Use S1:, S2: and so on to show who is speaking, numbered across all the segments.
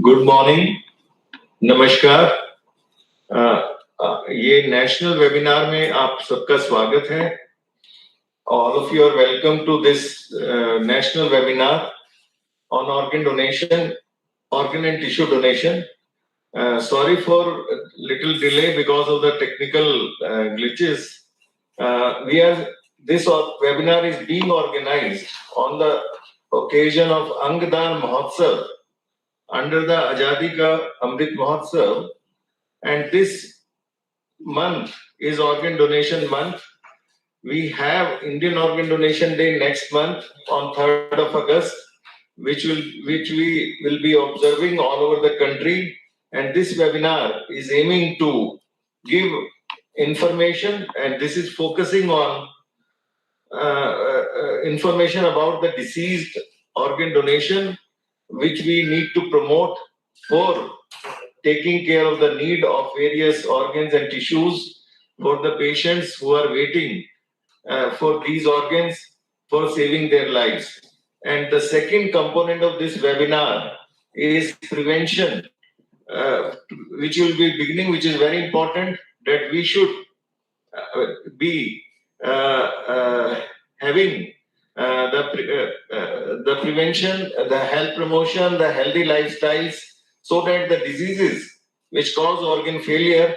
S1: Good morning, नमस्कार। ये national webinar में आप सबका स्वागत है। All of you are welcome to this national webinar on organ donation, organ and tissue donation. Sorry for a little delay because of the technical glitches. This webinar is being organized on the occasion of Angdan Mahotsav under the Azadi Ka Amrit Mahotsav, and this month is organ donation month. We have Indian Organ Donation Day next month on 3rd of August, which we will be observing all over the country. And this webinar is aiming to give information, and this is focusing on information about the deceased organ donation, which we need to promote for taking care of the need of various organs and tissues for the patients who are waiting for these organs for saving their lives. And the second component of this webinar is prevention, which will be beginning, which is very important, that we should be having the prevention, the health promotion, the healthy lifestyles, so that the diseases which cause organ failure,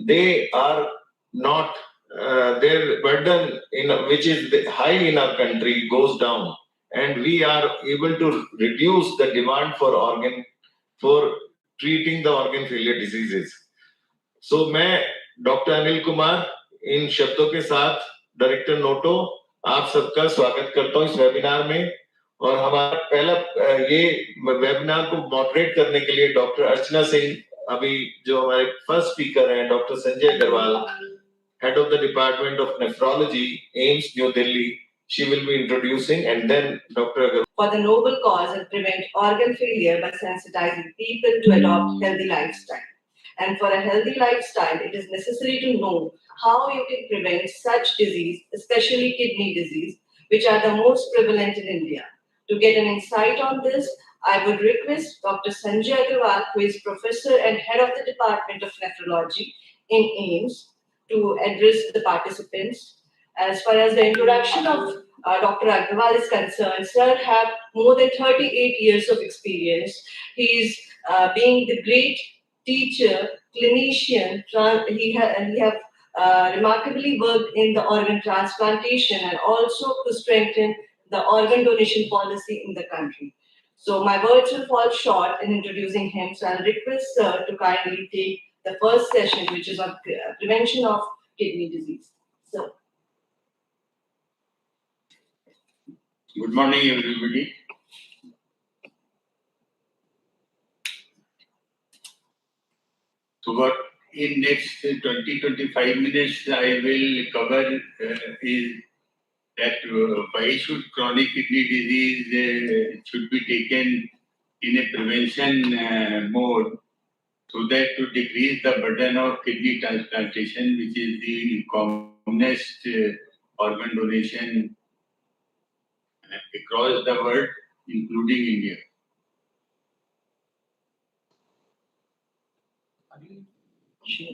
S1: they are not, their burden which is high in our country goes down, and we are able to reduce the demand for organ for treating the organ failure diseases. So मैं doctor Anil Kumar इन शब्दों के साथ director Noto आप सबका स्वागत करता हूं इस वेबिनार में। और हमारा पहला ये वेबिनार को मॉडरेट करने के लिए डॉक्टर अर्चना सिंह, अभी जो हमारे फर्स्ट स्पीकर हैं, doctor Sanjay Agarwal, head of the department of nephrology, AIIMS New Delhi, she will be introducing, and then Dr. Agarwal.
S2: For the noble cause and prevent organ failure by sensitizing people to adopt healthy lifestyle. And for a healthy lifestyle, it is necessary to know how you can prevent such disease, especially kidney disease, which are the most prevalent in India. To get an insight on this, I would request Dr. Sanjay Agarwal, who is professor and head of the Department of Nephrology in AIIMS, to address the participants. As far as the introduction of Dr. Agarwal is concerned, sir have more than 38 years of experience. He is being the great teacher, clinician. He have remarkably worked in the organ transplantation and also to strengthen the organ donation policy in the country. So my words will fall short in introducing him. So I'll request sir to kindly take the first session, which is on prevention of kidney disease. Sir.
S3: Good morning, everybody. So what in next 20-25 minutes I will cover is that why should chronic kidney disease should be taken in a prevention mode, so that to decrease the burden of kidney transplantation, which is the commonest organ donation across the world, including India.
S4: Sure.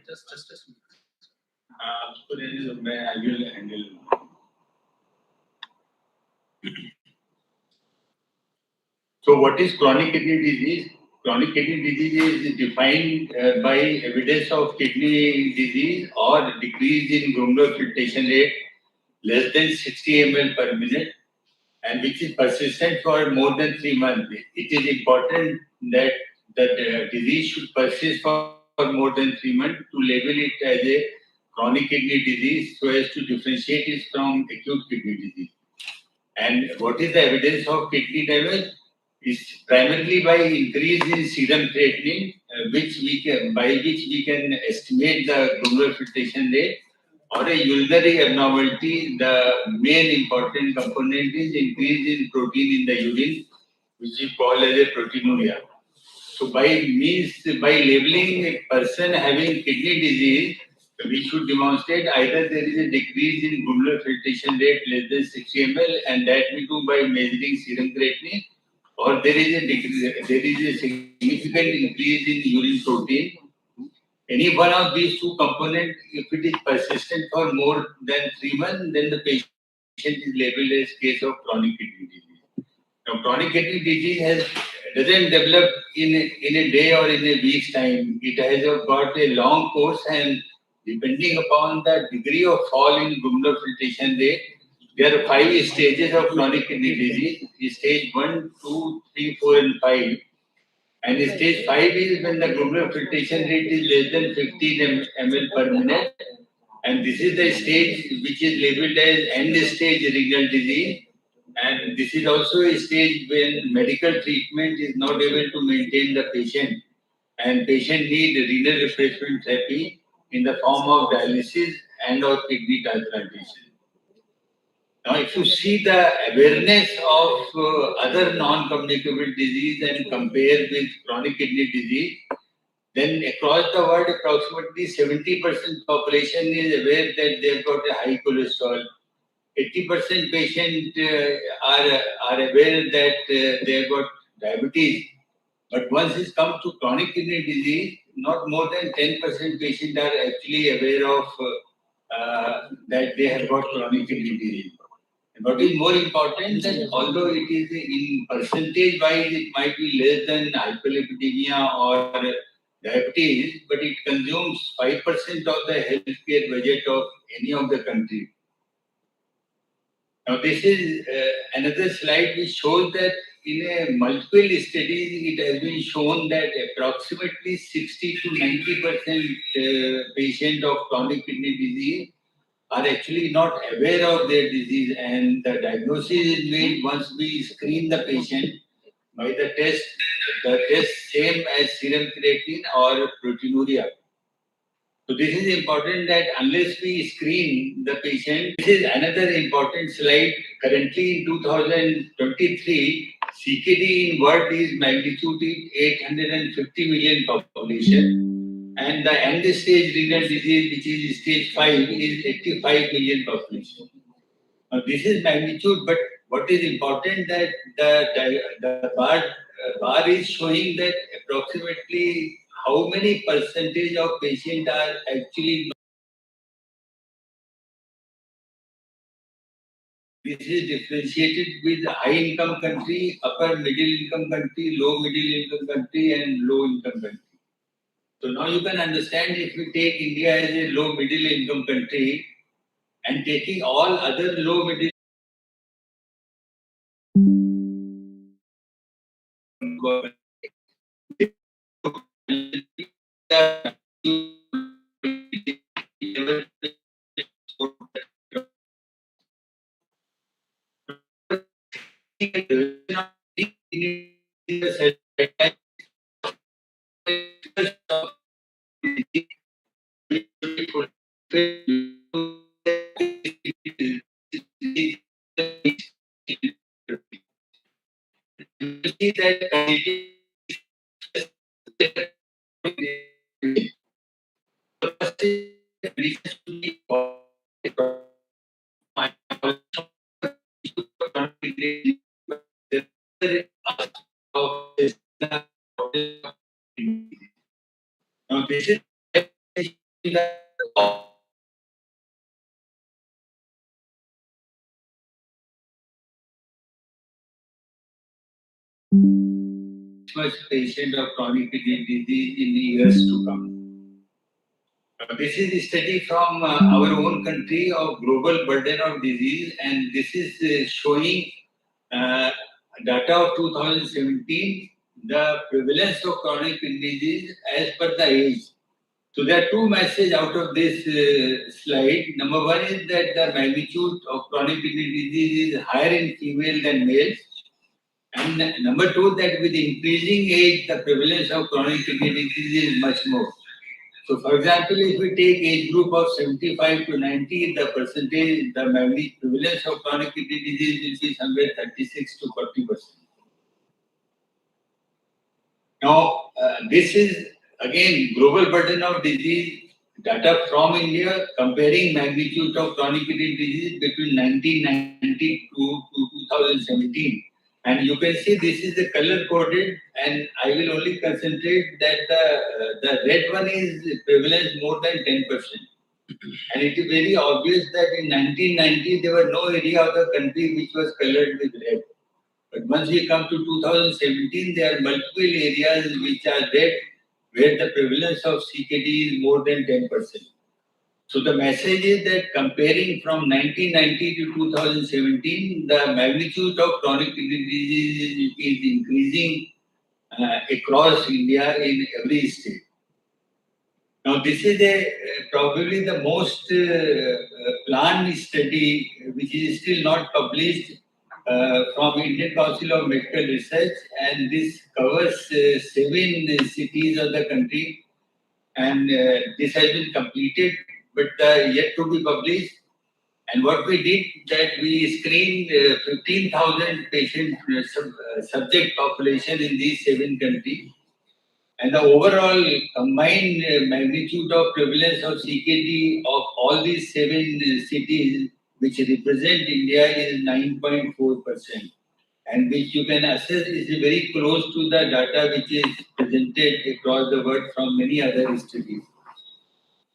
S4: Just
S3: I will handle. So, what is chronic kidney disease? Chronic kidney disease is defined by evidence of kidney disease or decrease in glomerular filtration rate less than 60 ml per minute, and which is persistent for more than 3 months. It is important that the disease should persist for more than 3 months to label it as a chronic kidney disease, so as to differentiate it from acute kidney disease. And what is the evidence of kidney damage? Is primarily by increase in serum creatinine, by which we can estimate the glomerular filtration rate, or a urinary abnormality. The main important component is increase in protein in the urine, which is called as a proteinuria. So by labeling a person having kidney disease, we should demonstrate either there is a decrease in glomerular filtration rate less than 60 ml, and that we do by measuring serum creatinine, or there is a significant increase in urine protein. Any one of these two components, if it is persistent for more than 3 months, then the patient is labeled as case of chronic kidney disease. Now, chronic kidney disease doesn't develop in a day or in a week's time. It has got a long course, and depending upon the degree of fall in glomerular filtration rate, there are 5 stages of chronic kidney disease: stage 1, 2, 3, 4, and 5. And stage 5 is when the glomerular filtration rate is less than 15 ml per minute. And this is the stage which is labeled as end stage renal disease. And this is also a stage when medical treatment is not able to maintain the patient. And patient need renal replacement therapy in the form of dialysis and or kidney transplantation. Now, if you see the awareness of other non-communicable disease and compare with chronic kidney disease, then across the world, approximately 70% population is aware that they've got a high cholesterol. 80% patients are aware that they've got diabetes. But once it's come to chronic kidney disease, not more than 10% patients are actually aware of that they have got chronic kidney disease. And what is more important that although it is in percentage wise, it might be less than hyperlipidemia or diabetes, but it consumes 5% of the healthcare budget of any of the country. Now, this is another slide which shows that in a multiple studies, it has been shown that approximately 60 to 90% patient of chronic kidney disease are actually not aware of their disease, and the diagnosis is made once we screen the patient by the test same as serum creatinine or proteinuria. So this is important that unless we screen the patient, this is another important slide. Currently in 2023, CKD in world is magnitude is 850 million population, and the end stage renal disease, which is stage 5, is 85 million population. Now this is magnitude, but what is important that the bar is showing that approximately how many percentage of patients are actually. This is differentiated with high income country, upper middle income country, low middle income country, and low income country. So now you can understand if we take India as a low middle income country and taking all other low middle Now this is much patient of chronic kidney disease in the years to come. This is a study from our own country of global burden of disease, and this is showing data of 2017, the prevalence of chronic kidney disease as per the age. So there are two messages out of this slide. Number one is that the magnitude of chronic kidney disease is higher in female than males. And number two, that with increasing age, the prevalence of chronic kidney disease is much more. So, for example, if we take age group of 75 to 90, the percentage, the magnitude prevalence of chronic kidney disease will be somewhere 36 to 40%. Now, this is again global burden of disease data from India comparing magnitude of chronic kidney disease between 1990 to 2017. And you can see this is the color coded, and I will only concentrate that the red one is prevalence more than 10%. And it is very obvious that in 1990 there were no area of the country which was colored with red. But once we come to 2017, there are multiple areas which are red where the prevalence of CKD is more than 10%. So the message is that comparing from 1990 to 2017, the magnitude of chronic kidney disease is increasing across India in every state. Now, this is probably the most planned study which is still not published from Indian Council of Medical Research, and this covers 7 cities of the country, and this has been completed but yet to be published. And what we did that we screened 15,000 patient subject population in these 7 countries. And the overall combined magnitude of prevalence of CKD of all these 7 cities, which represent India, is 9.4%. And which you can assess is very close to the data which is presented across the world from many other studies.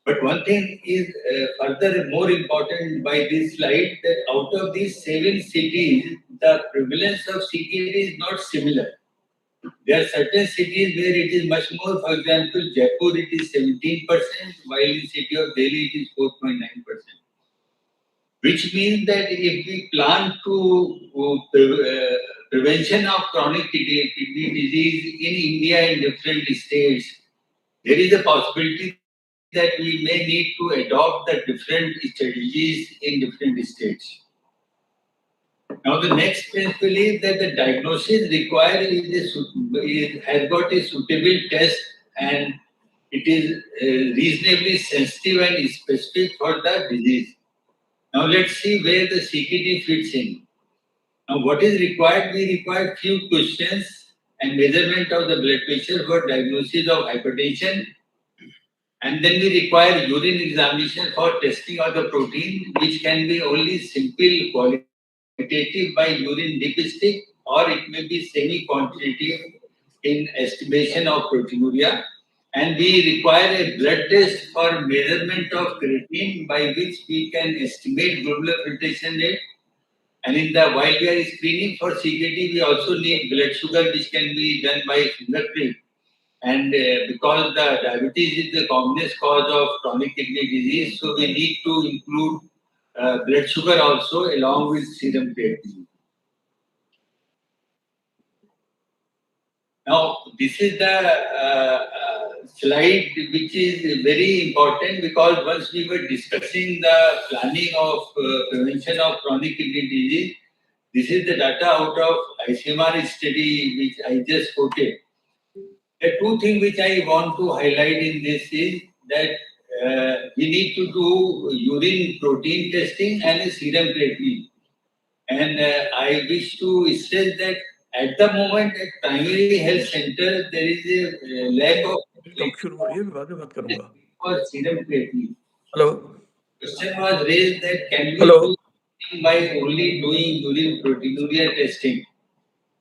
S3: But one thing is further more important by this slide, that out of these 7 cities, the prevalence of CKD is not similar. There are certain cities where it is much more. For example, Jaipur it is 17%, while in city of Delhi it is 4.9%. Which means that if we plan to prevention of chronic kidney disease in India in different states, there is a possibility that we may need to adopt the different strategies in different states. Now, the next principle is that the diagnosis required has got a suitable test, and it is reasonably sensitive and specific for the disease. Now, let's see where the CKD fits in. Now, what is required? We require few questions and measurement of the blood pressure for diagnosis of hypertension. And then we require urine examination for testing of the protein, which can be only simple qualitative by urine dipstick, or it may be semi-quantitative in estimation of proteinuria. And we require a blood test for measurement of creatinine, by which we can estimate glomerular filtration rate. And while we are screening for CKD, we also need blood sugar, which can be done by finger prick. And because the diabetes is the commonest cause of chronic kidney disease, so we need to include blood sugar also along with serum creatinine. Now, this is the slide which is very important, because once we were discussing the planning of prevention of chronic kidney disease, this is the data out of ICMR study which I just quoted. The 2 things which I want to highlight in this is that we need to do urine protein testing and a serum creatinine. And I wish to stress that at the moment at primary health center, there is a lack of for serum creatinine.
S4: Hello.
S3: Question was raised that can we
S4: Hello.
S3: do something by only doing urine proteinuria testing?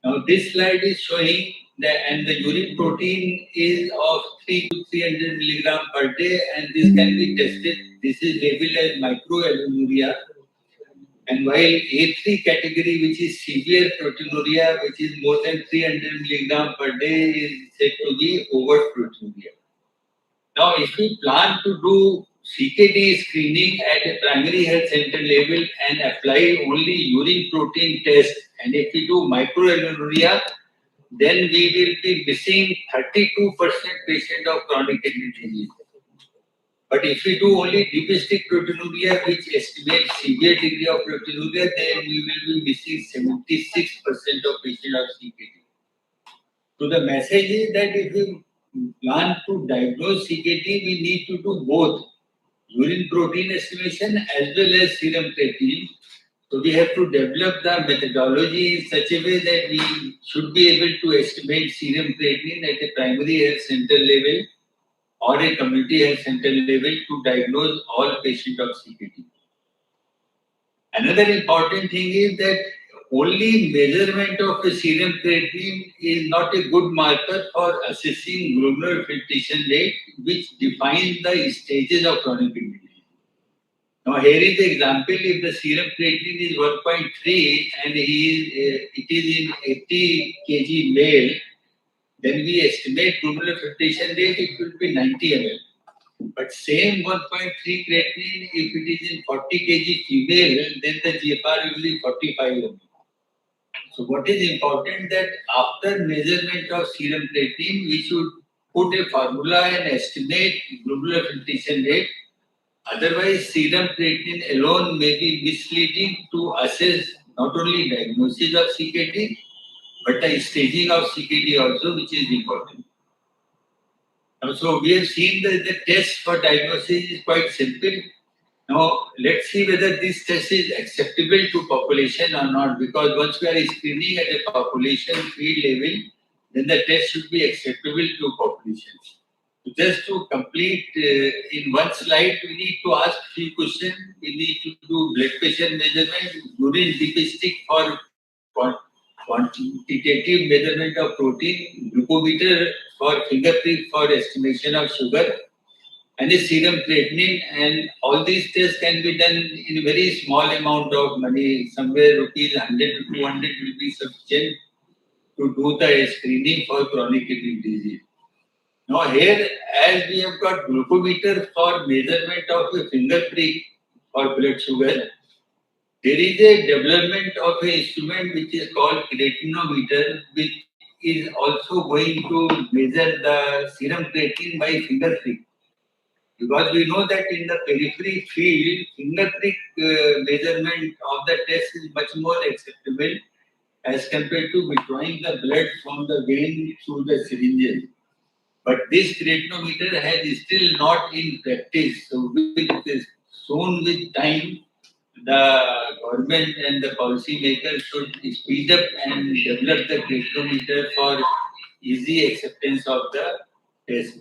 S3: Now this slide is showing that, and the urine protein is of 3 to 300 milligram per day, and this can be tested. This is labeled as microalbuminuria. And while A3 category, which is severe proteinuria, which is more than 300 milligram per day, is said to be overt proteinuria. Now, if we plan to do CKD screening at a primary health center level and apply only urine protein test, and if we do microalbuminuria, then we will be missing 32% patient of chronic kidney disease. But if we do only dipstick proteinuria, which estimates severe degree of proteinuria, then we will be missing 76% of patients of CKD. So the message is that if we plan to diagnose CKD, we need to do both urine protein estimation as well as serum creatinine. So we have to develop the methodology in such a way that we should be able to estimate serum creatinine at a primary health center level or a community health center level to diagnose all patients of CKD. Another important thing is that only measurement of the serum creatinine is not a good marker for assessing glomerular filtration rate, which defines the stages of chronic kidney disease. Now, here is the example: if the serum creatinine is 1.3 and it is in 80 kg male, then we estimate glomerular filtration rate, it will be 90 ml. But same 1.3 creatinine, if it is in 40 kg female, then the GFR will be 45 ml. So what is important that after measurement of serum creatinine, we should put a formula and estimate glomerular filtration rate. Otherwise, serum creatinine alone may be misleading to assess not only diagnosis of CKD, but the staging of CKD also, which is important. Now, so we have seen that the test for diagnosis is quite simple. Now, let's see whether this test is acceptable to population or not, because once we are screening at a population field level, then the test should be acceptable to population. So just to complete in one slide, we need to ask few questions. We need to do blood pressure measurement, urine dipstick for quantitative measurement of protein, glucometer for finger prick for estimation of sugar, and a serum creatinine, and all these tests can be done in a very small amount of money, somewhere rupees 100 to 200 will be sufficient to do the screening for chronic kidney disease. Now here, as we have got glucometer for measurement of a finger prick for blood sugar, there is a development of an instrument which is called creatinometer, which is also going to measure the serum creatinine by finger prick. Because we know that in the periphery field, finger prick measurement of the test is much more acceptable as compared to withdrawing the blood from the vein through the syringes. But this creatinometer has still not in practice. So soon with time, the government and the policymakers should speed up and develop the creatinometer for easy acceptance of the test.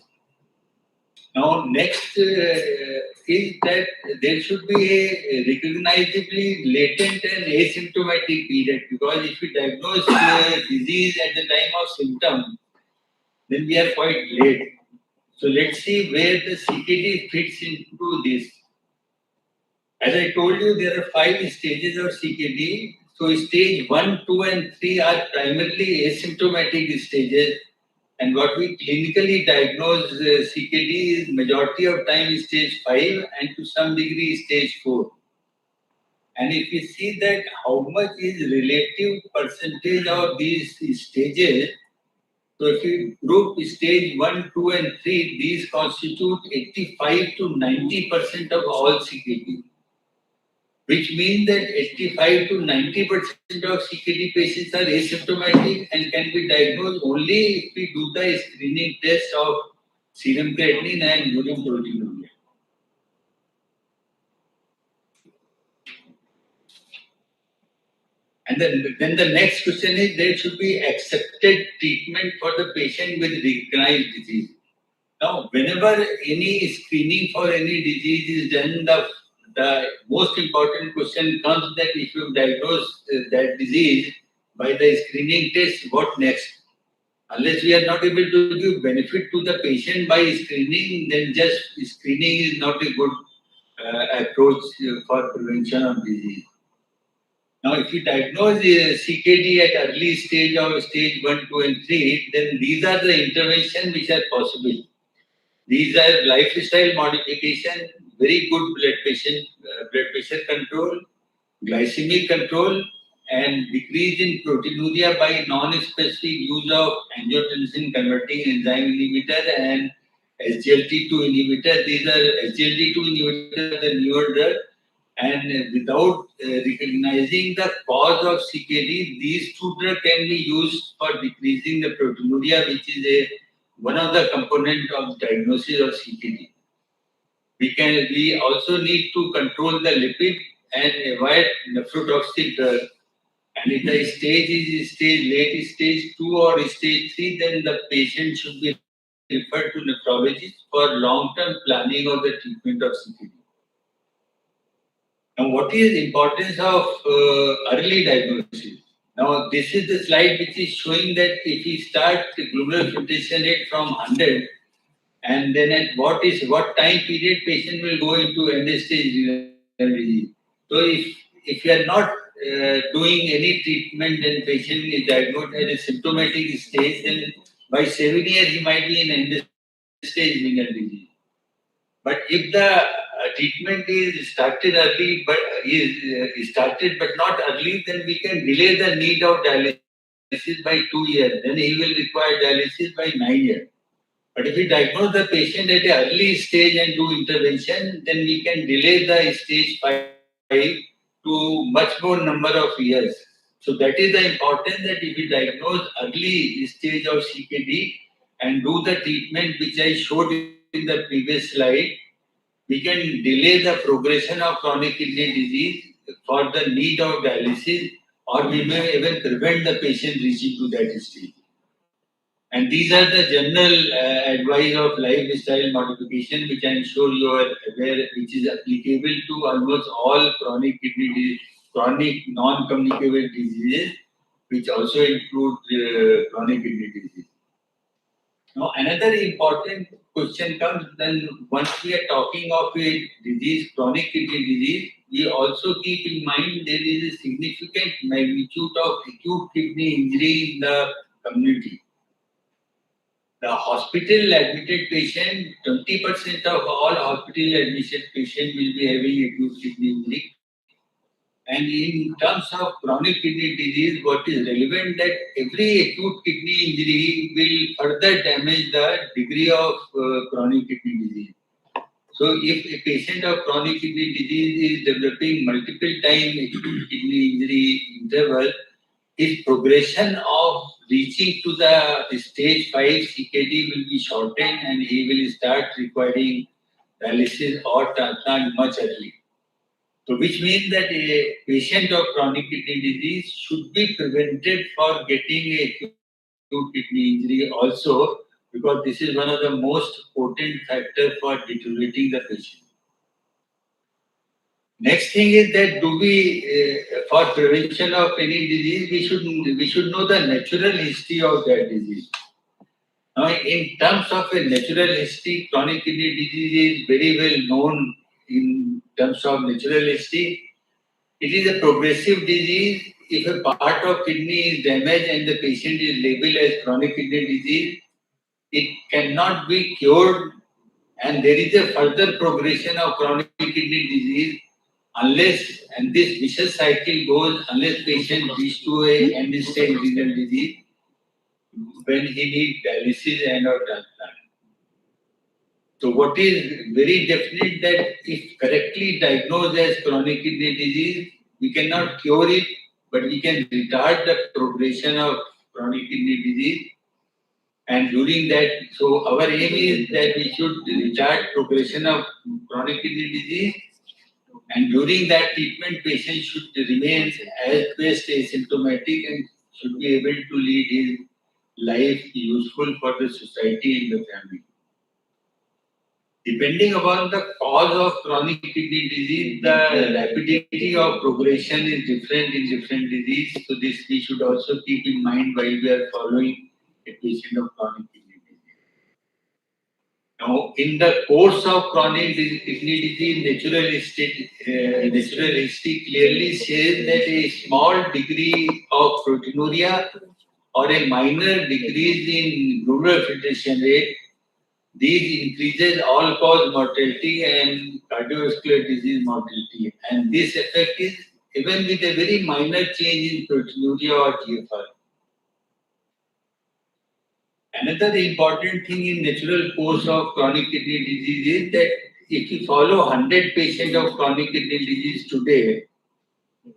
S3: Now, next is that there should be a recognizably latent and asymptomatic period, because if we diagnose disease at the time of symptom, then we are quite late. So let's see where the CKD fits into this. As I told you, there are 5 stages of CKD. So stage 1, 2, and 3 are primarily asymptomatic stages. And what we clinically diagnose CKD is majority of time stage 5 and to some degree stage 4. And if we see that how much is relative percentage of these stages, so if you group stage 1, 2, and 3, these constitute 85 to 90% of all CKD, which means that 85 to 90% of CKD patients are asymptomatic and can be diagnosed only if we do the screening test of serum creatinine and urine proteinuria. And then the next question is, there should be accepted treatment for the patient with recognized disease. Now, whenever any screening for any disease is done, the most important question comes that if you diagnose that disease by the screening test, what next? Unless we are not able to give benefit to the patient by screening, then just screening is not a good approach for prevention of disease. Now, if you diagnose CKD at early stage of stage 1, 2, and 3, then these are the interventions which are possible. These are lifestyle modification, very good blood pressure control, glycemic control, and decrease in proteinuria by non-specific use of angiotensin converting enzyme inhibitor and SGLT2 inhibitor. These are SGLT2 inhibitor, the newer drug, and without recognizing the cause of CKD, these 2 drugs can be used for decreasing the proteinuria, which is one of the components of diagnosis of CKD. We also need to control the lipid and avoid nephrotoxic drug. And if the stage is late stage 2 or stage 3, then the patient should be referred to nephrologist for long-term planning of the treatment of CKD. Now, what is the importance of early diagnosis? Now, this is the slide which is showing that if we start the glomerular filtration rate from 100, and then at what time period patient will go into end stage renal disease. So if you are not doing any treatment and patient is diagnosed at a symptomatic stage, then by 7 years he might be in end stage renal disease. But if the treatment is started early, but is started but not early, then we can delay the need of dialysis by 2 years. Then he will require dialysis by 9 years. But if we diagnose the patient at an early stage and do intervention, then we can delay the stage 5 to much more number of years. So that is the importance, that if we diagnose early stage of CKD and do the treatment which I showed in the previous slide, we can delay the progression of chronic kidney disease for the need of dialysis, or we may even prevent the patient reaching to that stage. And these are the general advice of lifestyle modification, which I am sure you are aware, which is applicable to almost all chronic kidney disease, chronic non-communicable diseases, which also include chronic kidney disease. Now, another important question comes then once we are talking of a disease, chronic kidney disease, we also keep in mind there is a significant magnitude of acute kidney injury in the community. The hospital admitted patient, 20% of all hospital admitted patients will be having acute kidney injury. And in terms of chronic kidney disease, what is relevant that every acute kidney injury will further damage the degree of chronic kidney disease. So if a patient of chronic kidney disease is developing multiple time acute kidney injury interval, his progression of reaching to the stage 5 CKD will be shortened and he will start requiring dialysis or transplant much early. So which means that a patient of chronic kidney disease should be prevented for getting a acute kidney injury also, because this is one of the most potent factors for deteriorating the patient. Next thing is that for prevention of any disease, we should know the natural history of that disease. Now, in terms of a natural history, chronic kidney disease is very well known in terms of natural history. It is a progressive disease. If a part of kidney is damaged and the patient is labeled as chronic kidney disease, it cannot be cured, and there is a further progression of chronic kidney disease unless, and this vicious cycle goes unless patient reach to a end stage renal disease when he needs dialysis and or transplant. So what is very definite that if correctly diagnosed as chronic kidney disease, we cannot cure it, but we can retard the progression of chronic kidney disease. And during that, so our aim is that we should retard progression of chronic kidney disease. And during that treatment, patient should remain as best asymptomatic and should be able to lead his life useful for the society and the family. Depending upon the cause of chronic kidney disease, the rapidity of progression is different in different disease. So this we should also keep in mind while we are following a patient of chronic kidney disease. Now, in the course of chronic kidney disease, natural history clearly says that a small degree of proteinuria or a minor decrease in glomerular filtration rate, these increases all-cause mortality and cardiovascular disease mortality. And this effect is even with a very minor change in proteinuria or GFR. Another important thing in natural course of chronic kidney disease is that if you follow 100 patients of chronic kidney disease today,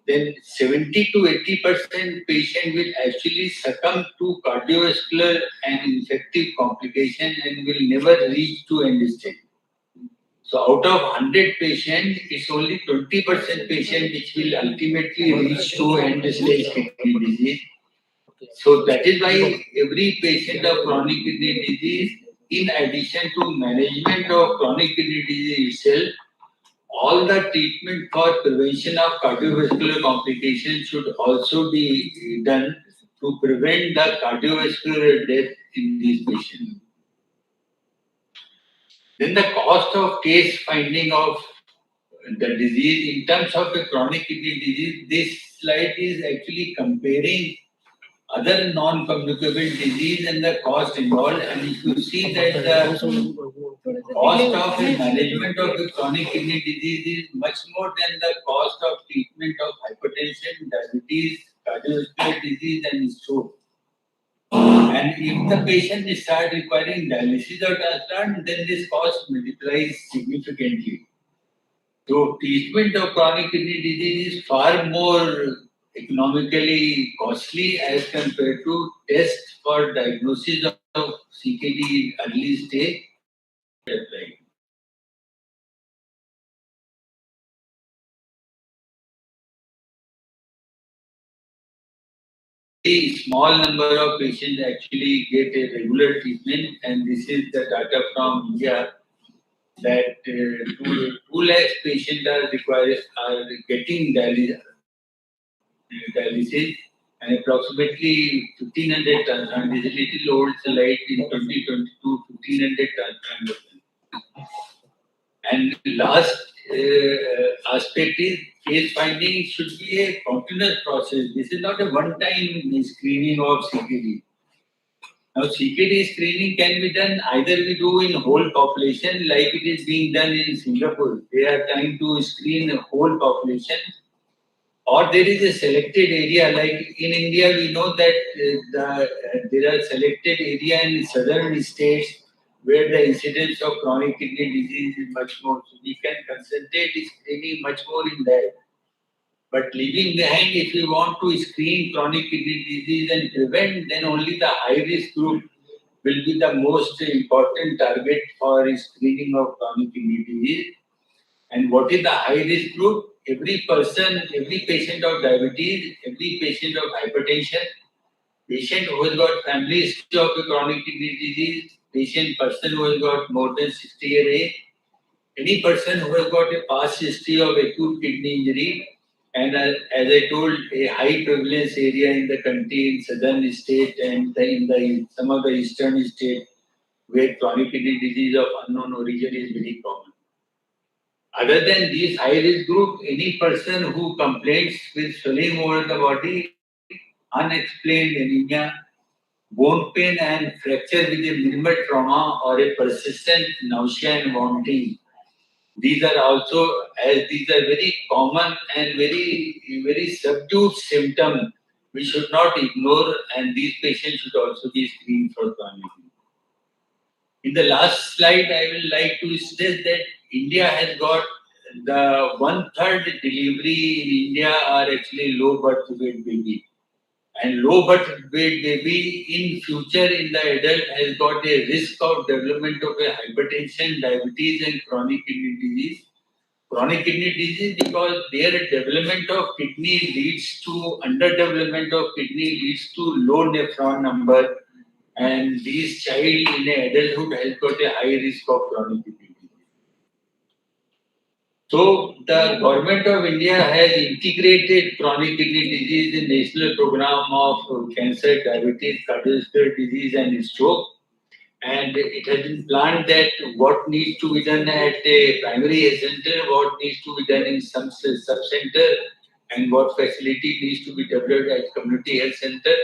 S3: then 70 to 80% patient will actually succumb to cardiovascular and infective complication and will never reach to end stage. So out of 100 patients, it's only 20% patient which will ultimately reach to end stage kidney disease. So that is why every patient of chronic kidney disease, in addition to management of chronic kidney disease itself, all the treatment for prevention of cardiovascular complications should also be done to prevent the cardiovascular death in these patients. Then the cost of case finding of the disease in terms of a chronic kidney disease, this slide is actually comparing other non-communicable disease and the cost involved. And if you see that the cost of a management of a chronic kidney disease is much more than the cost of treatment of hypertension, diabetes, cardiovascular disease, and stroke. And if the patient starts requiring dialysis or transplant, then this cost multiplies significantly. So treatment of chronic kidney disease is far more economically costly as compared to tests for diagnosis of CKD in early stage. Right. A small number of patients actually get a regular treatment, and this is the data from India that 2 lakhs patients are getting dialysis, and approximately 1,500 transplant. This is a little old slide in 2022, 1,500 transplant. And last aspect is case finding should be a continuous process. This is not a one-time screening of CKD. Now, CKD screening can be done either we do in whole population like it is being done in Singapore. They are trying to screen the whole population, or there is a selected area like in India we know that there are selected area in southern states where the incidence of chronic kidney disease is much more. So we can concentrate screening much more in that. But leaving behind, if we want to screen chronic kidney disease and prevent, then only the high risk group will be the most important target for screening of chronic kidney disease. And what is the high risk group? Every person, every patient of diabetes, every patient of hypertension, patient who has got family history of a chronic kidney disease, person who has got more than 60-year age, any person who has got a past history of acute kidney injury, and as I told, a high prevalence area in the country, in southern state and in some of the eastern state, where chronic kidney disease of unknown origin is very common. Other than these high risk group, any person who complains with swelling over the body, unexplained anemia, bone pain and fracture with a minimal trauma or a persistent nausea and vomiting. These are also, as these are very common and very subdued symptoms, we should not ignore, and these patients should also be screened for chronic. In the last slide, I will like to stress that India has got the 1/3 delivery in India are actually low birth weight baby. And low birth weight baby in future in the adult has got a risk of development of a hypertension, diabetes and chronic kidney disease. Chronic kidney disease because their development of kidney leads to underdevelopment of kidney leads to low nephron number, and this child in adulthood has got a high risk of chronic kidney disease. So the government of India has integrated chronic kidney disease in national program of cancer, diabetes, cardiovascular disease and stroke. And it has been planned that what needs to be done at a primary health center, what needs to be done in some sub-center, and what facility needs to be developed at community health center.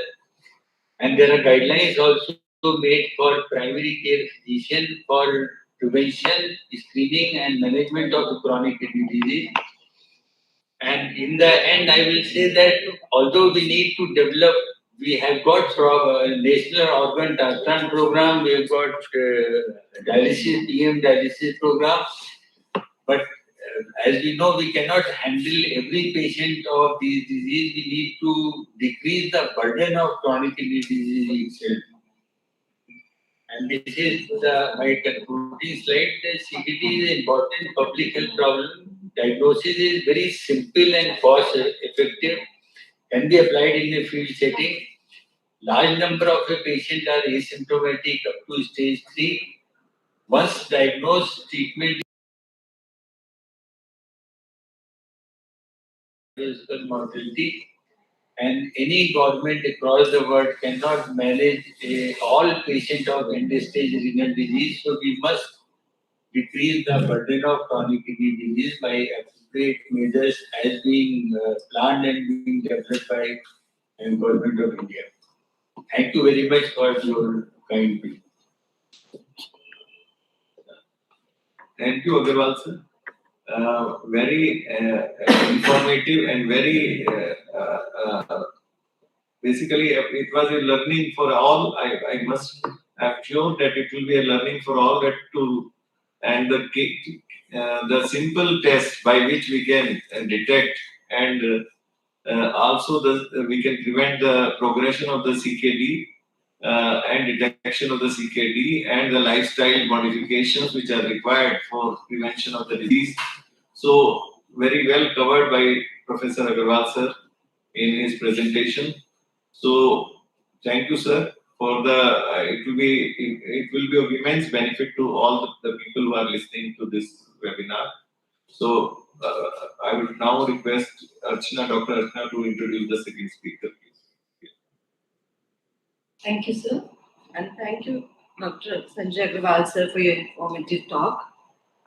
S3: And there are guidelines also made for primary care physician for prevention, screening, and management of chronic kidney disease. And in the end, I will say that although we need to develop, we have got national organ transplant program, we have got dialysis, PM dialysis program, but as we know, we cannot handle every patient of this disease. We need to decrease the burden of chronic kidney disease itself. And this is my concluding slide. The CKD is an important public health problem. Diagnosis is very simple and cost effective, can be applied in a field setting. Large number of a patient are asymptomatic up to stage 3. Once diagnosed, treatment cardiovascular mortality. And any government across the world cannot manage all patients of end-stage renal disease. So we must decrease the burden of chronic kidney disease by appropriate measures as being planned and being developed by Government of India. Thank you very much for your kind plea.
S1: Thank you, Agarwal sir. Very informative and very basically it was a learning for all. I must have shown that it will be a learning for all that to and the simple test by which we can detect and also we can prevent the progression of the CKD and detection of the CKD and the lifestyle modifications which are required for prevention of the disease. So very well covered by Professor Agarwal sir in his presentation. So thank you sir for the it will be of immense benefit to all the people who are listening to this webinar. So I would now request Dr. Archana to introduce the second speaker, please.
S2: Thank you, sir. And thank you, Dr. Sanjay Agrawal, sir, for your informative talk.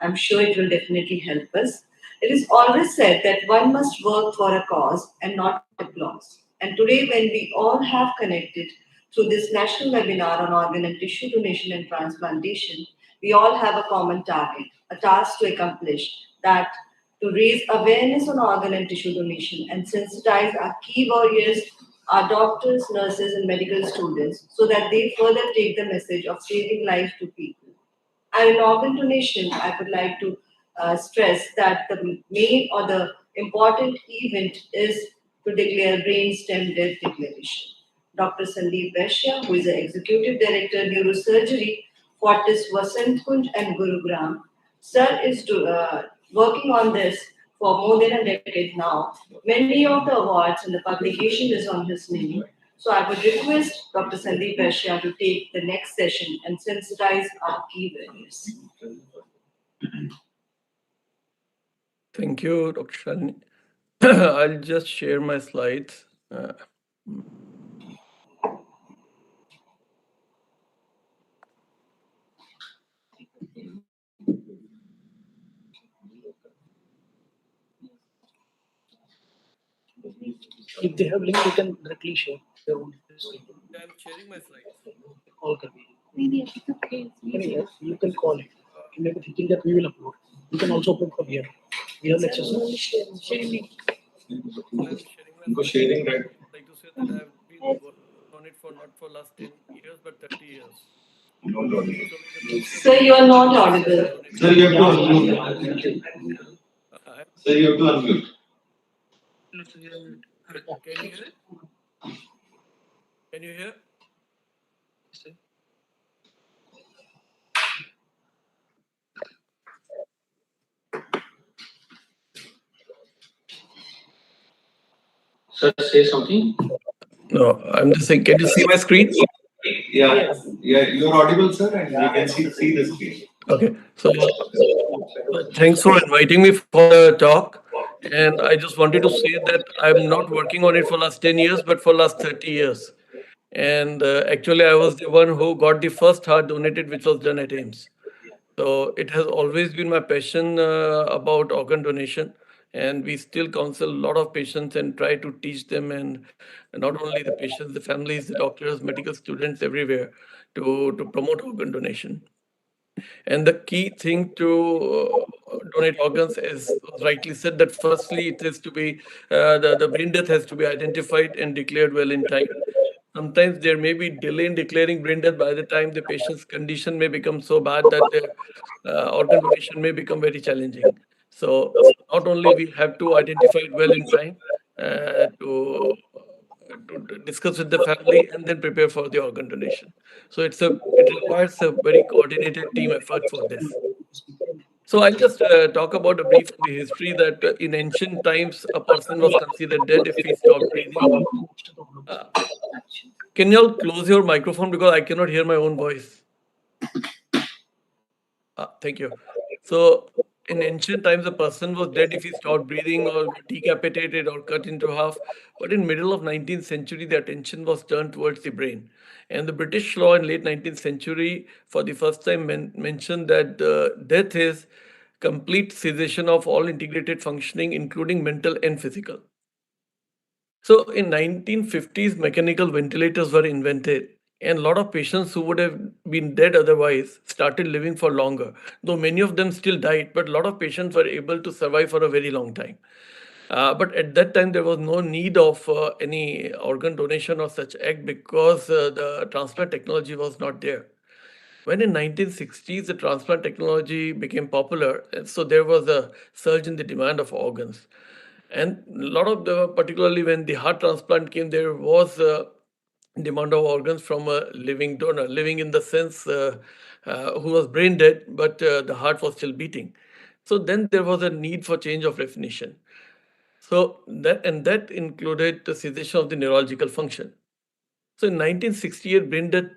S2: I'm sure it will definitely help us. It is always said that one must work for a cause and not applause. And today, when we all have connected through this national webinar on organ and tissue donation and transplantation, we all have a common target, a task to accomplish, that to raise awareness on organ and tissue donation and sensitize our key warriors, our doctors, nurses, and medical students so that they further take the message of saving life to people. And in organ donation, I would like to stress that the main or the important event is to declare brain stem death declaration. Dr. Sandeep Vaishya, who is the Executive Director Neurosurgery, Fortis Vasant Kunj and Gurugram, sir is working on this for more than a decade now. Many of the awards and the publication is on his name. So I would request Dr. Sandeep Vaishya to take the next session and sensitize our key values.
S5: Thank you, Dr. Shalini. I'll just share my slides.
S4: If they have link, you can directly share their own screen.
S5: I'm sharing my slides.
S4: Call can be. Anyway, you can call it. You may be thinking that we will upload. You can also upload from here. We have lectures.
S5: I'm sharing my
S1: Go sharing that.
S5: I'd like to say that I've been working on it for not for last 10 years, but 30 years.
S2: Sir, you are not audible.
S1: Sir, you have to unmute. Sir, you have to unmute.
S5: Can you hear it? Can you hear?
S4: Sir, say something.
S5: No, I'm just saying, can you see my screen?
S1: Yeah, you're audible, sir, and we can see the screen.
S5: Okay, so thanks for inviting me for the talk. And I just wanted to say that I'm not working on it for last 10 years, but for last 30 years. And actually, I was the one who got the first heart donated, which was done at AIMS. So it has always been my passion about organ donation. And we still counsel a lot of patients and try to teach them, and not only the patients, the families, the doctors, medical students everywhere to promote organ donation. And the key thing to donate organs is rightly said that firstly it is to be the brain death has to be identified and declared well in time. Sometimes there may be delay in declaring brain death. By the time the patient's condition may become so bad that their organ donation may become very challenging. So not only we have to identify it well in time to discuss with the family and then prepare for the organ donation. So it requires a very coordinated team effort for this. So I'll just talk about a brief of the history that in ancient times a person was considered dead if he stopped breathing. Can you all close your microphone because I cannot hear my own voice? Thank you. So in ancient times, a person was dead if he stopped breathing or decapitated or cut into half. But in middle of 19th century, the attention was turned towards the brain. And the British law in late 19th century, for the first time, mentioned that death is complete cessation of all integrated functioning, including mental and physical. So in 1950s, mechanical ventilators were invented, and a lot of patients who would have been dead otherwise started living for longer. Though many of them still died, but a lot of patients were able to survive for a very long time. But at that time, there was no need of any organ donation or such act because the transplant technology was not there. When in 1960s the transplant technology became popular, and so there was a surge in the demand of organs. And a lot of the, particularly when the heart transplant came, there was a demand of organs from a living donor, living in the sense who was brain dead, but the heart was still beating. So then there was a need for change of definition. So that included the cessation of the neurological function. So in 1968, brain death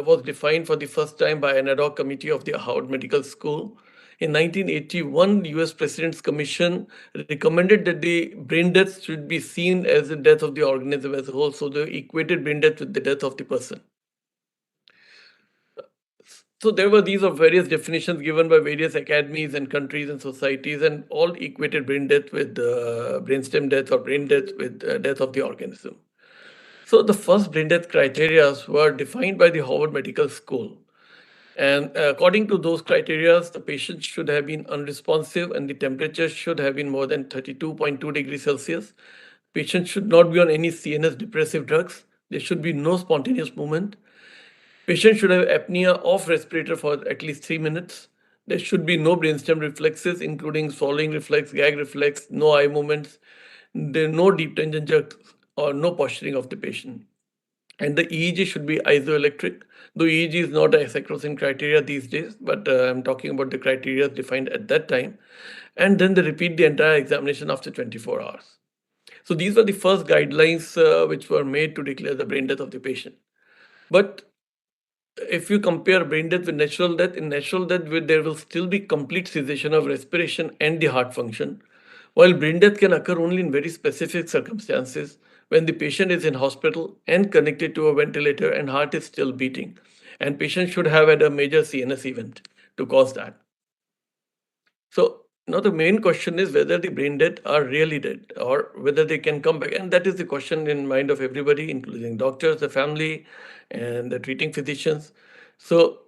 S5: was defined for the first time by an ad hoc committee of the Harvard Medical School. In 1981, the US President's Commission recommended that the brain death should be seen as the death of the organism as a whole. So they equated brain death with the death of the person. So there were these of various definitions given by various academies and countries and societies, and all equated brain death with brainstem death or brain death with death of the organism. So the first brain death criteria were defined by the Harvard Medical School. And according to those criteria, the patient should have been unresponsive and the temperature should have been more than 32.2 degrees Celsius. Patient should not be on any CNS depressive drugs. There should be no spontaneous movement. Patient should have apnea of respirator for at least 3 minutes. There should be no brainstem reflexes, including swallowing reflex, gag reflex, no eye movements. There are no deep tension jerks or no posturing of the patient. And the EEG should be isoelectric, though EEG is not a sacrosanct criteria these days, but I'm talking about the criteria defined at that time. And then they repeat the entire examination after 24 hours. So these were the first guidelines which were made to declare the brain death of the patient. But if you compare brain death with natural death, in natural death, there will still be complete cessation of respiration and the heart function, while brain death can occur only in very specific circumstances when the patient is in hospital and connected to a ventilator and heart is still beating, and patient should have had a major CNS event to cause that. So now the main question is whether the brain dead are really dead or whether they can come back. And that is the question in mind of everybody, including doctors, the family, and the treating physicians. So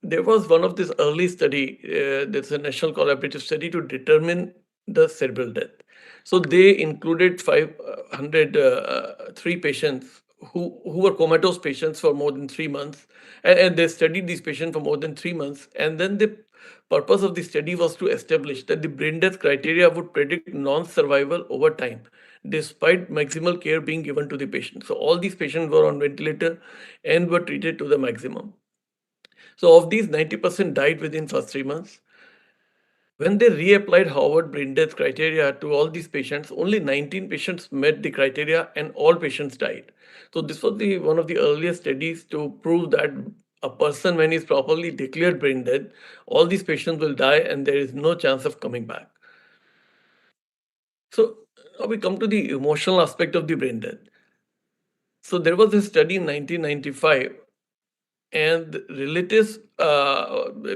S5: there was one of this early study, there's a national collaborative study to determine the cerebral death. So they included 503 patients who were comatose patients for more than 3 months, and they studied these patients for more than 3 months. And then the purpose of the study was to establish that the brain death criteria would predict non-survival over time, despite maximal care being given to the patient. So all these patients were on ventilator and were treated to the maximum. So of these, 90% died within first 3 months. When they reapplied Harvard brain death criteria to all these patients, only 19 patients met the criteria and all patients died. So this was one of the earliest studies to prove that a person, when is properly declared brain dead, all these patients will die and there is no chance of coming back. So now we come to the emotional aspect of the brain death. So there was a study in 1995, and relatives,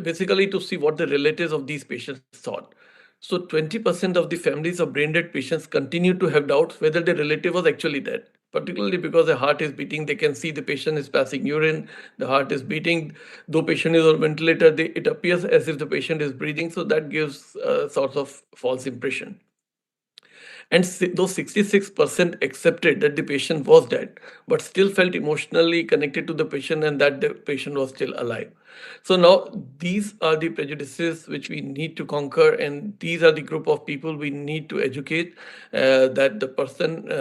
S5: basically to see what the relatives of these patients thought. So 20% of the families of brain dead patients continue to have doubts whether the relative was actually dead, particularly because the heart is beating. They can see the patient is passing urine, the heart is beating. Though patient is on ventilator, it appears as if the patient is breathing. So that gives a sort of false impression. And those 66% accepted that the patient was dead, but still felt emotionally connected to the patient and that the patient was still alive. So now these are the prejudices which we need to conquer, and these are the group of people we need to educate, that the person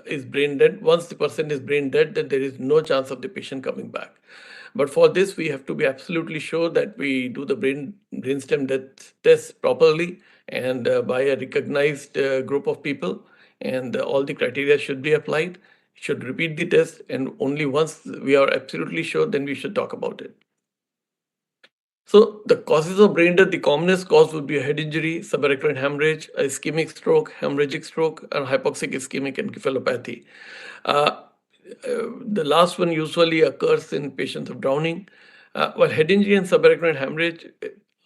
S5: is brain dead. Once the person is brain dead, then there is no chance of the patient coming back. But for this, we have to be absolutely sure that we do the brainstem death test properly and by a recognized group of people, and all the criteria should be applied. Should repeat the test, and only once we are absolutely sure, then we should talk about it. So the causes of brain death, the commonest cause would be a head injury, subarachnoid hemorrhage, a ischemic stroke, hemorrhagic stroke, and hypoxic ischemic encephalopathy. The last one usually occurs in patients of drowning, while head injury and subarachnoid hemorrhage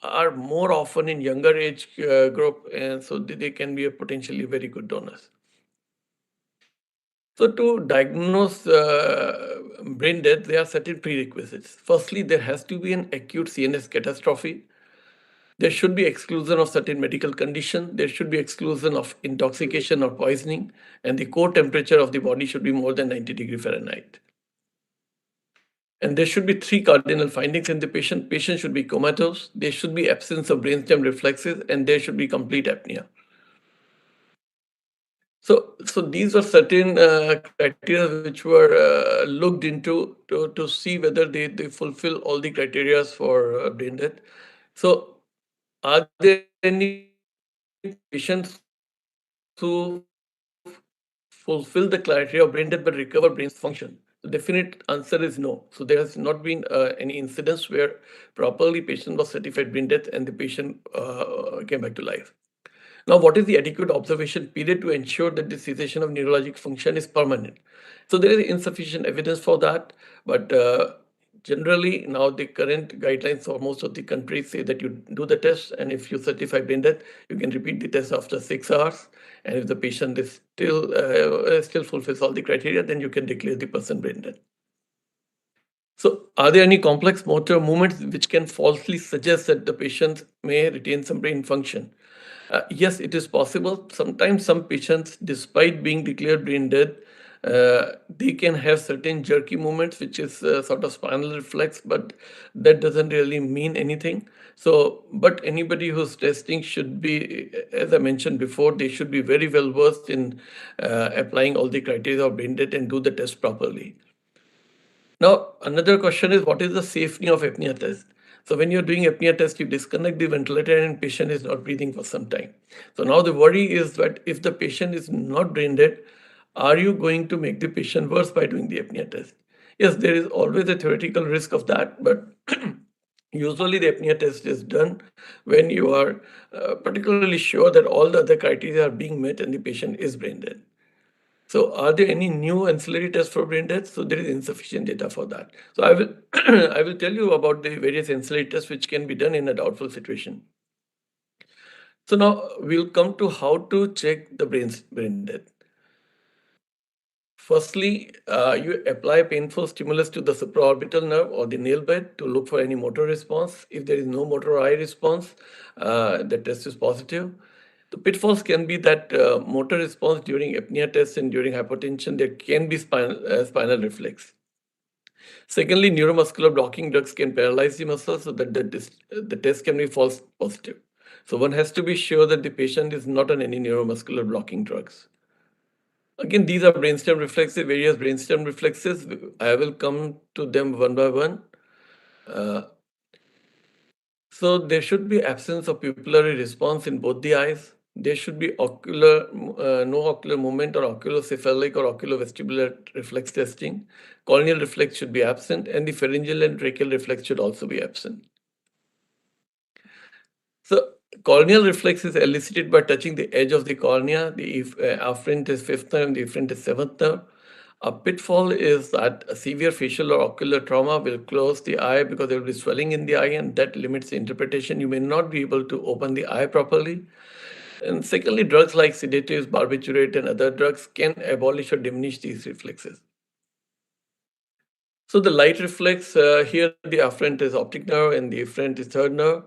S5: are more often in younger age group, and so they can be a potentially very good donors. So to diagnose brain death, there are certain prerequisites. Firstly, there has to be an acute CNS catastrophe. There should be exclusion of certain medical condition. There should be exclusion of intoxication or poisoning, and the core temperature of the body should be more than 90 degree Fahrenheit. And there should be three cardinal findings in the patient. Patient should be comatose. There should be absence of brainstem reflexes, and there should be complete apnea. So these are certain criteria which were looked into to see whether they fulfill all the criteria for brain death. So are there any patients who fulfill the criteria of brain death but recover brain function? The definite answer is no. So there has not been any incidents where properly patient was certified brain death and the patient came back to life. Now, what is the adequate observation period to ensure that the cessation of neurologic function is permanent? So there is insufficient evidence for that, but generally now the current guidelines for most of the countries say that you do the test, and if you certify brain death, you can repeat the test after 6 hours, and if the patient is still fulfills all the criteria, then you can declare the person brain dead. So, are there any complex motor movements which can falsely suggest that the patient may retain some brain function? Yes, it is possible. Sometimes some patients, despite being declared brain dead, they can have certain jerky movements, which is sort of spinal reflex, but that doesn't really mean anything. So, but anybody who's testing should be, as I mentioned before, they should be very well versed in applying all the criteria of brain dead and do the test properly. Now, another question is, what is the safety of apnea test? So when you're doing apnea test, you disconnect the ventilator and patient is not breathing for some time. So now the worry is that if the patient is not brain dead, are you going to make the patient worse by doing the apnea test? Yes, there is always a theoretical risk of that, but usually the apnea test is done when you are particularly sure that all the other criteria are being met and the patient is brain dead. So are there any new ancillary tests for brain death? So there is insufficient data for that. So I will I will tell you about the various ancillary tests which can be done in a doubtful situation. So now we'll come to how to check the brain death. Firstly, you apply painful stimulus to the supraorbital nerve or the nail bed to look for any motor response. If there is no motor eye response, the test is positive. The pitfalls can be that motor response during apnea test and during hypotension, there can be spinal reflex. Secondly, neuromuscular blocking drugs can paralyze the muscle so that the test can be false positive. So one has to be sure that the patient is not on any neuromuscular blocking drugs. Again, these are brainstem reflexes, various brainstem reflexes. I will come to them one by one. So there should be absence of pupillary response in both the eyes. There should be no ocular movement or oculocephalic or oculovestibular reflex testing. Corneal reflex should be absent, and the pharyngeal and tracheal reflex should also be absent. So corneal reflex is elicited by touching the edge of the cornea. The afferent is fifth nerve, the efferent is seventh nerve. A pitfall is that a severe facial or ocular trauma will close the eye because there will be swelling in the eye, and that limits the interpretation. You may not be able to open the eye properly. And secondly, drugs like sedatives, barbiturate, and other drugs can abolish or diminish these reflexes. So the light reflex, here the afferent is optic nerve and the efferent is third nerve.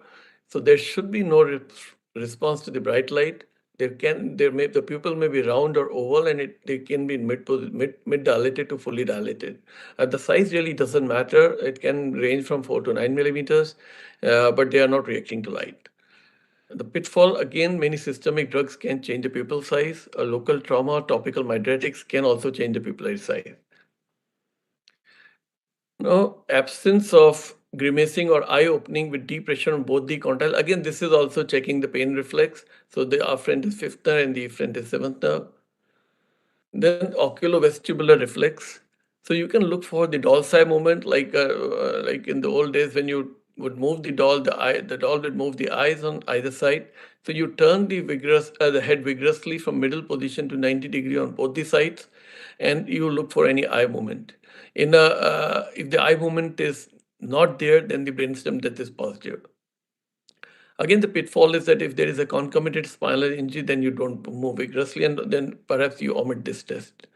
S5: So there should be no response to the bright light. The pupil may be round or oval, and they can be mid dilated to fully dilated. The size really doesn't matter. It can range from 4 to 9 millimeters, but they are not reacting to light. The pitfall, again, many systemic drugs can change the pupil size. A local trauma, topical mydretics can also change the pupillary size. No, absence of grimacing or eye opening with deep pressure on both the condyle. Again, this is also checking the pain reflex. So the afferent is fifth nerve and the efferent is seventh nerve. Then oculovestibular reflex. So you can look for the dorsal movement, like in the old days when you would move the doll, the doll would move the eyes on either side. So you turn the head vigorously from middle position to 90 degree on both the sides, and you look for any eye movement. If the eye movement is not there, then the brainstem death is positive. Again, the pitfall is that if there is a concomitant spinal injury, then you don't move vigorously, and then perhaps you omit this test.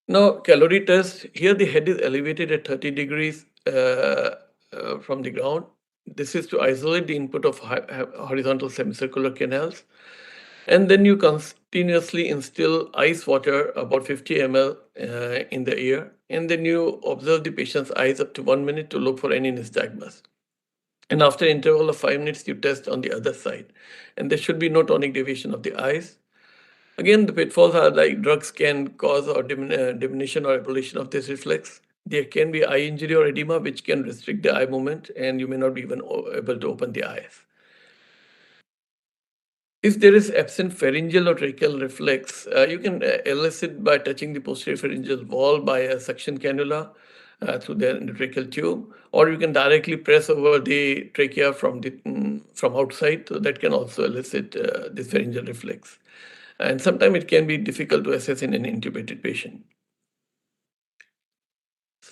S5: Now, calorie test, here the head is elevated at 30 degrees from the ground. This is to isolate the input of horizontal semicircular canals. And then you continuously instill ice water, about 50 ml, in the ear. And then you observe the patient's eyes up to 1 minute to look for any nystagmus. And after interval of 5 minutes, you test on the other side. And there should be no tonic deviation of the eyes. Again, the pitfalls are like drugs can cause or diminution or abolition of this reflex. There can be eye injury or edema, which can restrict the eye movement, and you may not be even able to open the eyes. If there is absent pharyngeal or tracheal reflex, you can elicit by touching the posterior pharyngeal wall by a suction cannula through the endotracheal tube, or you can directly press over the trachea from outside. So that can also elicit this pharyngeal reflex. And sometimes it can be difficult to assess in an intubated patient.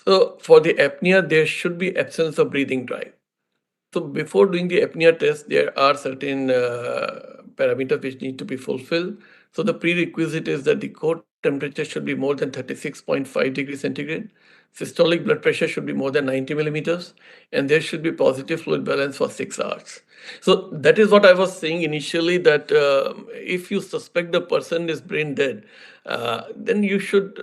S5: So for the apnea, there should be absence of breathing drive. So before doing the apnea test, there are certain parameters which need to be fulfilled. So the prerequisite is that the core temperature should be more than 36.5 degrees centigrade. Systolic blood pressure should be more than 90 millimeters, and there should be positive fluid balance for 6 hours. So that is what I was saying initially, that if you suspect the person is brain dead, then you should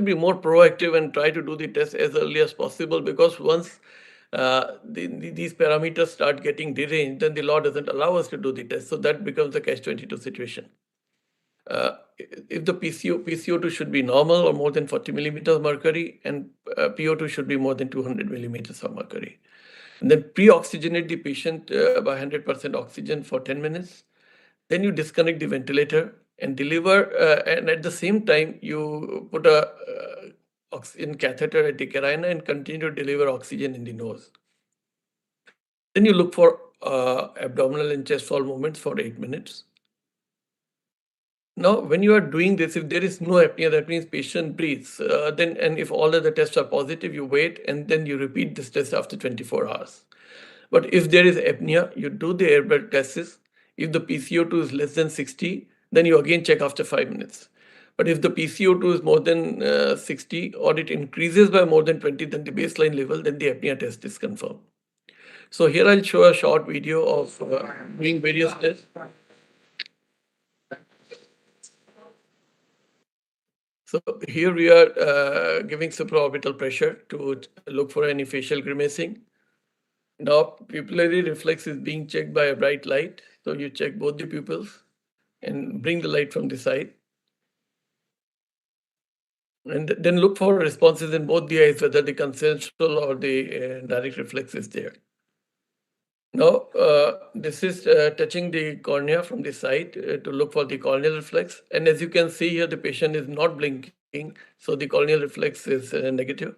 S5: be more proactive and try to do the test as early as possible, because once these parameters start getting deranged, then the law doesn't allow us to do the test. So that becomes a catch-22 situation. If the PCO2 should be normal or more than 40 millimeters of mercury, and PO2 should be more than 200 millimeters of mercury. And then pre-oxygenate the patient by 100% oxygen for 10 minutes. Then you disconnect the ventilator and deliver, and at the same time, you put a oxygen catheter at the carina and continue to deliver oxygen in the nose. Then you look for abdominal and chest wall movements for 8 minutes. Now, when you are doing this, if there is no apnea, that means patient breathes. And if all of the tests are positive, you wait and then you repeat this test after 24 hours. But if there is apnea, you do the air blood tests. If the PCO2 is less than 60, then you again check after 5 minutes. But if the PCO2 is more than 60 or it increases by more than 20 than the baseline level, then the apnea test is confirmed. So here I'll show a short video of doing various tests. So here we are giving supraorbital pressure to look for any facial grimacing. Now pupillary reflex is being checked by a bright light. So you check both the pupils and bring the light from the side. And then look for responses in both the eyes, whether the consensual or the direct reflex is there. Now, this is touching the cornea from the side to look for the corneal reflex. And as you can see here, the patient is not blinking, so the corneal reflex is negative.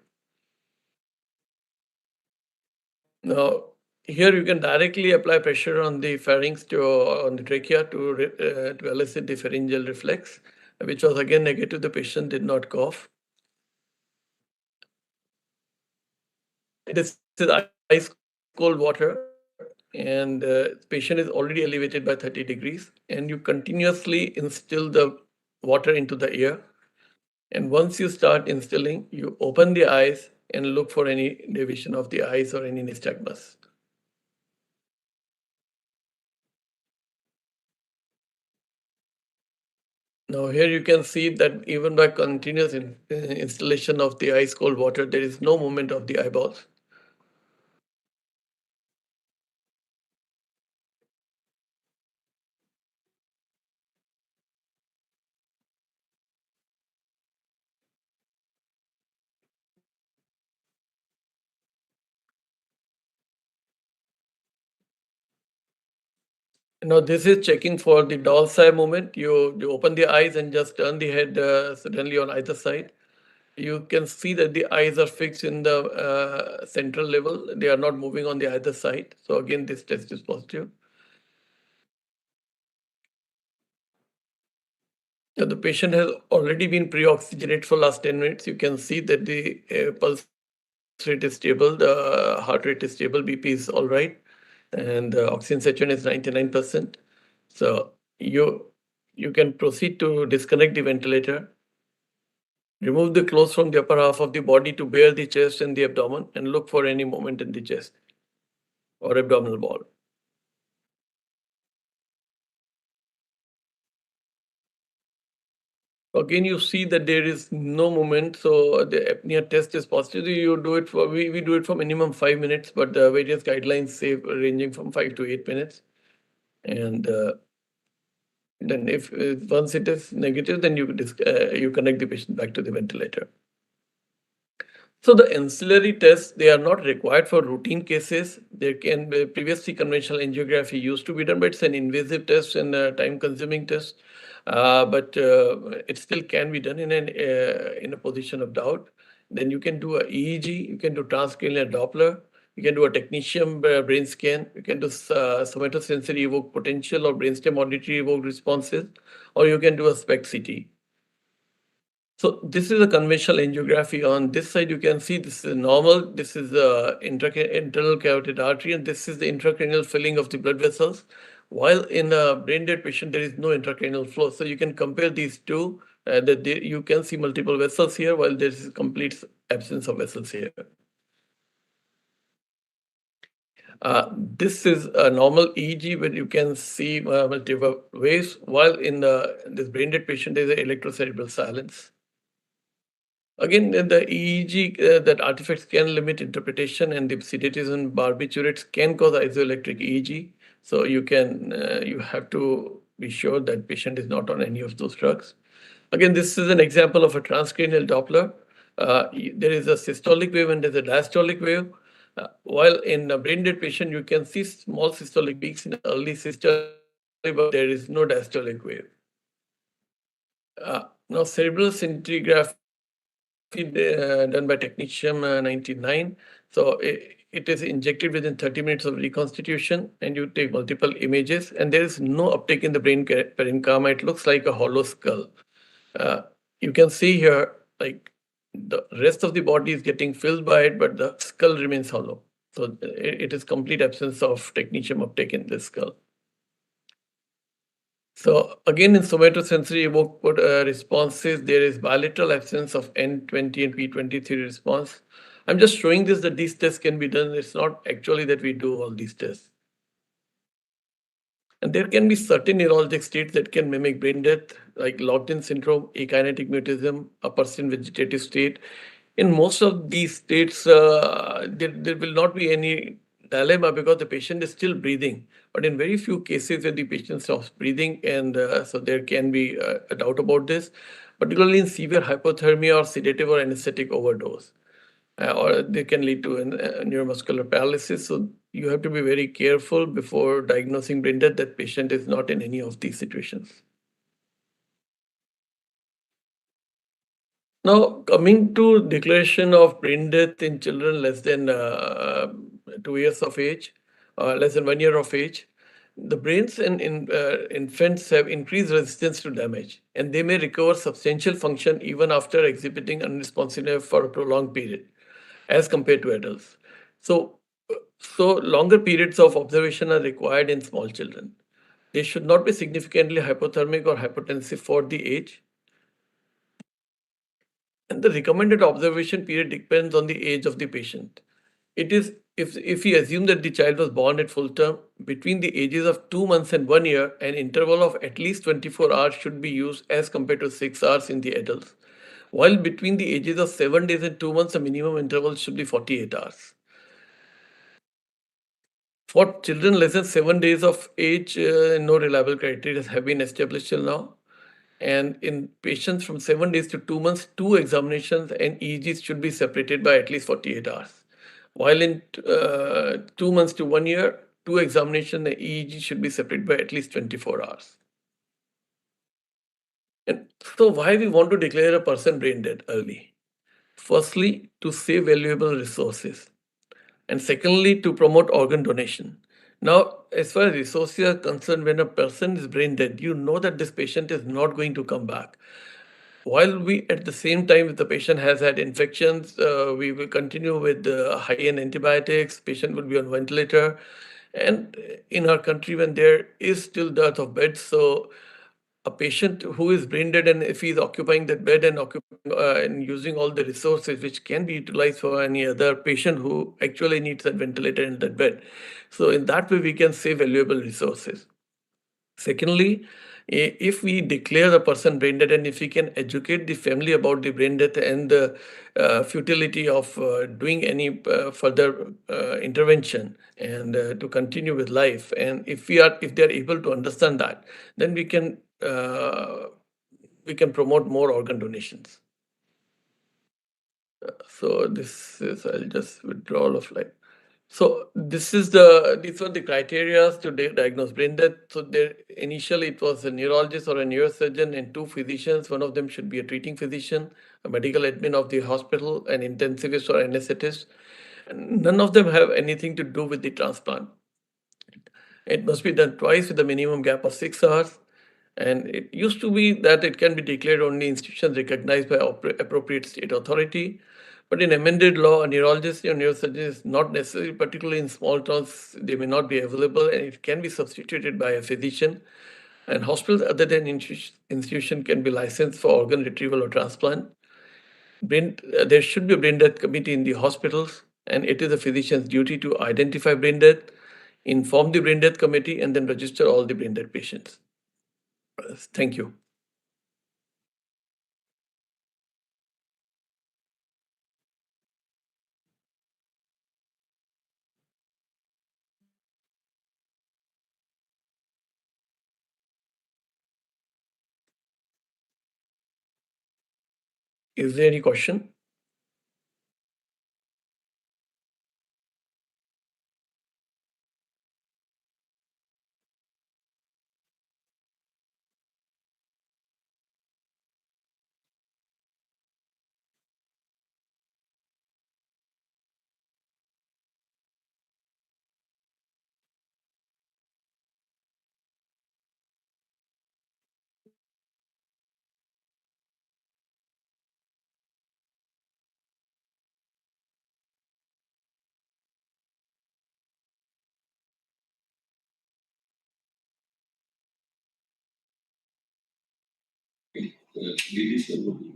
S5: Now, here you can directly apply pressure on the pharynx on the trachea to elicit the pharyngeal reflex, which was again negative. The patient did not cough. This is ice cold water, and the patient is already elevated by 30 degrees, and you continuously instill the water into the ear. And once you start instilling, you open the eyes and look for any deviation of the eyes or any nystagmus. Now here you can see that even by continuous installation of the ice cold water, there is no movement of the eyeballs. Now this is checking for the doll's eye movement. You open the eyes and just turn the head suddenly on either side. you can see that the eyes are fixed in the central level. They are not moving on the either side. So again, this test is positive. Now, the patient has already been pre-oxygenated for last 10 minutes. You can see that the pulse rate is stable, the heart rate is stable, BP is all right, and oxygen saturation is 99%. So you can proceed to disconnect the ventilator. Remove the clothes from the upper half of the body to bare the chest and the abdomen, and look for any movement in the chest or abdominal wall. Again, you see that there is no movement, so the apnea test is positive. You do it for we do it for minimum 5 minutes, but the various guidelines say ranging from 5 to 8 minutes. And then if once it is negative, then you connect the patient back to the ventilator. So the ancillary tests, they are not required for routine cases. There can be previously conventional angiography used to be done, but it's an invasive test and a time-consuming test. But it still can be done in a position of doubt. Then you can do a EEG, you can do transcranial Doppler, you can do a technetium brain scan, you can do somatosensory evoked potential or brainstem auditory evoked responses, or you can do a SPECT CT. So this is a conventional angiography. On this side, you can see this is normal. This is the internal carotid artery, and this is the intracranial filling of the blood vessels. While in a brain dead patient, there is no intracranial flow. So you can compare these two. You can see multiple vessels here, while there is complete absence of vessels here. This is a normal EEG where you can see multiple waves, while in this brain dead patient, there is an electrocerebral silence. Again, the EEG, that artifacts can limit interpretation, and the sedatives and barbiturates can cause isoelectric EEG. So you have to be sure that patient is not on any of those drugs. Again, this is an example of a transcranial Doppler. There is a systolic wave and there's a diastolic wave. While in a brain dead patient, you can see small systolic peaks in early systole, but there is no diastolic wave. Now, cerebral scintigraphy done by technetium 99. So it is injected within 30 minutes of reconstitution, and you take multiple images, and there is no uptake in the brain parenchyma. It looks like a hollow skull. You can see here, like the rest of the body is getting filled by it, but the skull remains hollow. So it is complete absence of technetium uptake in this skull. So again, in somatosensory evoked responses, there is bilateral absence of N20 and P23 response. I'm just showing this that these tests can be done. It's not actually that we do all these tests. And there can be certain neurologic states that can mimic brain death, like locked-in syndrome, akinetic mutism, a person vegetative state. In most of these states, there will not be any dilemma because the patient is still breathing. But in very few cases where the patient stops breathing, and so there can be a doubt about this, particularly in severe hypothermia or sedative or anesthetic overdose. Or they can lead to neuromuscular paralysis. So you have to be very careful before diagnosing brain death that patient is not in any of these situations. Now, coming to declaration of brain death in children less than 2 years of age, less than 1 year of age, the brains in infants have increased resistance to damage, and they may recover substantial function even after exhibiting unresponsiveness for a prolonged period, as compared to adults. So longer periods of observation are required in small children. They should not be significantly hypothermic or hypotensive for the age. And the recommended observation period depends on the age of the patient. It is if we assume that the child was born at full term, between the ages of 2 months and 1 year, an interval of at least 24 hours should be used as compared to 6 hours in the adults. While between the ages of 7 days and 2 months, the minimum interval should be 48 hours. For children less than 7 days of age, no reliable criteria have been established till now. And in patients from 7 days to 2 months, 2 examinations and EEGs should be separated by at least 48 hours. While in 2 months to 1 year, 2 examinations and EEG should be separated by at least 24 hours. And so why we want to declare a person brain dead early? Firstly, to save valuable resources, and secondly, to promote organ donation. Now, as far as resources are concerned, when a person is brain dead, you know that this patient is not going to come back. While we, at the same time, if the patient has had infections, we will continue with high-end antibiotics. Patient will be on ventilator, and in our country, when there is still dearth of beds, so a patient who is brain dead, and if he's occupying that bed and occupying and using all the resources which can be utilized for any other patient who actually needs that ventilator in that bed, so in that way we can save valuable resources. Secondly, if we declare the person brain dead and if we can educate the family about the brain death and the futility of doing any further intervention and to continue with life, and if they are able to understand that, then we can promote more organ donations. So this is, I'll just withdrawal of life. So these were the criteria to diagnose brain death. So there initially it was a neurologist or a neurosurgeon and two physicians. One of them should be a treating physician, a medical admin of the hospital, an intensivist or anesthetist. And none of them have anything to do with the transplant. It must be done twice with a minimum gap of 6 hours. And it used to be that it can be declared only institutions recognized by appropriate state authority. But in amended law, a neurologist or neurosurgeon is not necessary, particularly in small towns, they may not be available, and it can be substituted by a physician. And hospitals other than institution can be licensed for organ retrieval or transplant. There should be a brain death committee in the hospitals, and it is the physician's duty to identify brain death, inform the brain death committee, and then register all the brain death patients. Thank you. Is there any question?
S1: DD sir would be-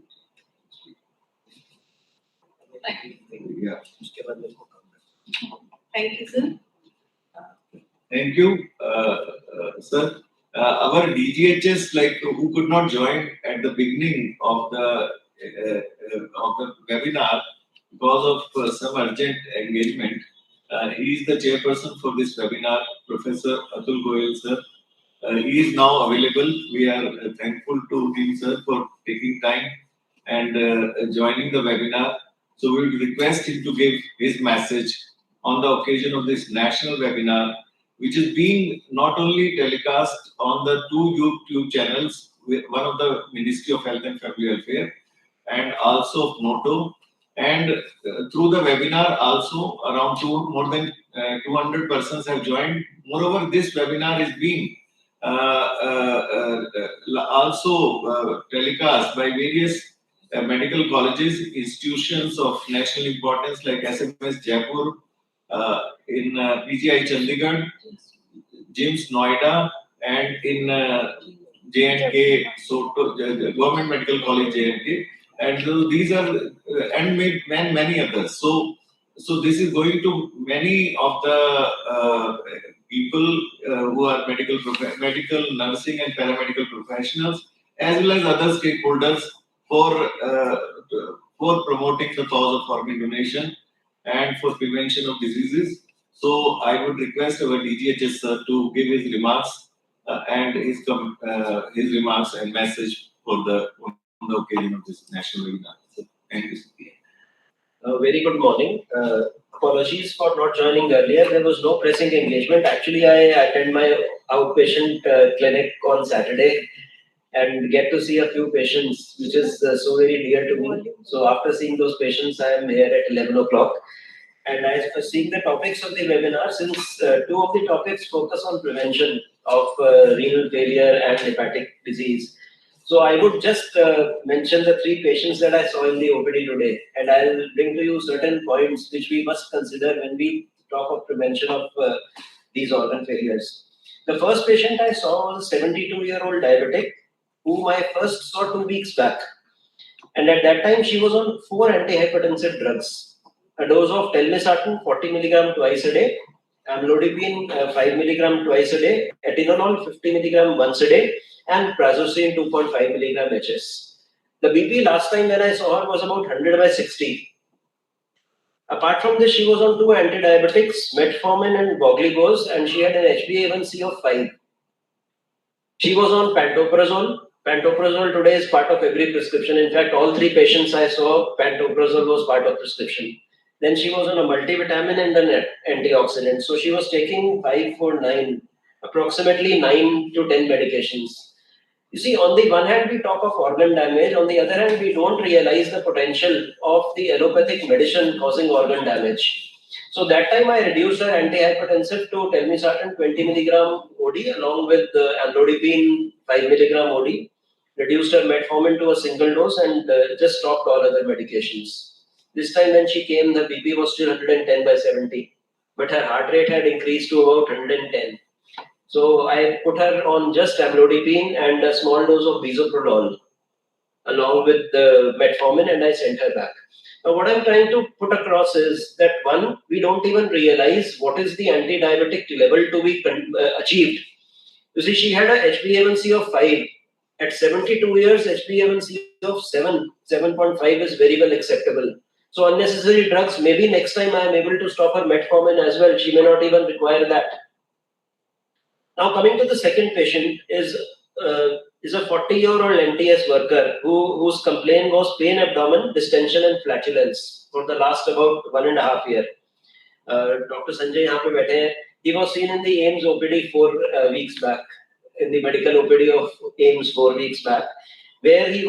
S1: Yeah.
S2: Thank you, sir.
S1: Thank you, sir. Our DGHS, like who could not join at the beginning of the webinar because of some urgent engagement. He is the chairperson for this webinar, Professor Atul Goyal, sir. He is now available. We are thankful to him, sir, for taking time and joining the webinar. So we will request him to give his message on the occasion of this national webinar, which is being not only telecast on the two YouTube channels, one of the Ministry of Health and Family Welfare and also of NOTO. And through the webinar also around more than 200 persons have joined. Moreover, this webinar is being also telecast by various medical colleges, institutions of national importance like SMS Jaipur, in PGI Chandigarh, JIMS Noida, and in JNK, so Government Medical College JNK, and these are and many others. So this is going to many of the people who are medical nursing and paramedical professionals, as well as other stakeholders for promoting the cause of organ donation and for prevention of diseases. So I would request our DGHS sir to give his remarks and his remarks and message on the occasion of this national webinar. So, thank you.
S6: Very good morning. Apologies for not joining earlier. There was no pressing engagement. Actually, I attend my outpatient clinic on Saturday, and get to see a few patients, which is so very dear to me. So after seeing those patients, I am here at 11 o'clock. And as for seeing the topics of the webinar, since two of the topics focus on prevention of renal failure and hepatic disease. So I would just mention the three patients that I saw in the OPD today, and I'll bring to you certain points which we must consider when we talk of prevention of these organ failures. The first patient I saw was a 72-year-old diabetic whom I first saw 2 weeks back. And at that time, she was on 4 antihypertensive drugs. A dose of telmisartan 40 milligram twice a day, amlodipine 5 milligram twice a day, atenolol 50 milligram once a day, and prazosin 2.5 milligram HS. The BP last time when I saw her was about 100 by 60. Apart from this, she was on 2 antidiabetics, metformin and voglibose, and she had an HbA1c of 5. She was on pantoprazole. Pantoprazole today is part of every prescription. In fact, all 3 patients I saw, pantoprazole was part of prescription. Then she was on a multivitamin and an antioxidant. So she was taking 5 for 9, approximately 9 to 10 medications. You see, on the one hand, we talk of organ damage. On the other hand, we don't realize the potential of the allopathic medicine causing organ damage. So that time I reduced her antihypertensive to telmisartan 20 milligram OD along with the amlodipine 5 milligram OD. Reduced her metformin to a single dose and just stopped all other medications. This time when she came, the BP was still 110 by 70, but her heart rate had increased to about 110. So I put her on just amlodipine and a small dose of bisoprolol along with the metformin, and I sent her back. Now what I'm trying to put across is that one, we don't even realize what is the anti-diabetic level to be achieved. You see, she had a HbA1c of 5. At 72 years, HbA1c of 7.5 is very well acceptable. So unnecessary drugs, maybe next time I am able to stop her metformin as well. She may not even require that. Now coming to the second patient is a 40-year-old NTS worker whose complaint was pain, abdomen, distension and flatulence for the last about 1.5 years. Dr. Sanjay यहाँ पे बैठे हैं. He was seen in the AIMS OPD 4 weeks back, in the medical OPD of AIMS 4 weeks back, where he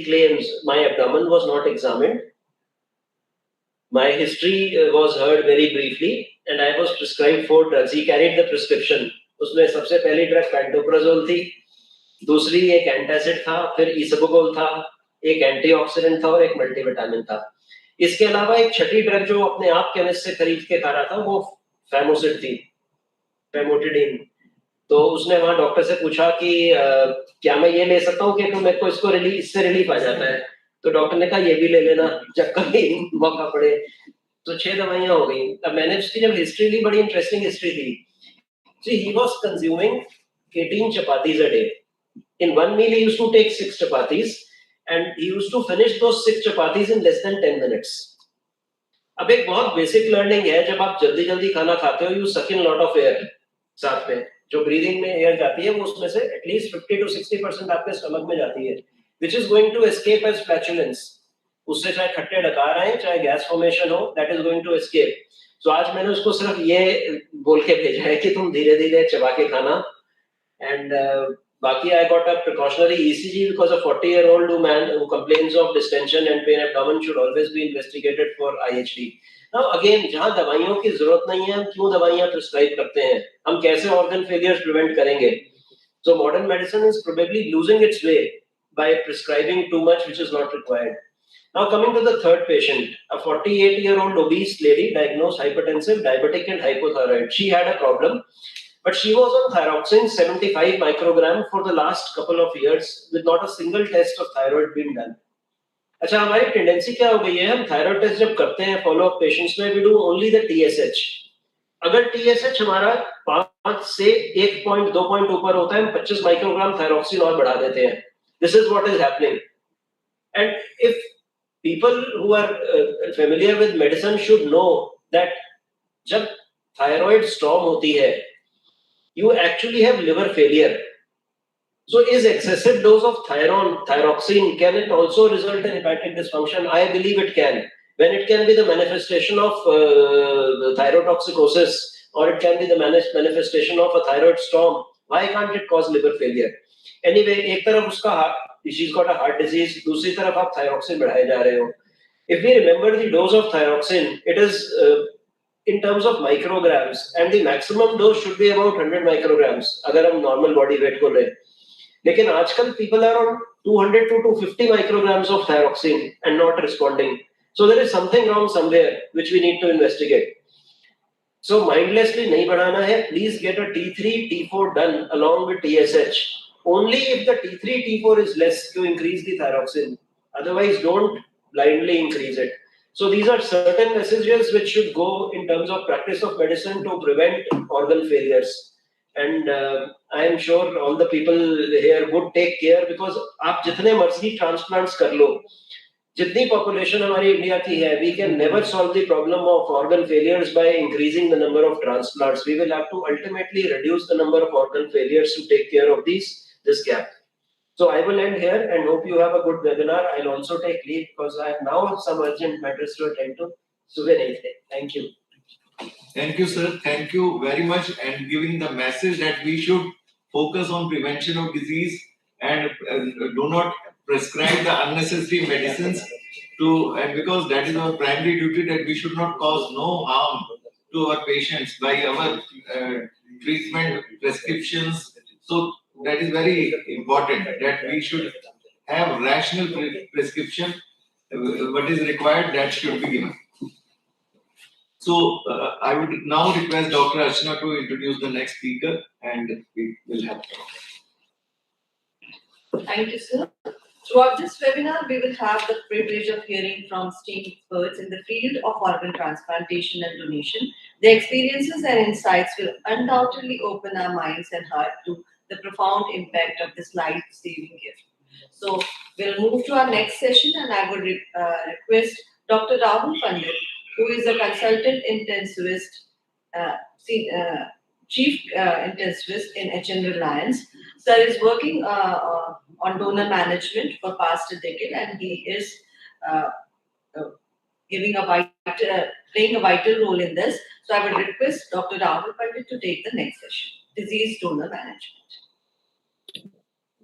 S6: claims my abdomen was not examined. My history was heard very briefly and I was prescribed 4 drugs. He carried the prescription. उसमें सबसे पहली drug pantoprazole थी, दूसरी एक antacid था, फिर इसबगोल था, एक एंटीऑक्सीडेंट था और एक मल्टीविटामिन था. इसके अलावा एक छठी ड्रग जो अपने आप केमिस्ट से खरीद के खा रहा था वो फैमोसिड थी, फेमोटिडीन. तो उसने वहां डॉक्टर से पूछा कि क्या मैं ये ले सकता हूँ कि तो मेरे को इससे रिलीफ आ जाता है. तो डॉक्टर ने कहा ये भी ले लेना जब कभी मौका पड़े. तो 6 दवाइयां हो गई. अब मैंने उसकी जब हिस्ट्री ली, बड़ी इंटरेस्टिंग हिस्ट्री थी. See, he was consuming 18 chapatis a day. In one meal, he used to take 6 chapatis, and he used to finish those 6 chapatis in less than 10 minutes. अब एक बहुत बेसिक लर्निंग है, जब आप जल्दी जल्दी खाना खाते हो, you suck in lot of air. साथ में जो ब्रीदिंग में एयर जाती है, वो उसमें से एटलीस्ट 50 to 60% आपके स्टमक में जाती है, which is going to escape as flatulence. उससे चाहे खट्टे डकार आए, चाहे गैस फॉर्मेशन हो, that is going to escape. So आज मैंने उसको सिर्फ ये बोल के भेजा है कि तुम धीरे धीरे चबा के खाना. And बाकी I got a precautionary ECG because a 40-year-old man who complains of distension and pain abdomen should always be investigated for IHD. Now again, जहाँ दवाइयों की जरूरत नहीं है, हम क्यों दवाइयाँ प्रिस्क्राइब करते हैं? हम कैसे organ failures prevent करेंगे? So modern medicine is probably losing its way by prescribing too much which is not required. Now coming to the third patient, a 48-year-old obese lady diagnosed hypertensive, diabetic and hypothyroid. She had a problem, but she was on thyroxine 75 microgram for the last couple of years with not a single test of thyroid being done. अच्छा, हमारी tendency क्या हो गई है, हम thyroid test जब करते हैं फॉलो अप पेशेंट्स में, we do only the TSH. अगर TSH हमारा 5 से 1 पॉइंट 2 पॉइंट ऊपर होता है, हम 25 माइक्रोग्राम थायरोक्सिन और बढ़ा देते हैं. This is what is happening. And if people who are familiar with medicine should know that जब thyroid storm होती है, you actually have liver failure. So is excessive dose of thyroxine, can it also result in hepatic dysfunction? I believe it can. When it can be the manifestation of thyrotoxicosis, or it can be the manifestation of a thyroid storm, Why can't it cause liver failure? Anyway, एक तरफ उसका she's got a heart disease, दूसरी तरफ आप thyroxine बढ़ाए जा रहे हो. If we remember the dose of thyroxine, it is in terms of micrograms, and the maximum dose should be about 100 micrograms अगर हम normal body weight को लें. लेकिन आजकल people are on 200 to 250 micrograms of thyroxine and not responding. So there is something wrong somewhere which we need to investigate. So mindlessly नहीं बढ़ाना है. Please get a T3, T4 done along with TSH. Only if the T3, T4 is less to increase the thyroxine. Otherwise, don't blindly increase it. So these are certain messages which should go in terms of practice of medicine to prevent organ failures. And I am sure all the people here would take care, because आप जितने मर्जी transplants कर लो, जितनी population हमारी India की है, we can never solve the problem of organ failures by increasing the number of transplants. We will have to ultimately reduce the number of organ failures to take care of this gap. So I will end here and hope you have a good webinar. I'll also take leave because I have now some urgent matters to attend to. Thank you.
S1: Thank you, sir. Thank you very much, and giving the message that we should focus on prevention of disease and do not prescribe the unnecessary medicines and because that is our primary duty, that we should not cause no harm to our patients by our treatment prescriptions. So that is very important, that we should have rational prescription. What is required, that should be given. So I would now request Dr. Archana to introduce the next speaker, and we will have.
S2: Thank you, sir. Throughout this webinar, we will have the privilege of hearing from esteemed experts in the field of organ transplantation and donation. Their experiences and insights will undoubtedly open our minds and heart to the profound impact of this life-saving gift. So we'll move to our next session, and I would request Dr. Rahul Pandit, who is a consultant intensivist, chief intensivist in HN Reliance. Sir is working on donor management for past a decade, and he is playing a vital role in this. So I would request Dr. Rahul Pandit to take the next session, disease donor management.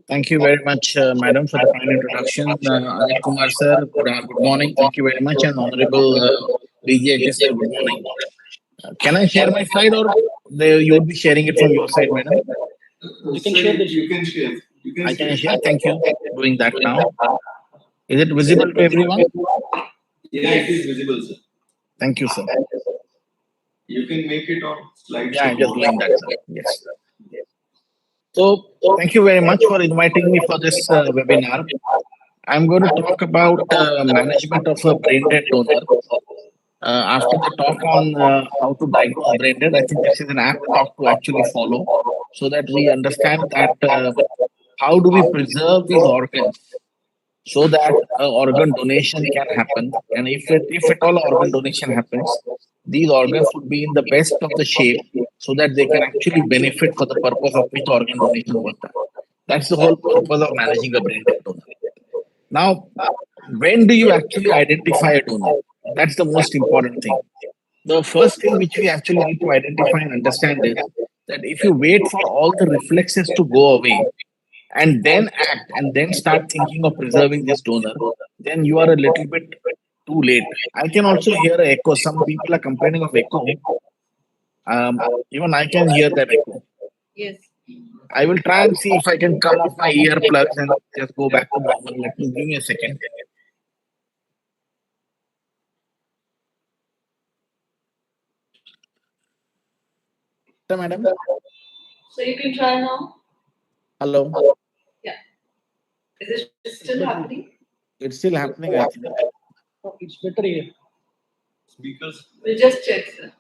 S7: Thank you very much, Madam, for the kind introduction. Anil Kumar sir, good morning. Thank you very much, and Honorable DGHS sir, good morning. Can I share my slide, or you would be sharing it from your side, Madam?
S1: You can share. You can share.
S7: I can share. Thank you. Doing that now. Is it visible to everyone?
S1: Yeah, it is visible, sir.
S7: Thank you, sir.
S1: You can make it on slide.
S7: Yeah, I'm just doing that, sir. Yes. So, thank you very much for inviting me for this webinar. I'm going to talk about management of a brain dead donor. After the talk on how to diagnose brain dead, I think this is an apt talk to actually follow, so that we understand that how do we preserve these organs so that organ donation can happen, and if at all organ donation happens, these organs would be in the best of the shape so that they can actually benefit for the purpose of which organ donation was done. That's the whole purpose of managing a brain dead donor. Now, when do you actually identify a donor? That's the most important thing. The first thing which we actually need to identify and understand is that if you wait for all the reflexes to go away and then act and then start thinking of preserving this donor, then you are a little bit too late. I can also hear an echo. Some people are complaining of echo. Even I can hear that echo.
S2: Yes.
S7: I will try and see if I can come off my earplugs and just go back to normal. Give me a second. Madam?
S2: So you can try now.
S7: Hello?
S2: Yeah. Is it still happening?
S7: It's still happening, I think.
S4: It's better here.
S1: Speakers.
S2: We'll just check, sir.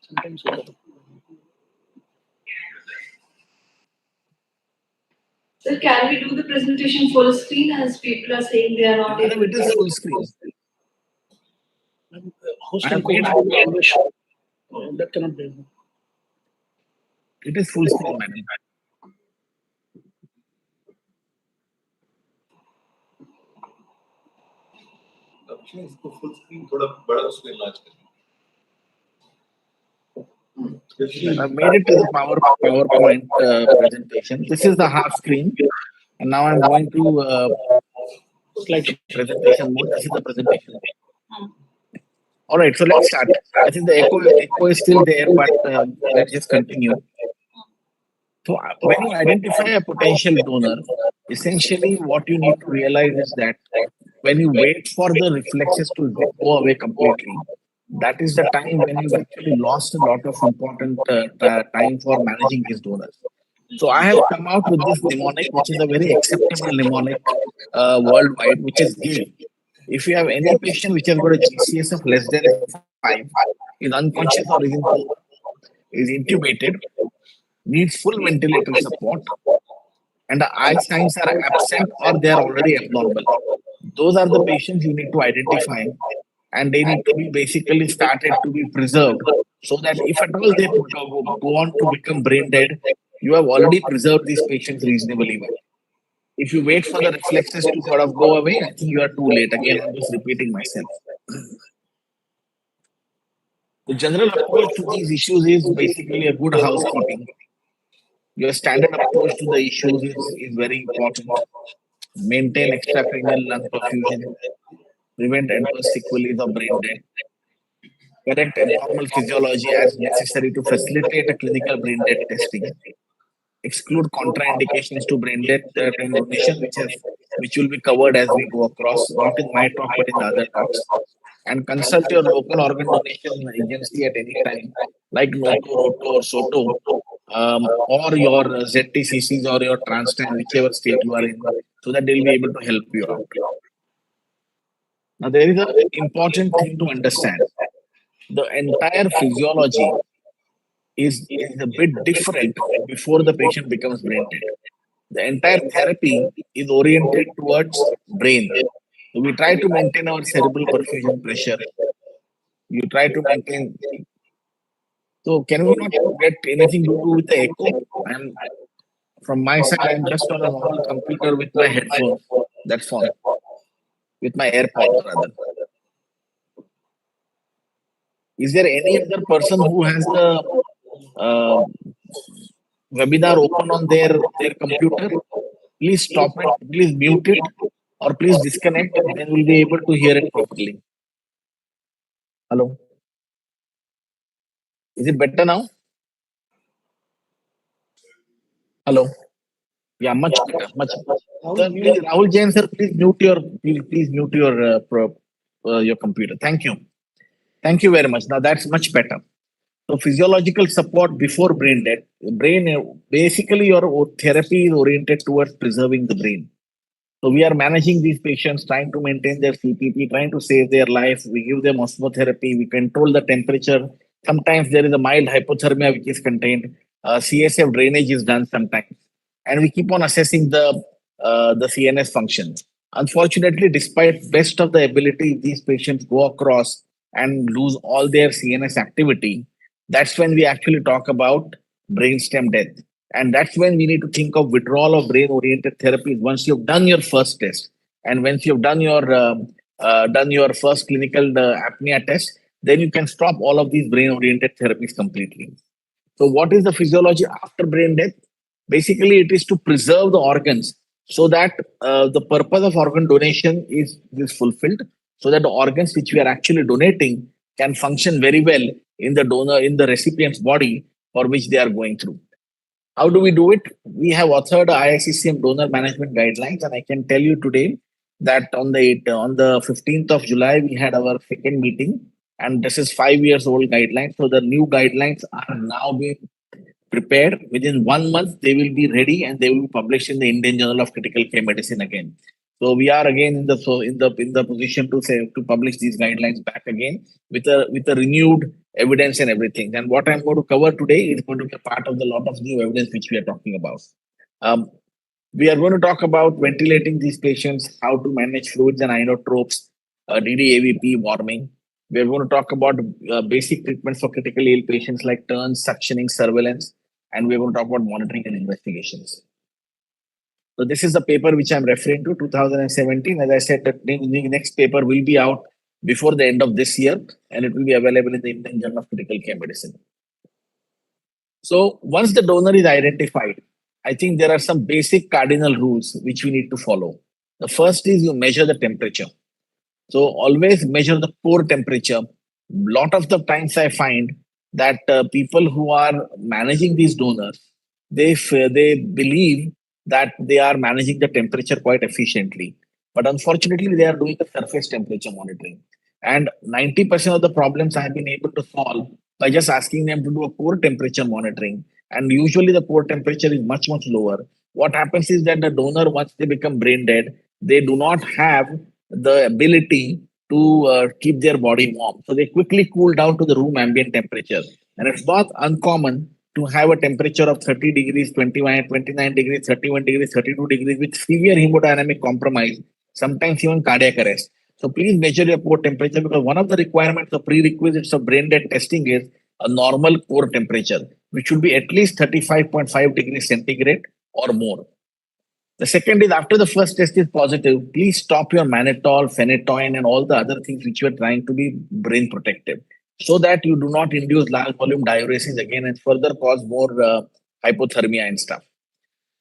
S4: Sometimes
S2: Sir, can we do the presentation full screen, as people are saying they are not able
S7: It is full screen.
S4: hosting code always show. That cannot be.
S7: It is full screen, madam.
S1: इसको full screen थोड़ा बड़ा उसमें enlarge करें.
S7: I've made it to the PowerPoint presentation. This is the half screen, and now I'm going to slide presentation mode. This is the presentation. All right, so let's start. I think the echo is still there, but let's just continue. So when you identify a potential donor, essentially what you need to realize is that when you wait for the reflexes to go away completely, that is the time when you've actually lost a lot of important time for managing these donors. So I have come out with this mnemonic, which is a very acceptable mnemonic worldwide, which is GIVE. If you have any patient which has got a GCS of less than 5, is unconscious or is intubated, needs full ventilator support, and the eye signs are absent or they are already abnormal. Those are the patients you need to identify, and they need to be basically started to be preserved so that if at all they go on to become brain dead, you have already preserved these patients reasonably well. If you wait for the reflexes to sort of go away, I think you are too late. Again, I'm just repeating myself. The general approach to these issues is basically a good housekeeping. Your standard approach to the issues is very important. Maintain extracranial lung perfusion, prevent adverse sequelae of brain death, correct abnormal physiology as necessary to facilitate a clinical brain death testing, exclude contraindications to brain death donation, which will be covered as we go across, not in my talk but in the other talks, and consult your local organ donation agency at any time, like Noto, Roto, or Soto, or your ZTCCs or your Transtand, whichever state you are in, so that they'll be able to help you out. Now, there is an important thing to understand. The entire physiology is a bit different before the patient becomes brain dead. The entire therapy is oriented towards brain. So we try to maintain our cerebral perfusion pressure. You try to maintain. So can we not get anything to do with the echo? From my side, I'm just on a normal computer with my headphones. That's fine. With my AirPods rather. Is there any other person who has the webinar open on their computer? Please stop it, please mute it, or please disconnect, then we'll be able to hear it properly. Hello? Is it better now? Hello? Yeah, much better, much better. Sir, please, Rahul Jain, sir, please mute your computer. Thank you. Thank you very much. Now that's much better. So physiological support before brain death. Basically your therapy is oriented towards preserving the brain. So we are managing these patients, trying to maintain their CPP, trying to save their life. We give them osmotherapy. We control the temperature. Sometimes there is a mild hypothermia which is contained. CSF drainage is done sometimes, and we keep on assessing the CNS function. Unfortunately, despite best of the ability, these patients go across and lose all their CNS activity. That's when we actually talk about brainstem death. And that's when we need to think of withdrawal of brain-oriented therapies once you've done your first test. And once you've done your first clinical apnea test, then you can stop all of these brain-oriented therapies completely. So what is the physiology after brain death? Basically, it is to preserve the organs so that the purpose of organ donation is fulfilled, so that the organs which we are actually donating can function very well in the recipient's body for which they are going through. How do we do it? We have authored IICCM donor management guidelines, and I can tell you today that on the 15th of July, we had our second meeting, and this is 5 years old guidelines. So the new guidelines are now being prepared. Within 1 month, they will be ready and they will be published in the Indian Journal of Critical Care Medicine again. So we are again in the position to publish these guidelines back again with a renewed evidence and everything. And what I'm going to cover today is going to be a part of the lot of new evidence which we are talking about. We are going to talk about ventilating these patients, how to manage fluids and inotropes, DDAVP, warming. We are going to talk about basic treatments for critically ill patients like turns, suctioning, surveillance, and we're going to talk about monitoring and investigations. So this is the paper which I'm referring to, 2017. As I said, the next paper will be out before the end of this year, and it will be available in the Indian Journal of Critical Care Medicine. So once the donor is identified, I think there are some basic cardinal rules which we need to follow. The first is you measure the temperature. So always measure the core temperature. Lot of the times I find that people who are managing these donors, they believe that they are managing the temperature quite efficiently, but unfortunately they are doing the surface temperature monitoring. And 90% of the problems I have been able to solve by just asking them to do a core temperature monitoring. And usually the core temperature is much, much lower. What happens is that the donor, once they become brain dead, they do not have the ability to keep their body warm. So they quickly cool down to the room ambient temperature. And it's not uncommon to have a temperature of 30 degrees, 29 degrees, 31 degrees, 32 degrees with severe hemodynamic compromise, sometimes even cardiac arrest. So please measure your core temperature, because one of the requirements or prerequisites of brain dead testing is a normal core temperature, which should be at least 35.5 degrees centigrade or more. The second is, after the first test is positive, please stop your mannitol, phenytoin, and all the other things which you are trying to be brain protective, so that you do not induce large volume diuresis again and further cause more hypothermia and stuff.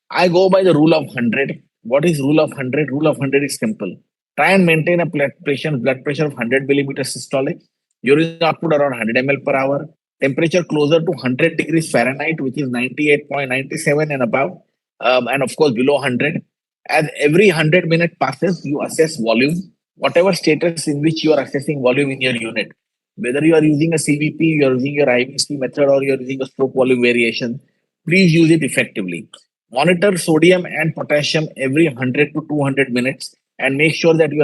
S7: I go by the rule of 100. What is rule of 100? Rule of 100 is simple. Try and maintain a patient's blood pressure of 100 millimeters systolic, urine output around 100 ml per hour, temperature closer to 100 degrees Fahrenheit, which is 98.97 and above, and of course below 100. As every 100-minute passes, you assess volume, whatever status in which you are assessing volume in your unit. Whether you are using a CVP, you are using your IVC method, or you are using a stroke volume variation, please use it effectively. Monitor sodium and potassium every 100 to 200 minutes, and make sure that you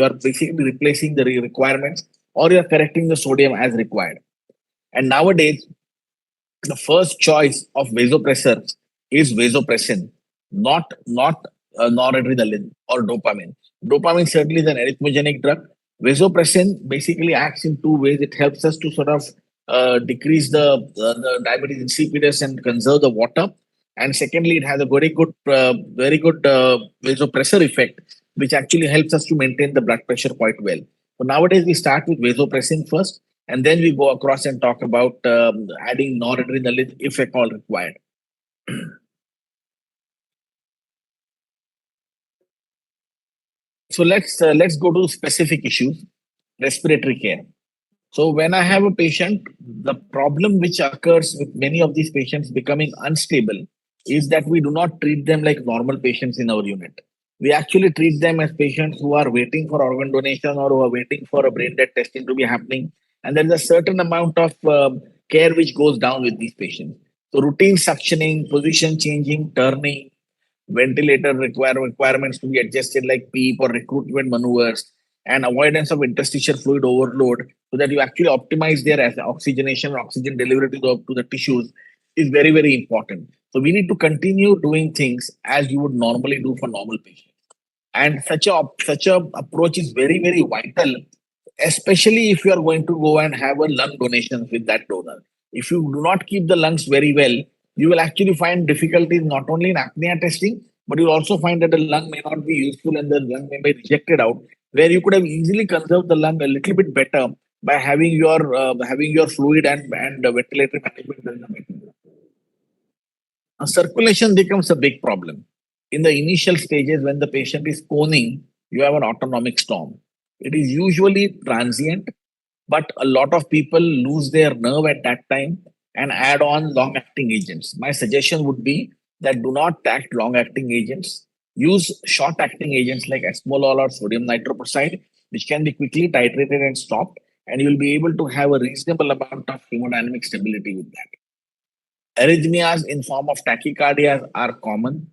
S7: are basically replacing the requirements, or you are correcting the sodium as required. And nowadays, the first choice of vasopressor is vasopressin, not noradrenaline or dopamine. Dopamine certainly is an arrhythmogenic drug. Vasopressin basically acts in two ways. It helps us to sort of decrease the diabetes insipidus and conserve the water. And secondly, it has a very good vasopressor effect, which actually helps us to maintain the blood pressure quite well. So nowadays we start with vasopressin first, and then we go across and talk about adding noradrenaline if at all required. So let's go to specific issues. Respiratory care. So when I have a patient, the problem which occurs with many of these patients becoming unstable is that we do not treat them like normal patients in our unit. We actually treat them as patients who are waiting for organ donation or who are waiting for a brain death testing to be happening. And there's a certain amount of care which goes down with these patients. So routine suctioning, position changing, turning, ventilator requirements to be adjusted like PEEP or recruitment maneuvers, and avoidance of interstitial fluid overload, so that you actually optimize their oxygenation or oxygen delivery to the tissues, is very, very important. So we need to continue doing things as you would normally do for normal patients. And such a approach is very, very vital, especially if you are going to go and have a lung donation with that donor. If you do not keep the lungs very well, you will actually find difficulties not only in apnea testing, but you'll also find that the lung may not be useful and the lung may be rejected out, where you could have easily conserved the lung a little bit better by having your fluid and ventilatory management done in a better way. Circulation becomes a big problem. In the initial stages, when the patient is coning, you have an autonomic storm. It is usually transient, but a lot of people lose their nerve at that time and add on long-acting agents. My suggestion would be that do not act long-acting agents. Use short-acting agents like esmolol or sodium nitroprusside, which can be quickly titrated and stopped, and you will be able to have a reasonable amount of hemodynamic stability with that. Arrhythmias in form of tachycardia are common.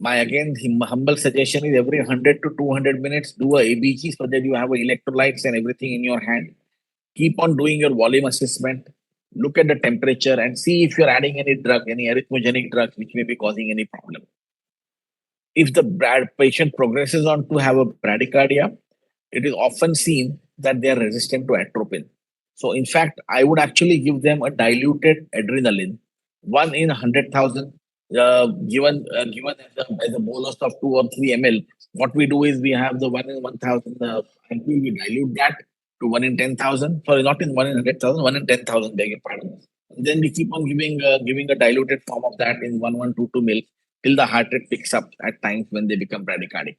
S7: My again humble suggestion is every 100 to 200 minutes do a ABG, so that you have electrolytes and everything in your hand. Keep on doing your volume assessment. Look at the temperature and see if you're adding any drug, any arrhythmogenic drug which may be causing any problem. If the patient progresses on to have a bradycardia, it is often seen that they are resistant to atropine. So in fact, I would actually give them a diluted adrenaline, 1 in 100,000, given as a bolus of 2 or 3 ml. What we do is we have the 1 in 1,000 we dilute that, to 1 in 10,000. Sorry, not in 1 in 100,000, 1 in 10,000, beg your pardon. And then we keep on giving a diluted form of that in 1122 mil till the heart rate picks up at times when they become bradycardic.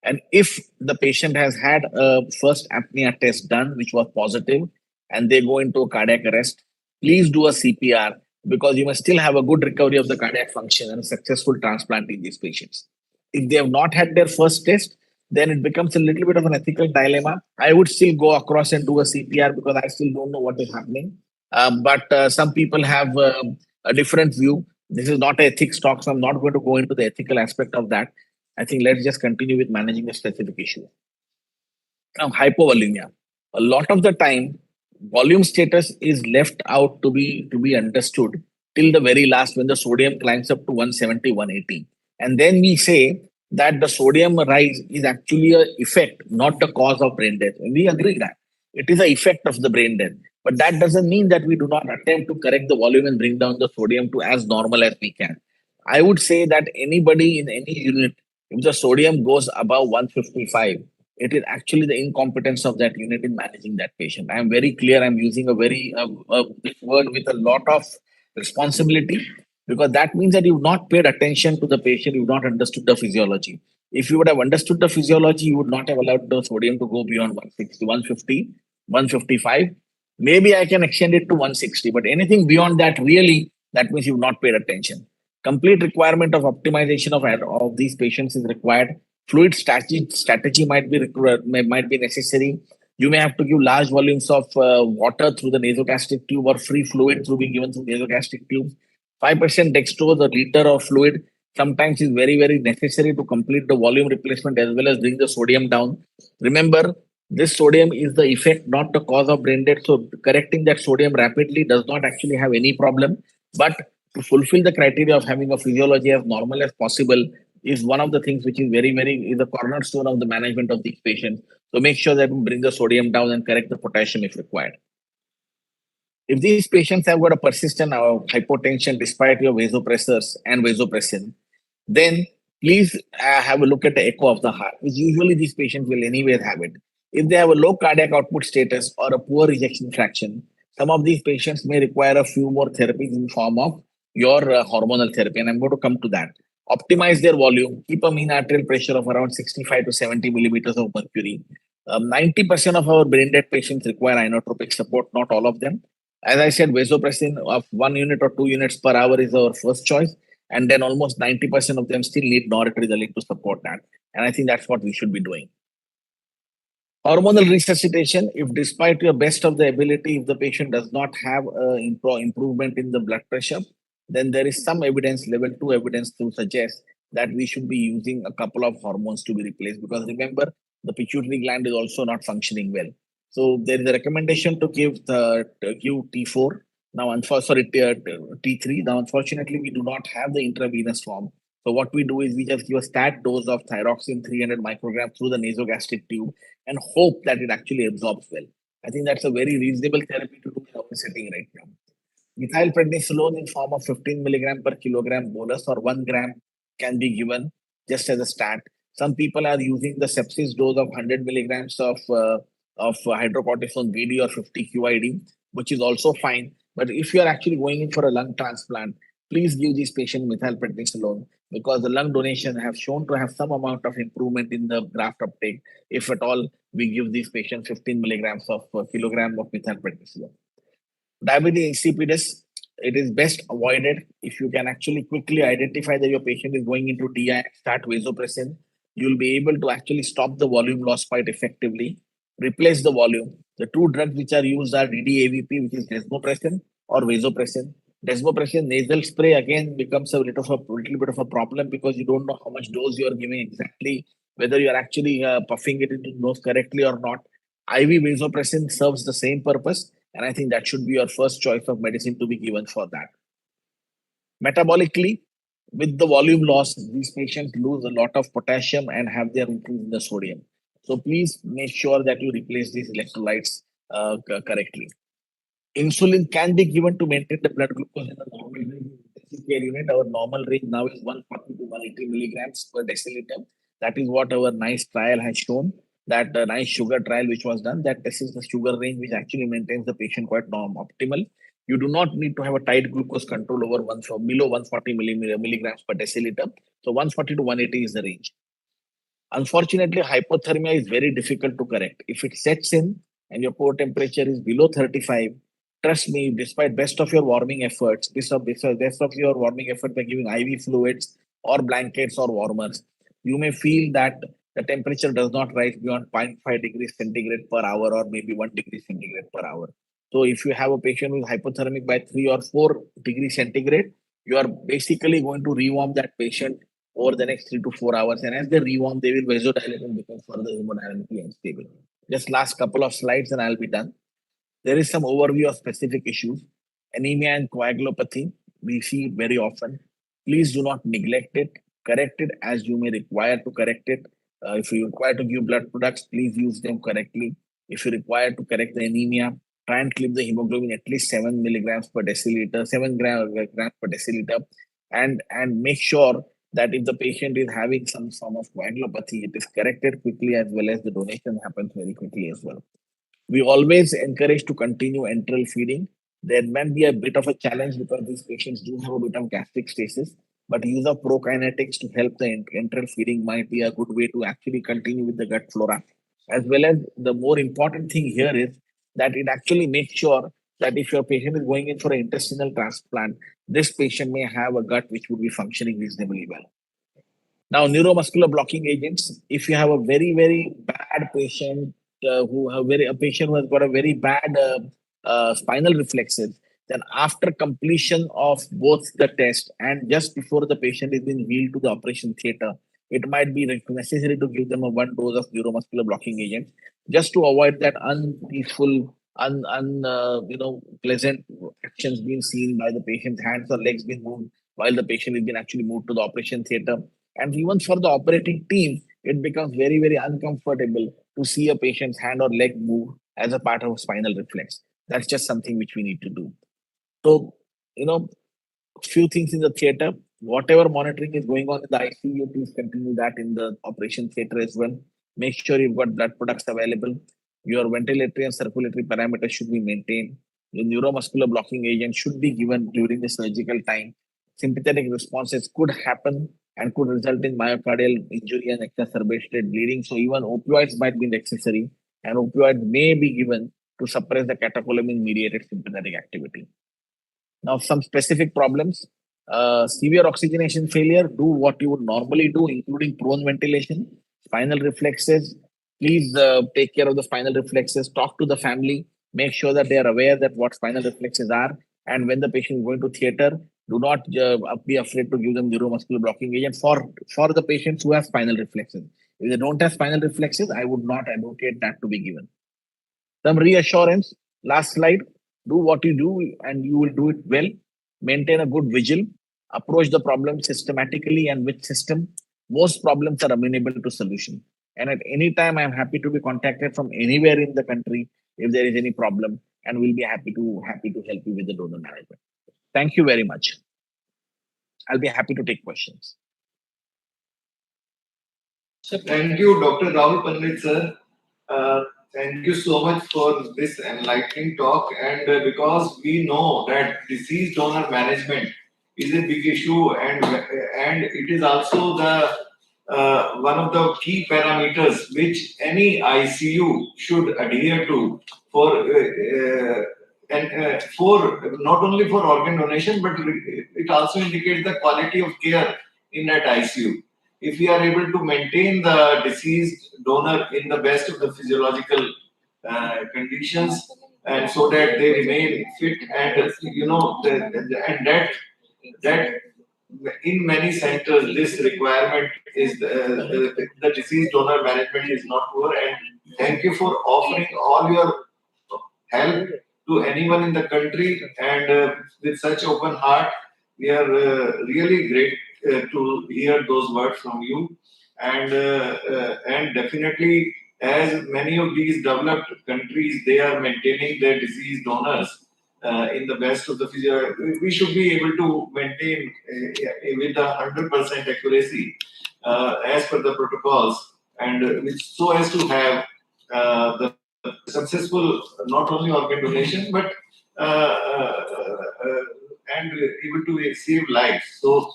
S7: And if the patient has had a first apnea test done, which was positive, and they go into a cardiac arrest, please do a CPR because you must still have a good recovery of the cardiac function and a successful transplant in these patients. If they have not had their first test, then it becomes a little bit of an ethical dilemma. I would still go across and do a CPR because I still don't know what is happening. But some people have a different view. This is not an ethics talk, so I'm not going to go into the ethical aspect of that. I think let's just continue with managing the specific issue. Now, hypovolemia. A lot of the time, volume status is left out to be understood till the very last when the sodium climbs up to 170, 180. And then we say that the sodium rise is actually an effect, not the cause of brain death. And we agree that it is an effect of the brain death. But that doesn't mean that we do not attempt to correct the volume and bring down the sodium to as normal as we can. I would say that anybody in any unit, if the sodium goes above 155, it is actually the incompetence of that unit in managing that patient. I am very clear. I'm using a very this word with a lot of responsibility because that means that you've not paid attention to the patient. You've not understood the physiology. If you would have understood the physiology, you would not have allowed the sodium to go beyond 160, 150, 155. Maybe I can extend it to 160, but anything beyond that, really, that means you've not paid attention. Complete requirement of optimization of these patients is required. Fluid strategy might be necessary. You may have to give large volumes of water through the nasogastric tube or free fluid through being given through nasogastric tube. 5% dextrose, a liter of fluid, sometimes is very, very necessary to complete the volume replacement as well as bring the sodium down. Remember, this sodium is the effect, not the cause of brain death. So correcting that sodium rapidly does not actually have any problem. But to fulfill the criteria of having a physiology as normal as possible is one of the things which is is the cornerstone of the management of these patients. So make sure that we bring the sodium down and correct the potassium if required. If these patients have got a persistent hypotension despite your vasopressors and vasopressin, then please have a look at the echo of the heart, which usually these patients will anyways have it. If they have a low cardiac output status or a poor ejection fraction, some of these patients may require a few more therapies in form of your hormonal therapy, and I'm going to come to that. Optimize their volume, keep a mean arterial pressure of around 65 to 70 millimeters of mercury. 90% of our brain dead patients require inotropic support, not all of them. As I said, vasopressin of 1 unit or 2 units per hour is our first choice. And then almost 90% of them still need noradrenaline to support that. And I think that's what we should be doing. Hormonal resuscitation, if despite your best of the ability, if the patient does not have improvement in the blood pressure, then there is some evidence, level 2 evidence to suggest that we should be using a couple of hormones to be replaced. Because remember, the pituitary gland is also not functioning well. So there is a recommendation to give T4. Now, T3. Now, unfortunately, we do not have the intravenous form. So what we do is we just give a stat dose of thyroxine 300 micrograms through the nasogastric tube and hope that it actually absorbs well. I think that's a very reasonable therapy to do in our setting right now. Methylprednisolone in form of 15 milligram per kilogram bolus or 1 gram can be given just as a stat. Some people are using the sepsis dose of 100 milligrams of hydrocortisone BD or 50 QID, which is also fine. But if you are actually going in for a lung transplant, please give this patient methylprednisolone because the lung donation have shown to have some amount of improvement in the graft uptake. If at all, we give these patients 15 milligrams of per kilogram of methylprednisolone. Diabetes insipidus, it is best avoided if you can actually quickly identify that your patient is going into DI, start vasopressin. You'll be able to actually stop the volume loss quite effectively, replace the volume. The two drugs which are used are DDAVP, which is desmopressin, or vasopressin. Desmopressin nasal spray again becomes a little bit of a problem because you don't know how much dose you are giving exactly, whether you are actually puffing it into the nose correctly or not. IV vasopressin serves the same purpose, and I think that should be your first choice of medicine to be given for that. Metabolically, with the volume loss, these patients lose a lot of potassium and have their increase in the sodium. So please make sure that you replace these electrolytes correctly. Insulin can be given to maintain the blood glucose in the normal range. Care unit, our normal range now is 140 to 180 milligrams per deciliter. That is what our NICE trial has shown. that nice sugar trial which was done, that this is the sugar range which actually maintains the patient quite optimal. You do not need to have a tight glucose control over below 140 milligrams per deciliter. So 140 to 180 is the range. Unfortunately, hypothermia is very difficult to correct. If it sets in and your core temperature is below 35, trust me, despite best of your warming efforts, best of your warming efforts by giving IV fluids or blankets or warmers, you may feel that the temperature does not rise beyond 0.5 degrees centigrade per hour or maybe 1 degree centigrade per hour. So if you have a patient who is hypothermic by 3 or 4 degrees centigrade, you are basically going to rewarm that patient over the next 3 to 4 hours. And as they rewarm, they will vasodilate and become further hemodynamically unstable. Just last couple of slides and I'll be done. There is some overview of specific issues. Anemia and coagulopathy, we see it very often. Please do not neglect it. Correct it as you may require to correct it. If you require to give blood products, please use them correctly. If you require to correct the anemia, try and keep the hemoglobin at least 7 milligrams per deciliter, 7 grams per deciliter, and make sure that if the patient is having some form of coagulopathy, it is corrected quickly as well as the donation happens very quickly as well. We always encourage to continue enteral feeding. There may be a bit of a challenge because these patients do have a bit of gastric stasis, but use of prokinetics to help the enteral feeding might be a good way to actually continue with the gut flora. As well as the more important thing here is that it actually makes sure that if your patient is going in for an intestinal transplant, this patient may have a gut which would be functioning reasonably well. Now, neuromuscular blocking agents, if you have a very, very bad patient a patient who has got a very bad spinal reflexes, then after completion of both the test and just before the patient is being wheeled to the operation theater, it might be necessary to give them a 1 dose of neuromuscular blocking agent just to avoid that unpeaceful, pleasant actions being seen by the patient's hands or legs being moved while the patient is being actually moved to the operation theater. And even for the operating team, it becomes very, very uncomfortable to see a patient's hand or leg move as a part of a spinal reflex. That's just something which we need to do. So, few things in the theater, whatever monitoring is going on in the ICU, please continue that in the operation theater as well. Make sure you've got blood products available. Your ventilatory and circulatory parameters should be maintained. Your neuromuscular blocking agent should be given during the surgical time. Sympathetic responses could happen and could result in myocardial injury and exacerbated bleeding. So even opioids might be necessary, and opioids may be given to suppress the catecholamine-mediated sympathetic activity. Now, some specific problems. Severe oxygenation failure, do what you would normally do, including prone ventilation. Spinal reflexes, please take care of the spinal reflexes. Talk to the family. Make sure that they are aware that what spinal reflexes are. And when the patient is going to theater, do not be afraid to give them neuromuscular blocking agent for the patients who have spinal reflexes. If they don't have spinal reflexes, I would not advocate that to be given. Some reassurance. Last slide. Do what you do and you will do it well. Maintain a good vigil. Approach the problem systematically and with system. Most problems are amenable to solution. And at any time, I'm happy to be contacted from anywhere in the country if there is any problem, and we'll be happy to help you with the donor management. Thank you very much. I'll be happy to take questions.
S1: Thank you, Dr. Rahul Pandit, sir. Thank you so much for this enlightening talk. And because we know that disease donor management is a big issue, and it is also the one of the key parameters which any ICU should adhere to for not only for organ donation, but it also indicates the quality of care in that ICU. If we are able to maintain the deceased donor in the best of the physiological conditions, and so that they remain fit, and that in many centers this requirement is the disease donor management is not poor. And thank you for offering all your help to anyone in the country, and with such open heart, we are really great to hear those words from you. And definitely, as many of these developed countries, they are maintaining their disease donors in the best of the physical. We should be able to maintain with 100% accuracy as per the protocols and which so as to have the successful not only organ donation but and able to save lives. So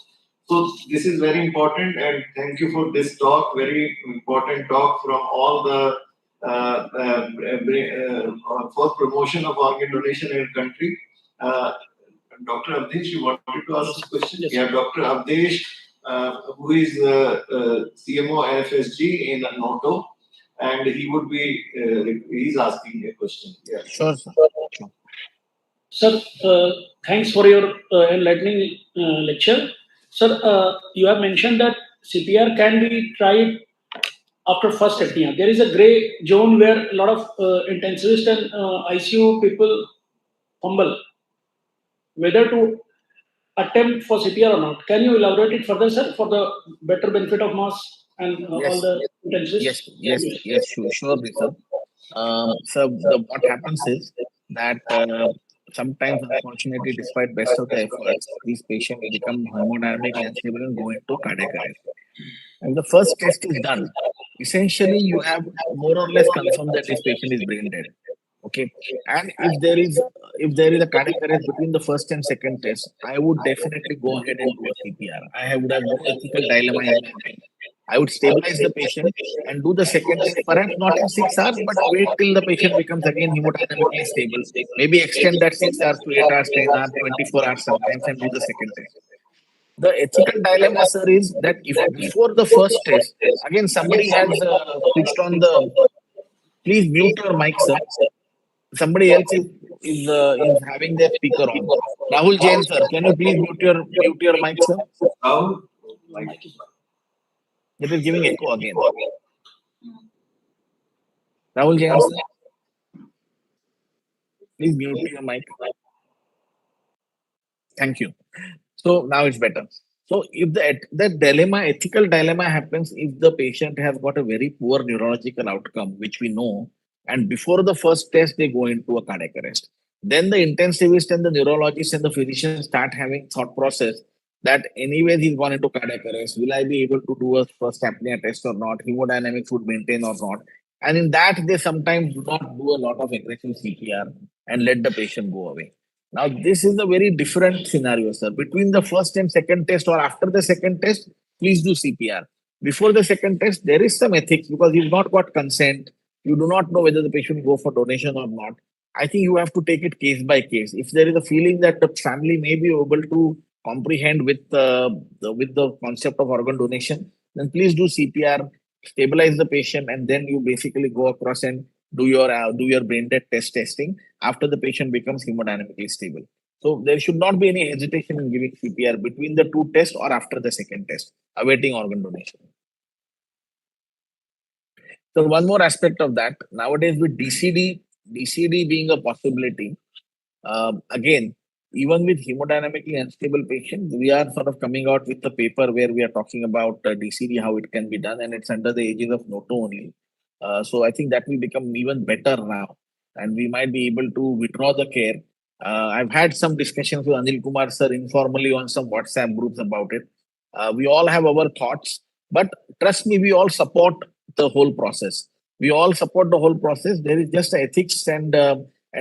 S1: this is very important, and thank you for this talk. Very important talk from all the for promotion of organ donation in country. Dr. Avdesh, you wanted to ask a question?
S4: Yes.
S1: Yeah, Dr. Avdesh, who is CMO FSG in Noto, and he would be he's asking a question. Yeah.
S7: Sure, sir. Sure.
S4: Sir, thanks for your enlightening lecture. Sir, you have mentioned that CPR can be tried after first apnea. There is a gray zone where a lot of intensivists and ICU people fumble whether to attempt for CPR or not. Can you elaborate it further, sir, for the better benefit of mass and all
S7: Yes.
S4: the intensivists?
S7: Yes, sure, sir. So what happens is that sometimes, unfortunately, despite best of the efforts, these patients become hemodynamically unstable and go into cardiac arrest. And the first test is done. Essentially, you have more or less confirmed that this patient is brain dead. Okay, and if there is a cardiac arrest between the first and second test, I would definitely go ahead and do a CPR. Would have no ethical dilemma in my mind. I would stabilize the patient and do the second test, perhaps not in 6 hours, but wait till the patient becomes again hemodynamically stable. Maybe extend that 6 hours to 8 hours, 10 hours, 24 hours sometimes, and do the second test. The ethical dilemma, sir, is that if before the first test, again somebody has switched on the. Please mute your mic, sir. Somebody else is having their speaker on. Rahul Jain, sir, can you please mute your mic, sir?
S1: How?
S7: It is giving echo again. Rahul Jain, sir, please mute your mic. Thank you. So now it's better. So if the dilemma, ethical dilemma happens if the patient has got a very poor neurological outcome, which we know, and before the first test they go into a cardiac arrest, then the intensivist and the neurologist and the physician start having thought process that anyways he's gone into cardiac arrest. Will I be able to do a first apnea test or not? Hemodynamics would maintain or not? And in that they sometimes do not do a lot of aggressive CPR and let the patient go away. Now, this is a very different scenario, sir. Between the first and second test or after the second test, please do CPR. Before the second test, there is some ethics because you've not got consent. You do not know whether the patient will go for donation or not. I think you have to take it case by case. If there is a feeling that the family may be able to comprehend with the concept of organ donation, then please do CPR, stabilize the patient, and then you basically go across and do your brain dead testing after the patient becomes hemodynamically stable. So there should not be any hesitation in giving CPR between the two tests or after the second test, awaiting organ donation. So one more aspect of that, nowadays with DCD being a possibility, again, even with hemodynamically unstable patients, we are sort of coming out with a paper where we are talking about DCD, how it can be done, and it's under the aegis of Noto only. So I think that will become even better now, and we might be able to withdraw the care. I've had some discussions with Anil Kumar sir informally on some WhatsApp groups about it. We all have our thoughts, but trust me, we all support the whole process. We all support the whole process. There is just ethics and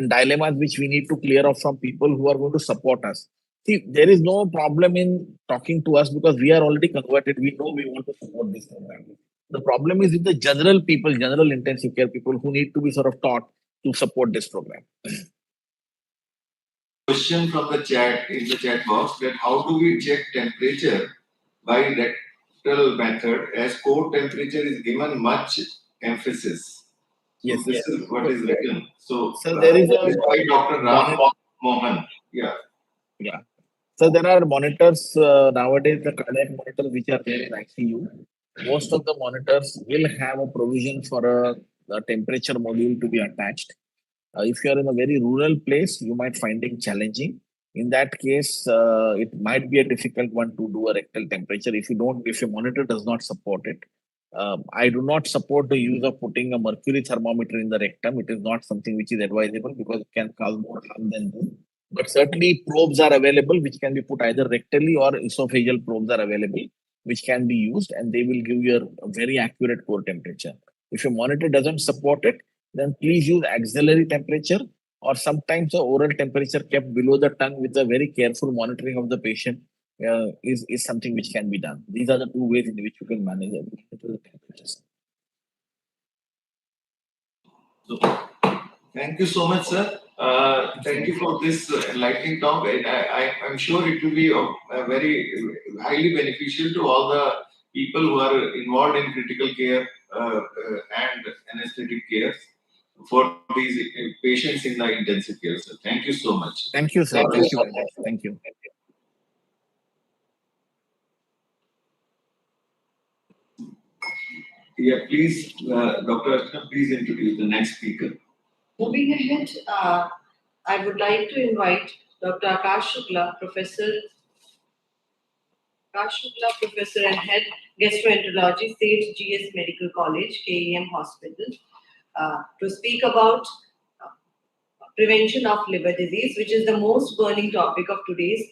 S7: dilemmas which we need to clear off from people who are going to support us. See, there is no problem in talking to us because we are already converted. We know we want to support this program. The problem is with the general people, general intensive care people who need to be sort of taught to support this program.
S1: Question from the chat in the chat box that how do we check temperature by rectal method as core temperature is given much emphasis.
S7: Yes,
S1: so this is what is written. So
S7: there is
S1: by Dr. Ram Mohan. Yeah.
S7: So there are monitors nowadays, the cardiac monitors which are there in ICU. Most of the monitors will have a provision for a temperature module to be attached. If you are in a very rural place, you might find it challenging. In that case, it might be a difficult one to do a rectal temperature if your monitor does not support it. I do not support the use of putting a mercury thermometer in the rectum. It is not something which is advisable because it can cause more harm than good. But certainly probes are available which can be put either rectally or esophageal probes are available. which can be used, and they will give you a very accurate core temperature. If your monitor doesn't support it, then please use axillary temperature, or sometimes the oral temperature kept below the tongue with a very careful monitoring of the patient is something which can be done. These are the two ways in which you can manage the temperatures.
S1: Thank you so much, sir. Thank you for this enlightening talk. I'm sure it will be very highly beneficial to all the people who are involved in critical care and anesthetic care for these patients in the intensive care. So thank you so much.
S7: Thank you, sir. Thank you very much. Thank you.
S1: Yeah, please, Dr. Archana, please introduce the next speaker.
S2: Moving ahead, I would like to invite Dr. Akash Shukla, Professor and Head Gastroenterology, State GS Medical College, KEM Hospital, to speak about prevention of liver disease, which is the most burning topic of today's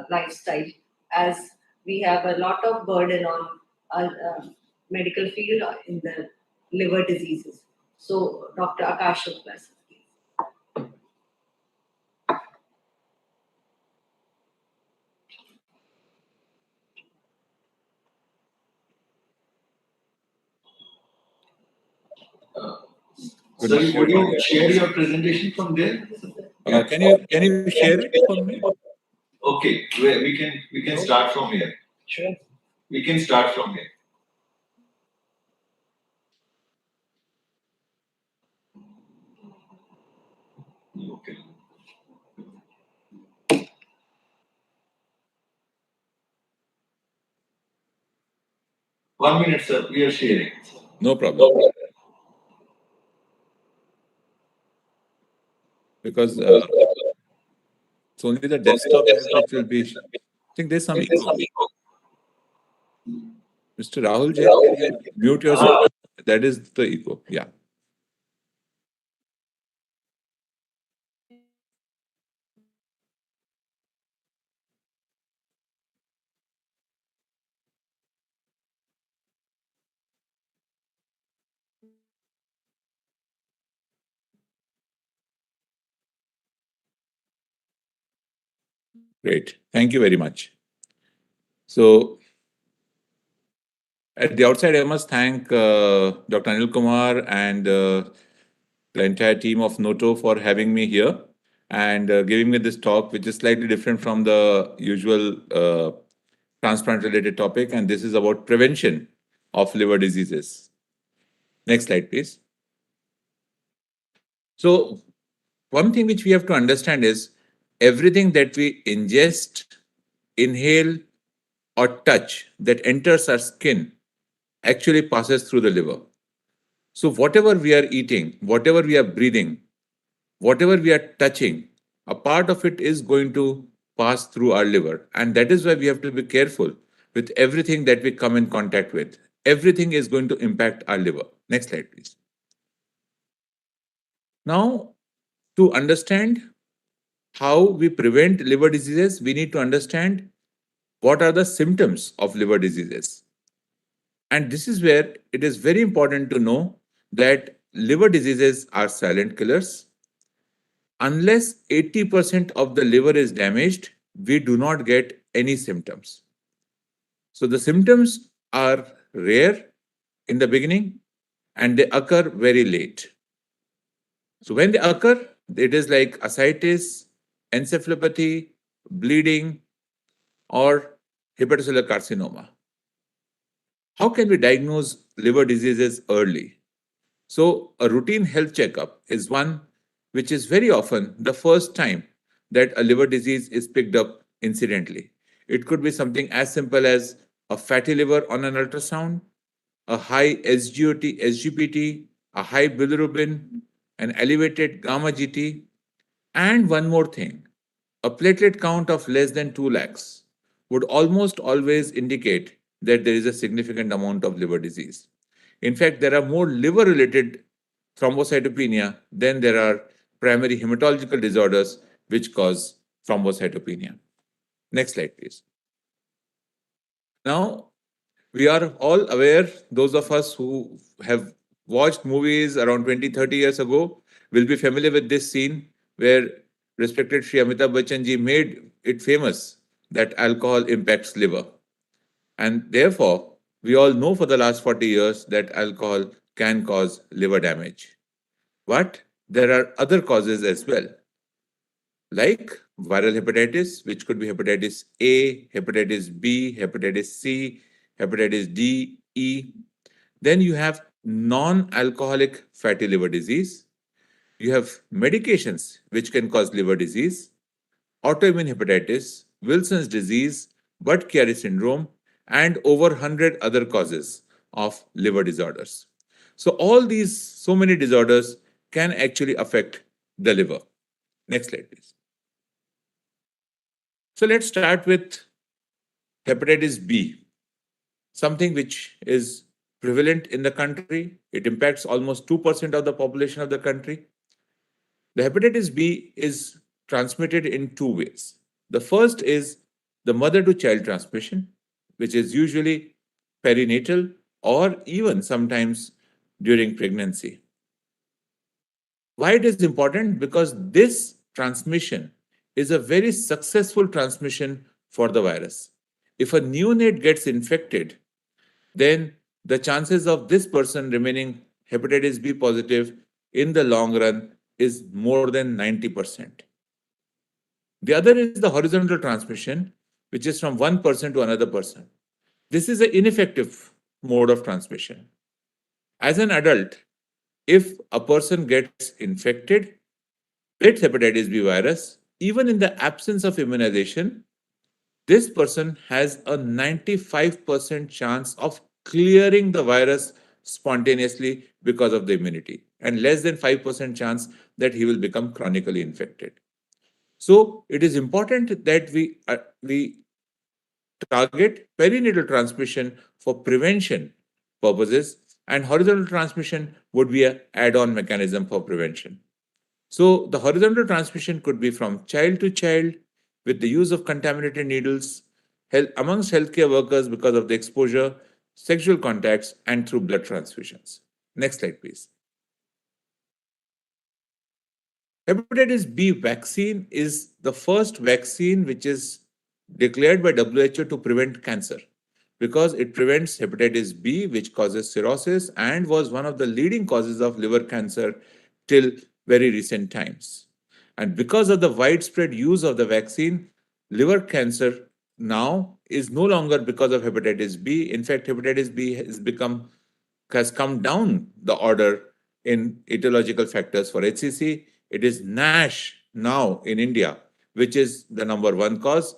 S2: lifestyle, as we have a lot of burden on our medical field in the liver diseases. So, Dr. Akash Shukla, please.
S1: Sorry, would you share your presentation from there?
S8: Can you share it for me?
S1: Okay, we can start from here.
S4: Sure.
S1: We can start from here. Okay. 1 minute, sir. We are sharing.
S8: No problem. Because it's only the desktop app which will be. I think there's some echo. Mr. Rahul Jain, can you mute yourself? That is the echo. Yeah. Great. Thank you very much. So, at the outside, I must thank Dr. Anil Kumar and the entire team of Noto for having me here and giving me this talk, which is slightly different from the usual transplant-related topic. And this is about prevention of liver diseases. Next slide, please. So, one thing which we have to understand is everything that we ingest, inhale, or touch that enters our skin actually passes through the liver. So whatever we are eating, whatever we are breathing, whatever we are touching, a part of it is going to pass through our liver. And that is why we have to be careful with everything that we come in contact with. Everything is going to impact our liver. Next slide, please. Now, to understand how we prevent liver diseases, we need to understand what are the symptoms of liver diseases. And this is where it is very important to know that liver diseases are silent killers. Unless 80% of the liver is damaged, we do not get any symptoms. So the symptoms are rare in the beginning and they occur very late. So when they occur, it is like ascites, encephalopathy, bleeding, or hepatocellular carcinoma. How can we diagnose liver diseases early? So a routine health checkup is one which is very often the first time that a liver disease is picked up incidentally. It could be something as simple as a fatty liver on an ultrasound, a high SGOT, SGPT, a high bilirubin, an elevated gamma GT, and one more thing, a platelet count of less than 2 lakhs would almost always indicate that there is a significant amount of liver disease. In fact, there are more liver-related thrombocytopenia than there are primary hematological disorders which cause thrombocytopenia. Next slide, please. Now, We are all aware, those of us who have watched movies around 20, 30 years ago will be familiar with this scene where respected Shri Amitabh Bachchan ji made it famous that alcohol impacts liver. And therefore, we all know for the last 40 years that alcohol can cause liver damage. But there are other causes as well, like viral hepatitis, which could be hepatitis A, hepatitis B, hepatitis C, hepatitis D, E. Then you have non alcoholic fatty liver disease. You have medications which can cause liver disease, autoimmune hepatitis, Wilson's disease, Budd-Chiari syndrome, and over 100 other causes of liver disorders. So all these, so many disorders can actually affect the liver. Next slide, please. So let's start with hepatitis B, something which is prevalent in the country. It impacts almost 2% of the population of the country. The hepatitis B is transmitted in two ways. The first is the mother to child transmission, which is usually perinatal or even sometimes during pregnancy. Why it is important? Because this transmission is a very successful transmission for the virus. If a neonate gets infected, then the chances of this person remaining hepatitis B positive in the long run is more than 90%. The other is the horizontal transmission, which is from one person to another person. This is an ineffective mode of transmission. As an adult, if a person gets infected with hepatitis B virus, even in the absence of immunization, this person has a 95% chance of clearing the virus spontaneously because of the immunity, and less than 5% chance that he will become chronically infected. So it is important that we target perinatal transmission for prevention purposes, and horizontal transmission would be an add-on mechanism for prevention. So the horizontal transmission could be from child to child with the use of contaminated needles amongst healthcare workers because of the exposure, sexual contacts, and through blood transfusions. Next slide, please. Hepatitis B vaccine is the first vaccine which is declared by WHO to prevent cancer because it prevents hepatitis B, which causes cirrhosis and was one of the leading causes of liver cancer till very recent times. And because of the widespread use of the vaccine, liver cancer now is no longer because of hepatitis B. In fact, hepatitis B has come down the order in etiological factors for HCC. It is NASH now in India, which is the number one cause.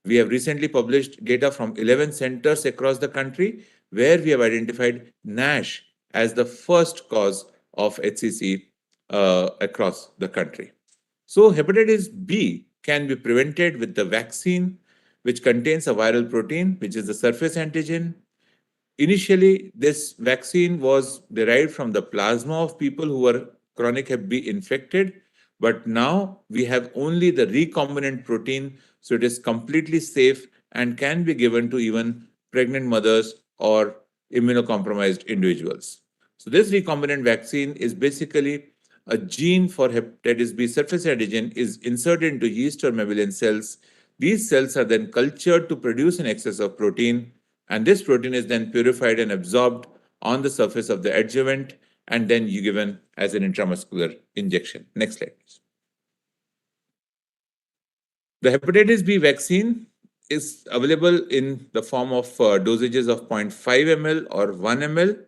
S8: We have recently published data from 11 centers across the country where we have identified NASH as the first cause of HCC across the country. So hepatitis B can be prevented with the vaccine, which contains a viral protein, which is the surface antigen. Initially, this vaccine was derived from the plasma of people who were chronic Hep B infected, but now we have only the recombinant protein, so it is completely safe and can be given to even pregnant mothers or immunocompromised individuals. So this recombinant vaccine is basically a gene for hepatitis B surface antigen is inserted into yeast or mammalian cells. These cells are then cultured to produce an excess of protein, and this protein is then purified and absorbed on the surface of the adjuvant and then given as an intramuscular injection. Next slide, please. The hepatitis B vaccine is available in the form of dosages of 0.5 ml or 1 ml.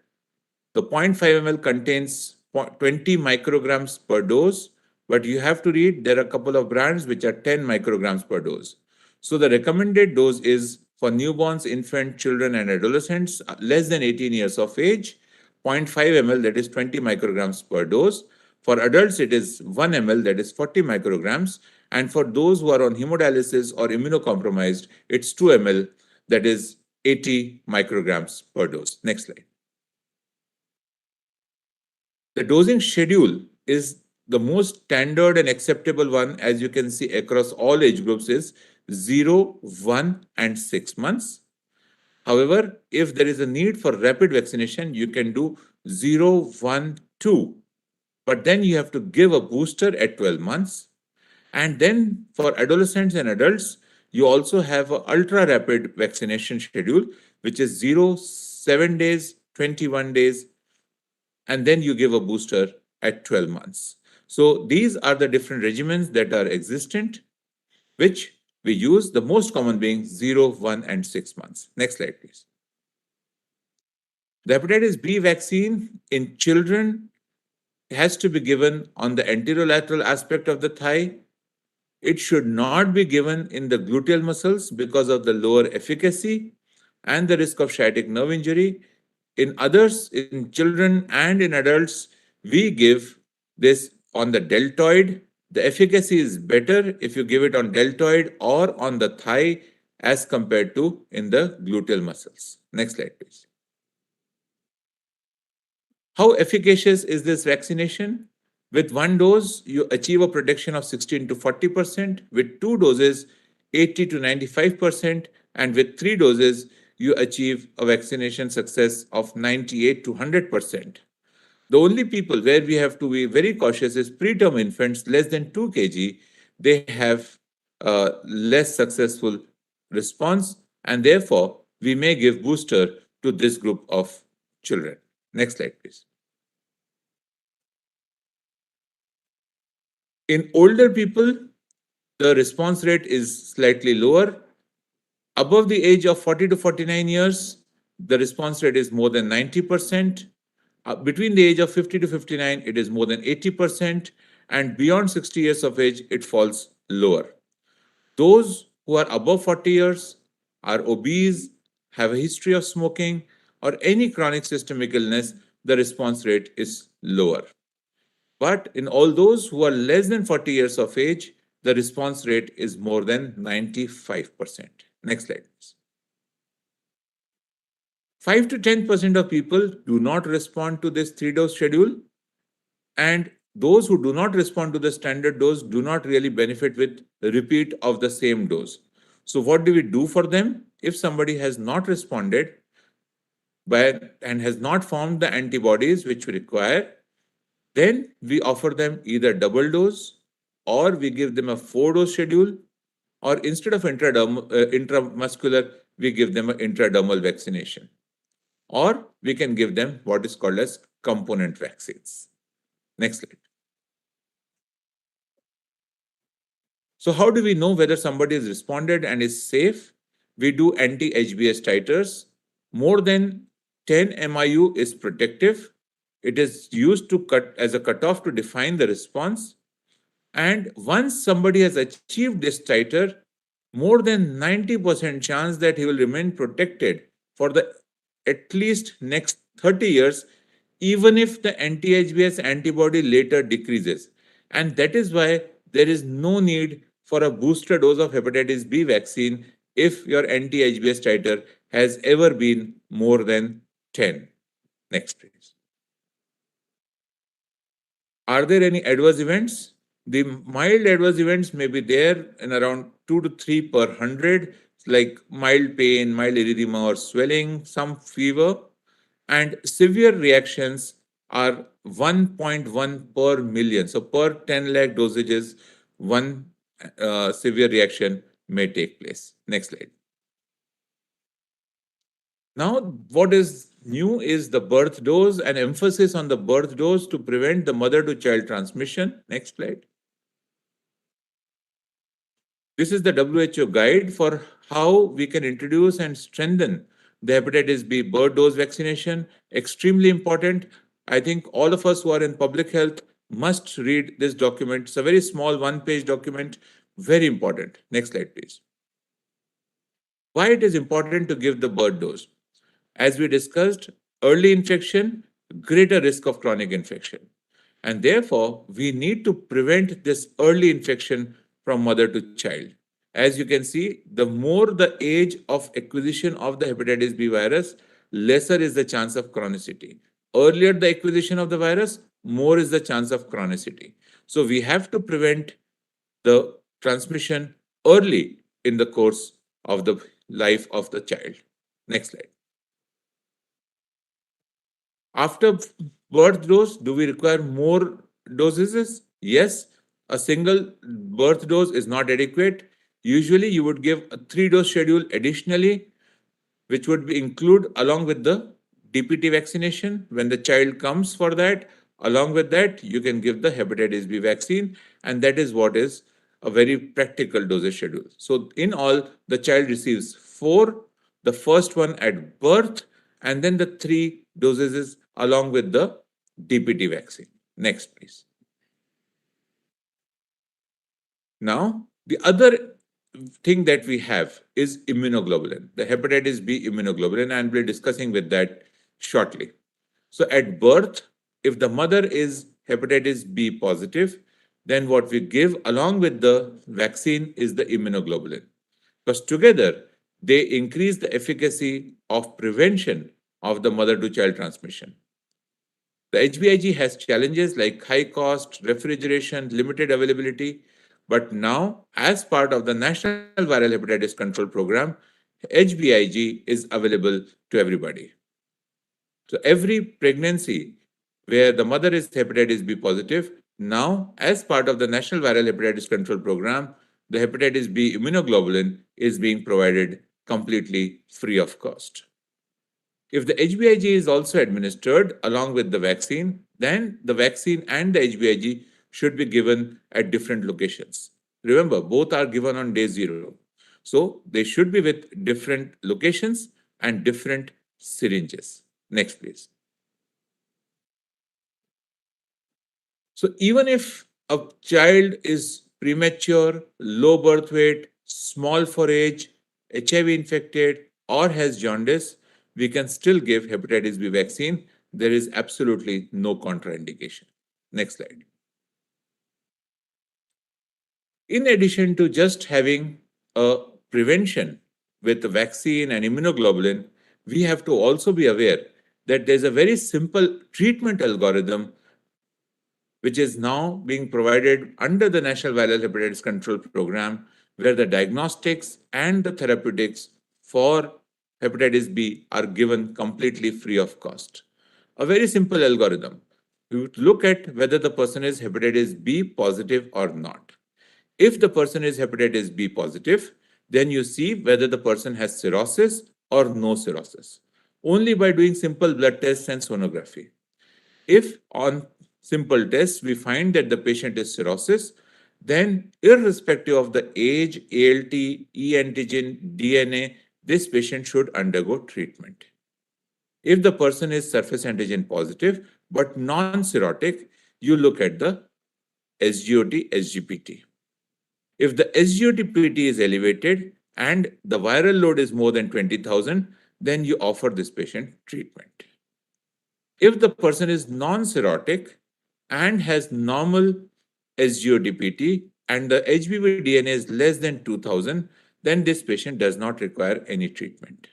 S8: The 0.5 ml contains 20 micrograms per dose, but you have to read there are a couple of brands which are 10 micrograms per dose. So the recommended dose is for newborns, infant, children, and adolescents less than 18 years of age, 0.5 ml, that is 20 micrograms per dose. For adults, it is 1 ml, that is 40 micrograms. And for those who are on hemodialysis or immunocompromised, it's 2 ml, that is 80 micrograms per dose. Next slide. The dosing schedule is the most standard and acceptable one, as you can see across all age groups, is 0, 1, and 6 months. However, if there is a need for rapid vaccination, you can do 0, 1, 2. But then you have to give a booster at 12 months. And then for adolescents and adults, you also have an ultra rapid vaccination schedule, which is 0, 7 days, 21 days, and then you give a booster at 12 months. So these are the different regimens that are existent, which we use, the most common being 0, 1, and 6 months. Next slide, please. The hepatitis B vaccine in children has to be given on the anterolateral aspect of the thigh. It should not be given in the gluteal muscles because of the lower efficacy and the risk of sciatic nerve injury. In others, in children and in adults, we give this on the deltoid. The efficacy is better if you give it on deltoid or on the thigh as compared to in the gluteal muscles. Next slide, please. How efficacious is this vaccination? With one dose, you achieve a protection of 16 to 40%. With two doses, 80 to 95%. And with three doses, you achieve a vaccination success of 98 to 100%. The only people where we have to be very cautious is preterm infants less than 2 kg. They have a less successful response, and therefore we may give booster to this group of children. Next slide, please. In older people, the response rate is slightly lower. Above the age of 40 to 49 years, the response rate is more than 90%. Between the age of 50 to 59, it is more than 80%. And beyond 60 years of age, it falls lower. Those who are above 40 years, are obese, have a history of smoking, or any chronic systemic illness, the response rate is lower. But in all those who are less than 40 years of age, the response rate is more than 95%. Next slide, please. 5 to 10% of people do not respond to this 3-dose schedule, and those who do not respond to the standard dose do not really benefit with repeat of the same dose. So what do we do for them? If somebody has not responded and has not formed the antibodies which we require, then we offer them either double dose or we give them a 4-dose schedule, or instead of intramuscular, we give them an intradermal vaccination. Or we can give them what is called as component vaccines. Next slide. So how do we know whether somebody has responded and is safe? We do anti-HBs titers. More than 10 MIU is protective. It is used to cut as a cutoff to define the response. And once somebody has achieved this titer, more than 90% chance that he will remain protected for the at least next 30 years, even if the anti-HBs antibody later decreases. And that is why there is no need for a booster dose of hepatitis B vaccine if your anti-HBs titer has ever been more than 10. Next, please. Are there any adverse events? The mild adverse events may be there in around 2 to 3 per 100, like mild pain, mild erythema or swelling, some fever, and severe reactions are 1.1 per million. So per 10 lakh dosages, one severe reaction may take place. Next slide. Now, what is new is the birth dose and emphasis on the birth dose to prevent the mother-to-child transmission. Next slide. This is the WHO guide for how we can introduce and strengthen the hepatitis B birth dose vaccination. Extremely important. I think all of us who are in public health must read this document. It's a very small one-page document, very important. Next slide, please. Why it is important to give the birth dose? As we discussed, early infection, greater risk of chronic infection. And therefore, we need to prevent this early infection from mother to child. As you can see, the more the age of acquisition of the hepatitis B virus, lesser is the chance of chronicity. Earlier the acquisition of the virus, more is the chance of chronicity. So we have to prevent the transmission early in the course of the life of the child. Next slide. After birth dose, do we require more doses? Yes, a single birth dose is not adequate. Usually, you would give a 3-dose schedule additionally, which would be include along with the DPT vaccination. When the child comes for that, along with that, you can give the hepatitis B vaccine, and that is what is a very practical dosage schedule. So, in all, the child receives 4, the first one at birth, and then the 3 doses along with the DPT vaccine. Next, please. Now, the other thing that we have is immunoglobulin, the hepatitis B immunoglobulin, and we'll be discussing with that shortly. So, at birth, if the mother is hepatitis B positive, then what we give along with the vaccine is the immunoglobulin, because together they increase the efficacy of prevention of the mother to child transmission. The HBIG has challenges like high cost, refrigeration, limited availability, but now, as part of the National Viral Hepatitis Control Program, HBIG is available to everybody. So every pregnancy where the mother is hepatitis B positive, now, as part of the National Viral Hepatitis Control Program, the hepatitis B immunoglobulin is being provided completely free of cost. If the HBIG is also administered along with the vaccine, then the vaccine and the HBIG should be given at different locations. Remember, both are given on day 0. So they should be with different locations and different syringes. Next, please. So even if a child is premature, low birth weight, small for age, HIV infected, or has jaundice, we can still give hepatitis B vaccine. There is absolutely no contraindication. Next slide. In addition to just having a prevention with the vaccine and immunoglobulin, we have to also be aware that there's a very simple treatment algorithm which is now being provided under the National Viral Hepatitis Control Program, where the diagnostics and the therapeutics for hepatitis B are given completely free of cost. A very simple algorithm. You look at whether the person is hepatitis B positive or not. If the person is hepatitis B positive, then you see whether the person has cirrhosis or no cirrhosis, only by doing simple blood tests and sonography. If on simple tests we find that the patient is cirrhosis, then irrespective of the age, ALT, E antigen, DNA, this patient should undergo treatment. If the person is surface antigen positive but non-cirrhotic, you look at the SGOT, SGPT. If the SGOT-PT is elevated and the viral load is more than 20,000, then you offer this patient treatment. If the person is non-cirrhotic and has normal SGOT-PT and the HBV DNA is less than 2000, then this patient does not require any treatment.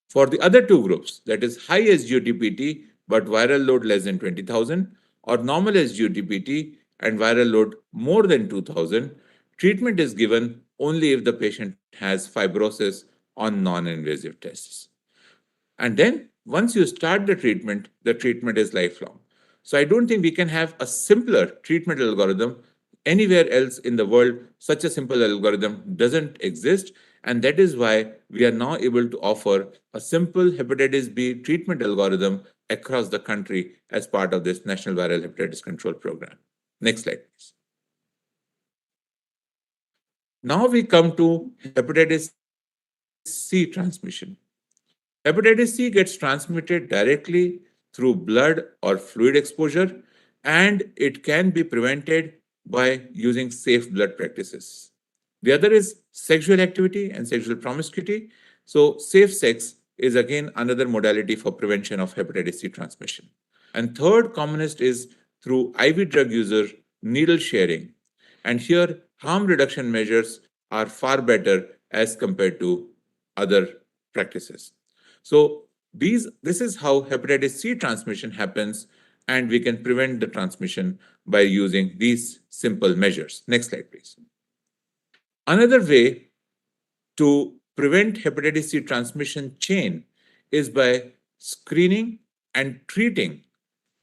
S8: For the other two groups, that is high SGOT-PT but viral load less than 20,000 or normal SGOT-PT and viral load more than 2000, treatment is given only if the patient has fibrosis on non-invasive tests. And then once you start the treatment is lifelong. So I don't think we can have a simpler treatment algorithm anywhere else in the world. Such a simple algorithm doesn't exist. And that is why we are now able to offer a simple hepatitis B treatment algorithm across the country as part of this National Viral Hepatitis Control Program. Next slide, please. Now we come to hepatitis C transmission. Hepatitis C gets transmitted directly through blood or fluid exposure, and it can be prevented by using safe blood practices. The other is sexual activity and sexual promiscuity. So safe sex is again another modality for prevention of hepatitis C transmission. And third commonest is through IV drug user needle sharing. And here harm reduction measures are far better as compared to other practices. So this is how hepatitis C transmission happens, and we can prevent the transmission by using these simple measures. Next slide, please. Another way to prevent hepatitis C transmission chain is by screening and treating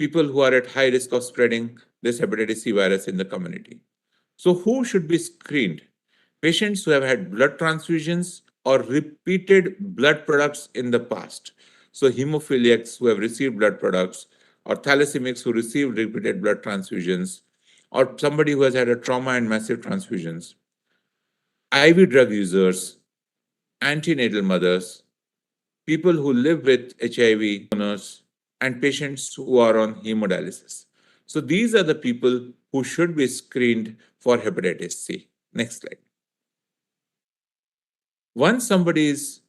S8: people who are at high risk of spreading this hepatitis C virus in the community. So who should be screened? Patients who have had blood transfusions or repeated blood products in the past. So hemophiliacs who have received blood products, or thalassemics who received repeated blood transfusions, or somebody who has had a trauma and massive transfusions. IV drug users, antenatal mothers, people who live with HIV donors, and patients who are on hemodialysis. So these are the people who should be screened for hepatitis C. Next slide. Once somebody is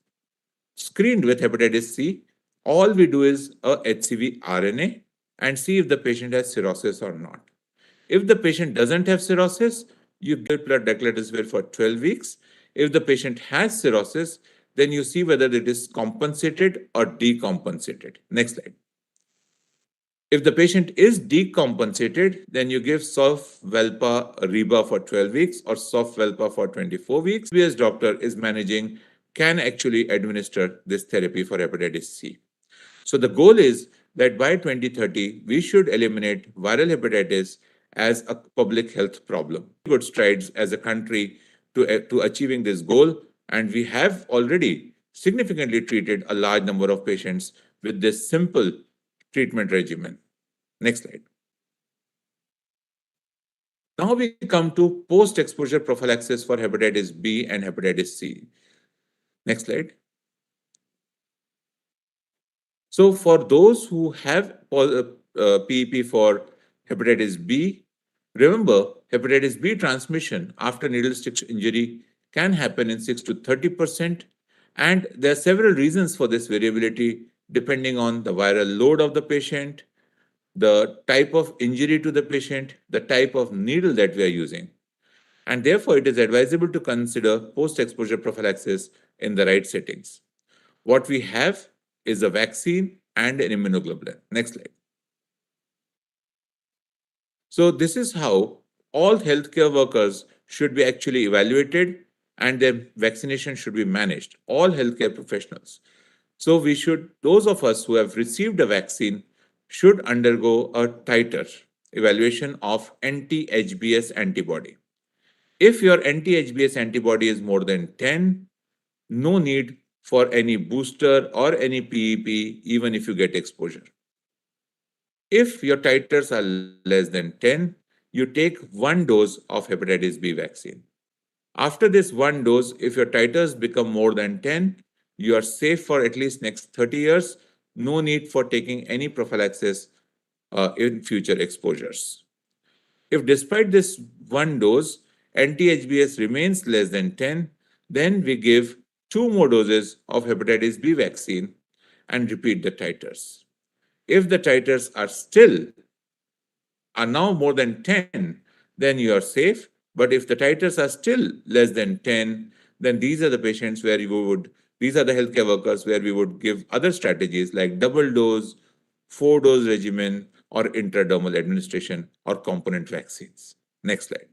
S8: screened with hepatitis C, all we do is a HCV RNA and see if the patient has cirrhosis or not. If the patient doesn't have cirrhosis, you give blood daclitosvir for 12 weeks. If the patient has cirrhosis, then you see whether it is compensated or decompensated. Next slide. If the patient is decompensated, then you give Sofwelpa Reba for 12 weeks or Sofwelpa for 24 weeks. The doctor is managing can actually administer this therapy for hepatitis C. So the goal is that by 2030, we should eliminate viral hepatitis as a public health problem. Good strides as a country to achieving this goal, and we have already significantly treated a large number of patients with this simple treatment regimen. Next slide. Now we come to post-exposure prophylaxis for hepatitis B and hepatitis C. Next slide. So for those who have PEP for hepatitis B, remember hepatitis B transmission after needle stick injury can happen in 6 to 30%. And there are several reasons for this variability depending on the viral load of the patient, the type of injury to the patient, the type of needle that we are using. And therefore, it is advisable to consider post-exposure prophylaxis in the right settings. What we have is a vaccine and an immunoglobulin. Next slide. So this is how all healthcare workers should be actually evaluated and their vaccination should be managed, all healthcare professionals. So we should, those of us who have received a vaccine should undergo a titer evaluation of anti-HBs antibody. If your anti-HBs antibody is more than 10, no need for any booster or any PEP, even if you get exposure. If your titers are less than 10, you take 1 dose of hepatitis B vaccine. After this 1 dose, if your titers become more than 10, you are safe for at least next 30 years. No need for taking any prophylaxis in future exposures. If despite this 1 dose, anti-HBs remains less than 10, then we give 2 more doses of hepatitis B vaccine and repeat the titers. If the titers are now more than 10, then you are safe. But if the titers are still less than 10, then these are the patients where these are the healthcare workers where we would give other strategies like double dose, 4-dose regimen, or intradermal administration or component vaccines. Next slide.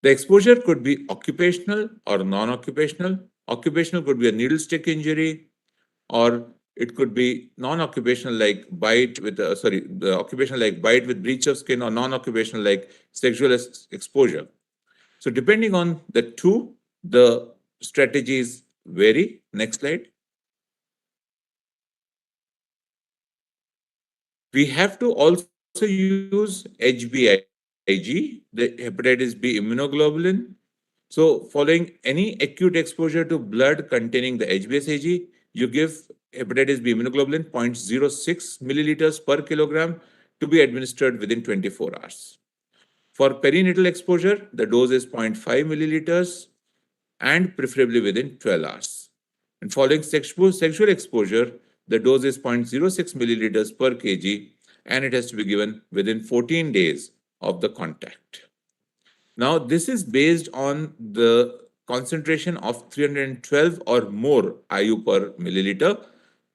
S8: The exposure could be occupational or non-occupational. Occupational could be a needle stick injury, or it could be non-occupational like occupational like bite with breach of skin, or non-occupational like sexual exposure. So depending on the two, the strategies vary. Next slide. We have to also use HBIG, the hepatitis B immunoglobulin. So following any acute exposure to blood containing the HBsAg, you give hepatitis B immunoglobulin 0.06 milliliters per kilogram to be administered within 24 hours. For perinatal exposure, the dose is 0.5 milliliters and preferably within 12 hours. And following sexual exposure, the dose is 0.06 milliliters per kg and it has to be given within 14 days of the contact. Now, this is based on the concentration of 312 or more IU per milliliter,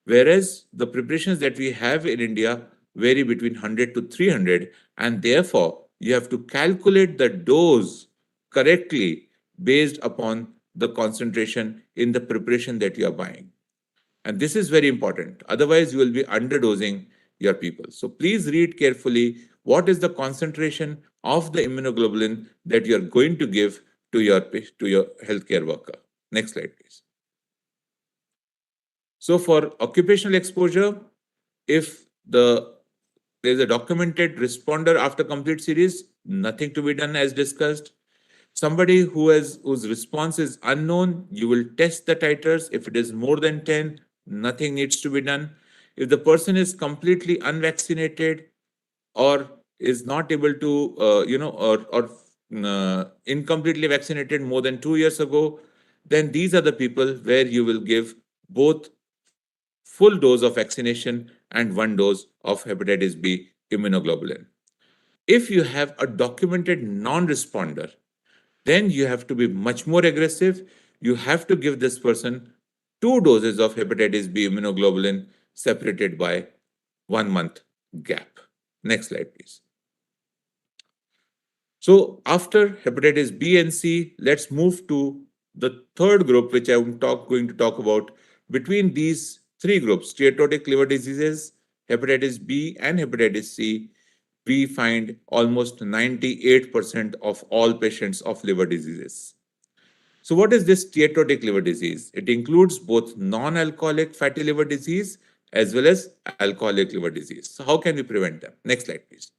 S8: whereas the preparations that we have in India vary between 100 to 300, and therefore you have to calculate the dose correctly based upon the concentration in the preparation that you are buying. And this is very important. Otherwise, you will be underdosing your people. So please read carefully what is the concentration of the immunoglobulin that you are going to give to your healthcare worker. Next slide, please. So for occupational exposure, if there's a documented responder after complete series, nothing to be done as discussed. Somebody whose response is unknown, you will test the titers. If it is more than 10, nothing needs to be done. If the person is completely unvaccinated or is not able to, incompletely vaccinated more than 2 years ago, then these are the people where you will give both full dose of vaccination and 1 dose of hepatitis B immunoglobulin. If you have a documented non-responder, then you have to be much more aggressive. You have to give this person 2 doses of hepatitis B immunoglobulin separated by 1 month gap. Next slide, please. So after hepatitis B and C, let's move to the third group, which I'm going to talk about. Between these three groups, steatotic liver diseases, hepatitis B and hepatitis C, we find almost 98% of all patients of liver diseases. So what is this steatotic liver disease? It includes both non-alcoholic fatty liver disease as well as alcoholic liver disease. So how can we prevent them? Next slide, please.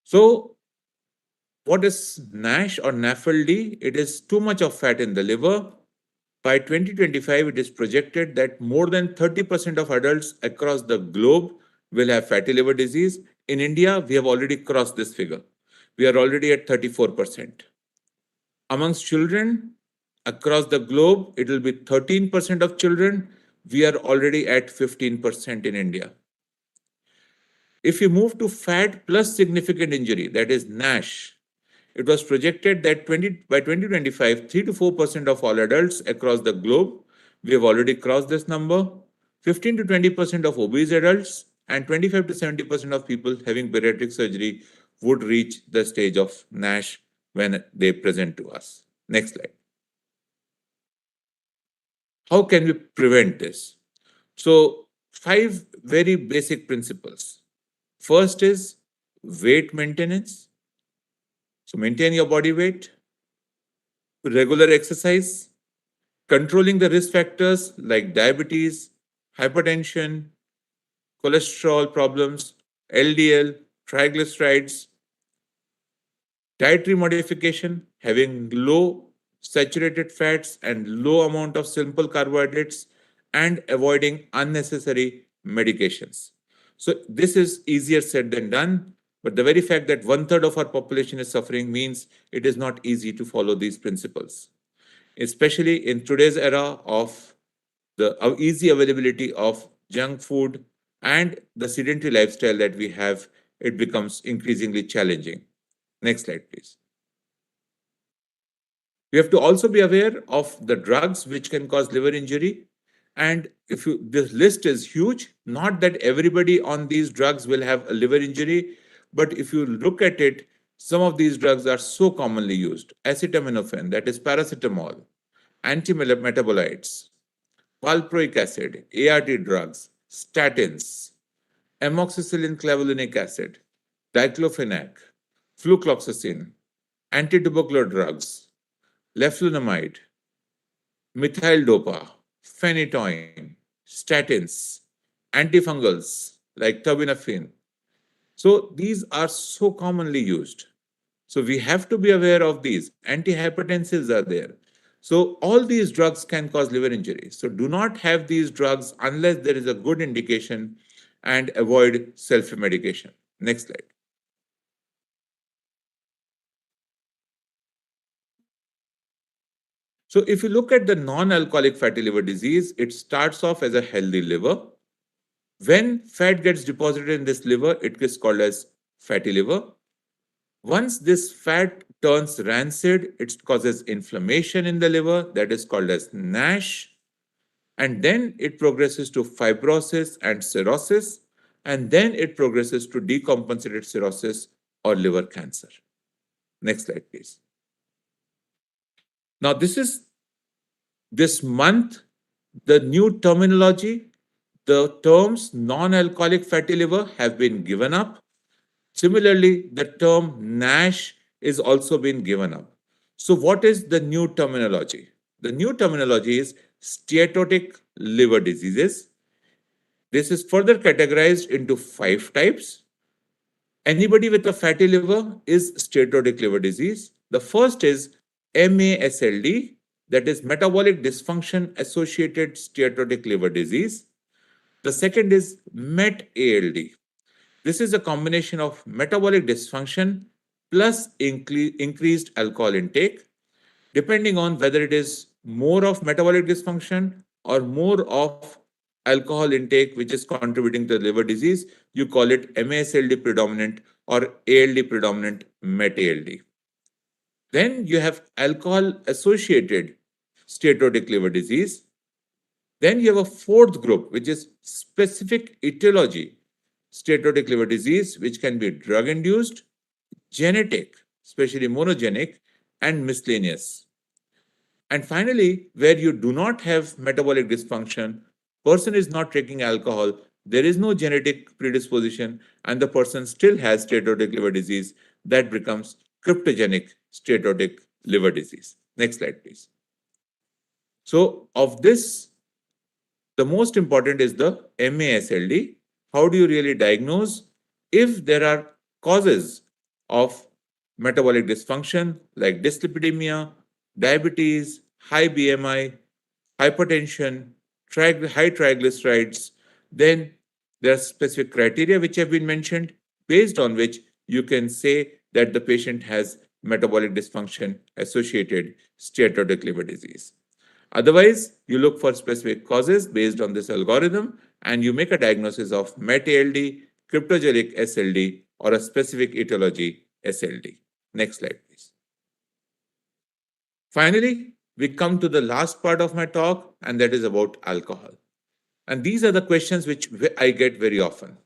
S8: So what is NASH or NAFLD? It is too much of fat in the liver. By 2025, it is projected that more than 30% of adults across the globe will have fatty liver disease. In India, we have already crossed this figure. We are already at 34%. Amongst children across the globe, it will be 13% of children. We are already at 15% in India. If you move to fat plus significant injury, that is NASH, it was projected that by 2025, 3 to 4% of all adults across the globe, we have already crossed this number, 15 to 20% of obese adults, and 25 to 70% of people having bariatric surgery would reach the stage of NASH when they present to us. Next slide. How can we prevent this? So 5 very basic principles. First is weight maintenance. So maintain your body weight, regular exercise, controlling the risk factors like diabetes, hypertension, cholesterol problems, LDL, triglycerides, dietary modification, having low saturated fats and low amount of simple carbohydrates, and avoiding unnecessary medications. So this is easier said than done, but the very fact that 1/3 of our population is suffering means it is not easy to follow these principles, especially in today's era of the easy availability of junk food and the sedentary lifestyle that we have. It becomes increasingly challenging. Next slide, please. We have to also be aware of the drugs which can cause liver injury. And this list is huge, not that everybody on these drugs will have a liver injury, but if you look at it, some of these drugs are so commonly used. Acetaminophen, that is paracetamol, antimetabolites, valproic acid, ART drugs, statins, amoxicillin clavulanic acid, diclofenac, flucloxacin, antitubercular drugs, leflunomide, methyl dopa, phenytoin, statins, antifungals like terbinafine. So these are so commonly used. So we have to be aware of these. Antihypertensives are there. So all these drugs can cause liver injury. So do not have these drugs unless there is a good indication, and avoid self-medication. Next slide. So if you look at the non-alcoholic fatty liver disease, it starts off as a healthy liver. When fat gets deposited in this liver, it is called as fatty liver. Once this fat turns rancid, it causes inflammation in the liver, that is called as NASH. And then it progresses to fibrosis and cirrhosis, and then it progresses to decompensated cirrhosis or liver cancer. Next slide, please. Now, this month, the new terminology, the terms non-alcoholic fatty liver have been given up. Similarly, the term NASH is also been given up. So what is the new terminology? The new terminology is steatotic liver diseases. This is further categorized into 5 types. Anybody with a fatty liver is steatotic liver disease. The first is MASLD, that is metabolic dysfunction associated steatotic liver disease. The second is MET-ALD. This is a combination of metabolic dysfunction plus increased alcohol intake. Depending on whether it is more of metabolic dysfunction or more of alcohol intake, which is contributing to liver disease, you call it MASLD predominant or ALD predominant MET-ALD. Then you have alcohol associated steatotic liver disease. Then you have a fourth group, which is specific etiology steatotic liver disease, which can be drug induced, genetic, especially monogenic, and miscellaneous. And finally, where you do not have metabolic dysfunction, person is not taking alcohol, there is no genetic predisposition, and the person still has steatotic liver disease, that becomes cryptogenic steatotic liver disease. Next slide, please. So of this, the most important is the MASLD. How do you really diagnose? If there are causes of metabolic dysfunction like dyslipidemia, diabetes, high BMI, hypertension, high triglycerides, then there are specific criteria which have been mentioned, based on which you can say that the patient has metabolic dysfunction associated steatotic liver disease. Otherwise, you look for specific causes based on this algorithm, and you make a diagnosis of MET-ALD, cryptogenic SLD, or a specific etiology SLD. Next slide, please. Finally, we come to the last part of my talk, and that is about alcohol. And these are the questions which I get very often.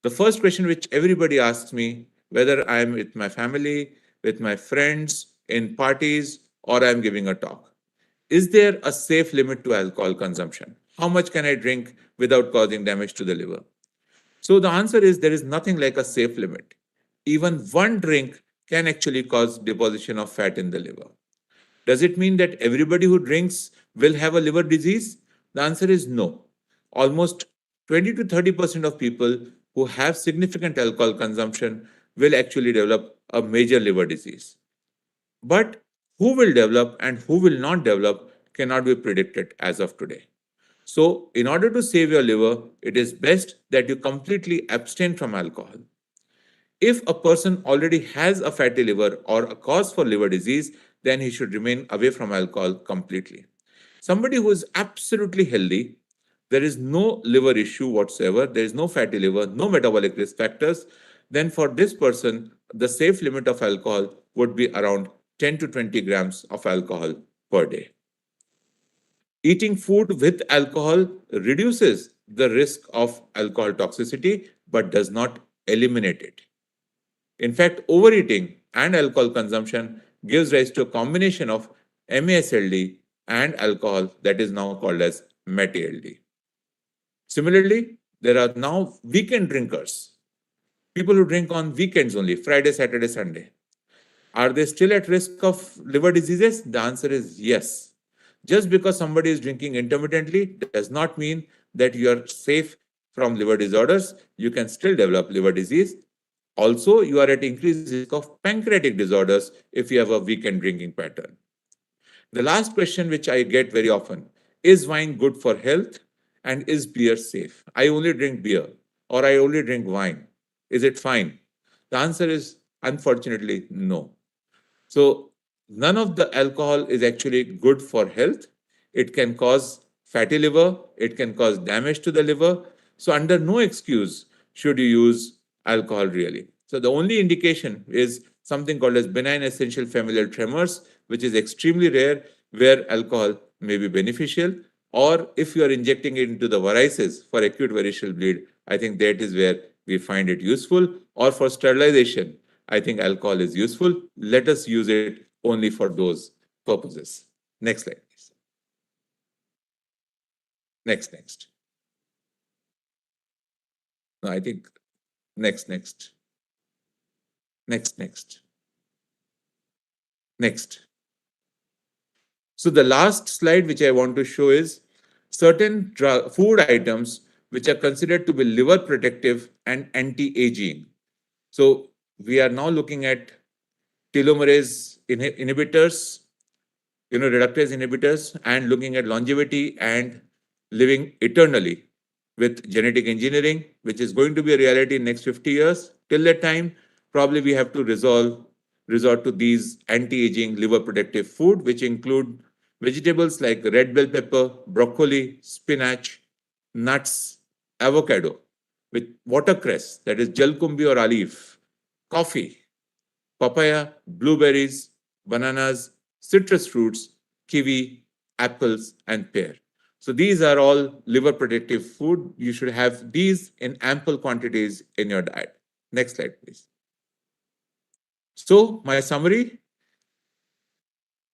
S8: The first question which everybody asks me, whether I am with my family, with my friends, in parties, or I am giving a talk. Is there a safe limit to alcohol consumption? How much can I drink without causing damage to the liver? So the answer is there is nothing like a safe limit. Even one drink can actually cause deposition of fat in the liver. Does it mean that everybody who drinks will have a liver disease? The answer is no. Almost 20 to 30% of people who have significant alcohol consumption will actually develop a major liver disease. But who will develop and who will not develop cannot be predicted as of today. So in order to save your liver, it is best that you completely abstain from alcohol. If a person already has a fatty liver or a cause for liver disease, then he should remain away from alcohol completely. Somebody who is absolutely healthy, there is no liver issue whatsoever, there is no fatty liver, no metabolic risk factors, then for this person, the safe limit of alcohol would be around 10 to 20 grams of alcohol per day. Eating food with alcohol reduces the risk of alcohol toxicity, but does not eliminate it. In fact, overeating and alcohol consumption gives rise to a combination of MASLD and alcohol that is now called as MET-ALD. Similarly, there are now weekend drinkers, people who drink on weekends only, Friday, Saturday, Sunday. Are they still at risk of liver diseases? The answer is yes. Just because somebody is drinking intermittently does not mean that you are safe from liver disorders. You can still develop liver disease. Also, you are at increased risk of pancreatic disorders if you have a weekend drinking pattern. The last question which I get very often, is wine good for health and is beer safe? I only drink beer or I only drink wine. Is it fine? The answer is unfortunately no. So none of the alcohol is actually good for health. It can cause fatty liver. It can cause damage to the liver. So under no excuse should you use alcohol really. So the only indication is something called as benign essential familial tremors, which is extremely rare, where alcohol may be beneficial. Or if you are injecting it into the varices for acute variceal bleed, I think that is where we find it useful. Or for sterilization, I think alcohol is useful. Let us use it only for those purposes. Next slide, please. Next. No, I think next. So the last slide which I want to show is certain food items which are considered to be liver protective and anti-aging. So we are now looking at telomerase inhibitors, reductase inhibitors, and looking at longevity and living eternally with genetic engineering, which is going to be a reality in next 50 years. Till that time, probably we have to resort to these anti-aging liver protective food, which include vegetables like red bell pepper, broccoli, spinach, nuts, avocado, with watercress, that is jalkumbi or olive, coffee, papaya, blueberries, bananas, citrus fruits, kiwi, apples, and pear. So these are all liver protective food. You should have these in ample quantities in your diet. Next slide, please. So my summary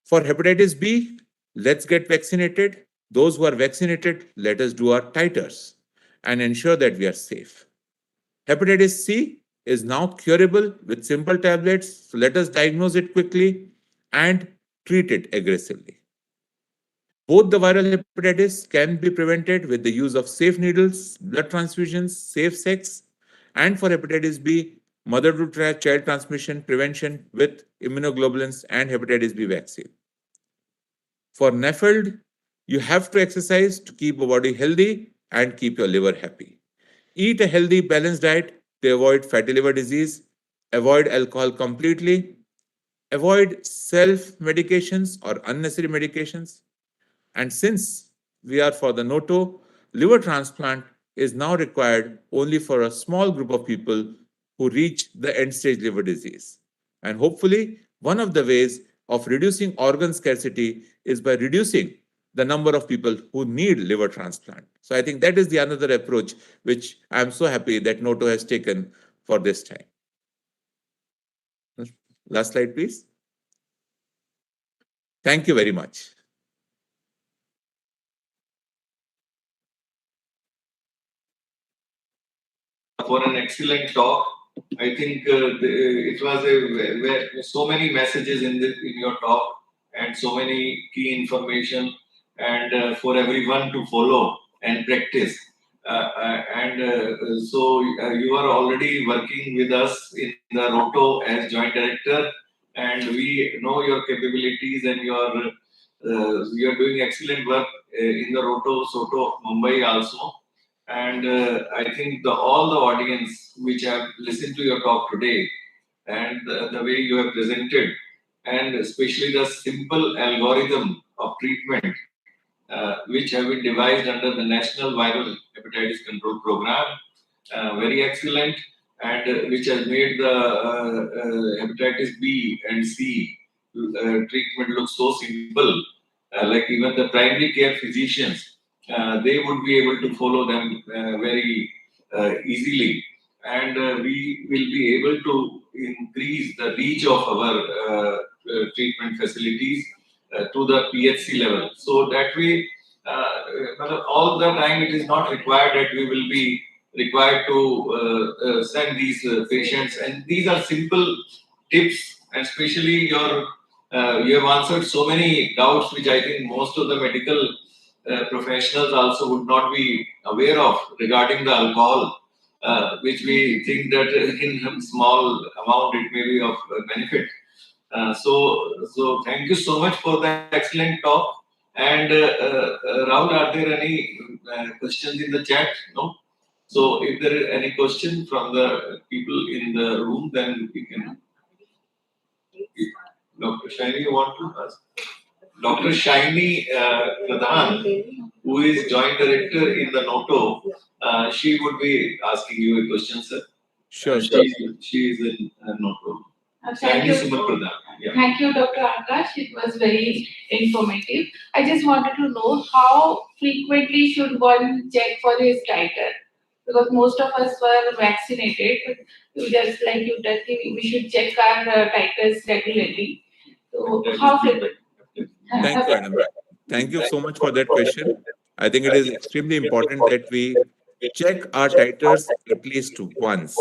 S8: for hepatitis B, let's get vaccinated. Those who are vaccinated, let us do our titers and ensure that we are safe. Hepatitis C is now curable with simple tablets. So let us diagnose it quickly and treat it aggressively. Both the viral hepatitis can be prevented with the use of safe needles, blood transfusions, safe sex, and for hepatitis B, mother to child transmission prevention with immunoglobulins and hepatitis B vaccine. For NAFLD, you have to exercise to keep your body healthy and keep your liver happy. Eat a healthy, balanced diet to avoid fatty liver disease, avoid alcohol completely, avoid self-medications or unnecessary medications. And since we are for the NOTO, liver transplant is now required only for a small group of people who reach the end-stage liver disease. And hopefully, one of the ways of reducing organ scarcity is by reducing the number of people who need liver transplant. So I think that is the another approach which I'm so happy that NOTO has taken for this time. Last slide, please. Thank you very much.
S1: For an excellent talk. I think it was so many messages in your talk and so many key information and for everyone to follow and practice. So you are already working with us in the ROTO as joint director, and we know your capabilities and you are doing excellent work in the ROTO SOTO Mumbai also. And I think all the audience which have listened to your talk today and the way you have presented, and especially the simple algorithm of treatment which have been devised under the National Viral Hepatitis Control Program, very excellent, and which has made the hepatitis B and C treatment look so simple. Like even the primary care physicians, they would be able to follow them very easily, and we will be able to increase the reach of our treatment facilities to the PHC level. So that way, all the time it is not required that we will be required to send these patients. And these are simple tips, and especially you have answered so many doubts which I think most of the medical professionals also would not be aware of regarding the alcohol, which we think that in a small amount it may be of benefit. So thank you so much for the excellent talk. And Rahul, are there any questions in the chat? No. So if there is any question from the people in the room, then we can. Dr. Shaini, you want to ask? Dr. Shaini Pradhan, who is joint director in the NOTO, she would be asking you a question, sir.
S8: Sure.
S1: She is in NOTO.
S9: Thank you.
S1: Pradhan. Yeah.
S9: Thank you, Dr. Akash. It was very informative. I just wanted to know how frequently should one check for his titer? because most of us were vaccinated. But you just like you said, we should check our titers regularly. So how frequent?
S8: Thank you, Anand. Thank you so much for that question. I think it is extremely important that we check our titers at least once.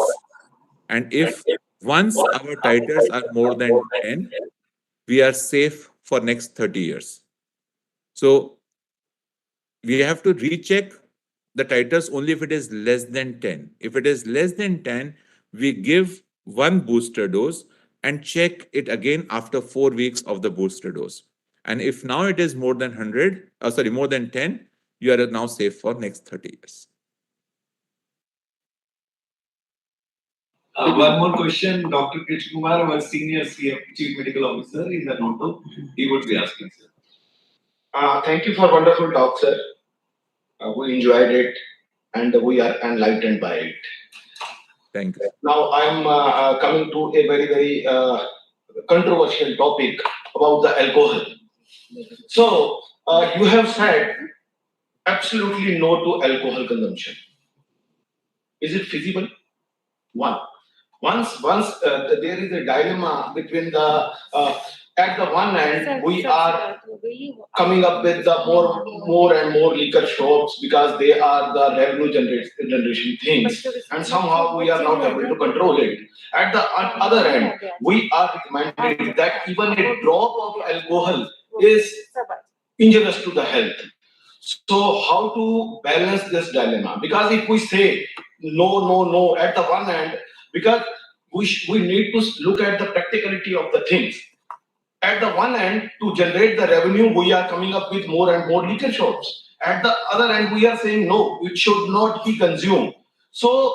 S8: And if once our titers are more than 10, we are safe for next 30 years. So we have to recheck the titers only if it is less than 10. If it is less than 10, we give one booster dose and check it again after 4 weeks of the booster dose. And if now it is more than 100, more than 10, you are now safe for next 30 years.
S10: One more question, Dr. Krishna Kumar, our senior Chief Medical Officer in the Noto, he would be asking, sir.
S11: Thank you for wonderful talk, sir. We enjoyed it and we are enlightened by it.
S8: Thank you.
S11: Now I'm coming to a very controversial topic about the alcohol. So you have said absolutely no to alcohol consumption. Is it feasible? Once there is a dilemma between the at the one end we are coming up with the more and more liquor shops because they are the revenue generation things, and somehow we are not able to control it. At the other end, we are recommended that even a drop of alcohol is injurious to the health. So how to balance this dilemma? Because if we say no at the one end, because we need to look at the practicality of the things. At the one end, to generate the revenue, we are coming up with more and more liquor shops. At the other end, we are saying no, it should not be consumed. So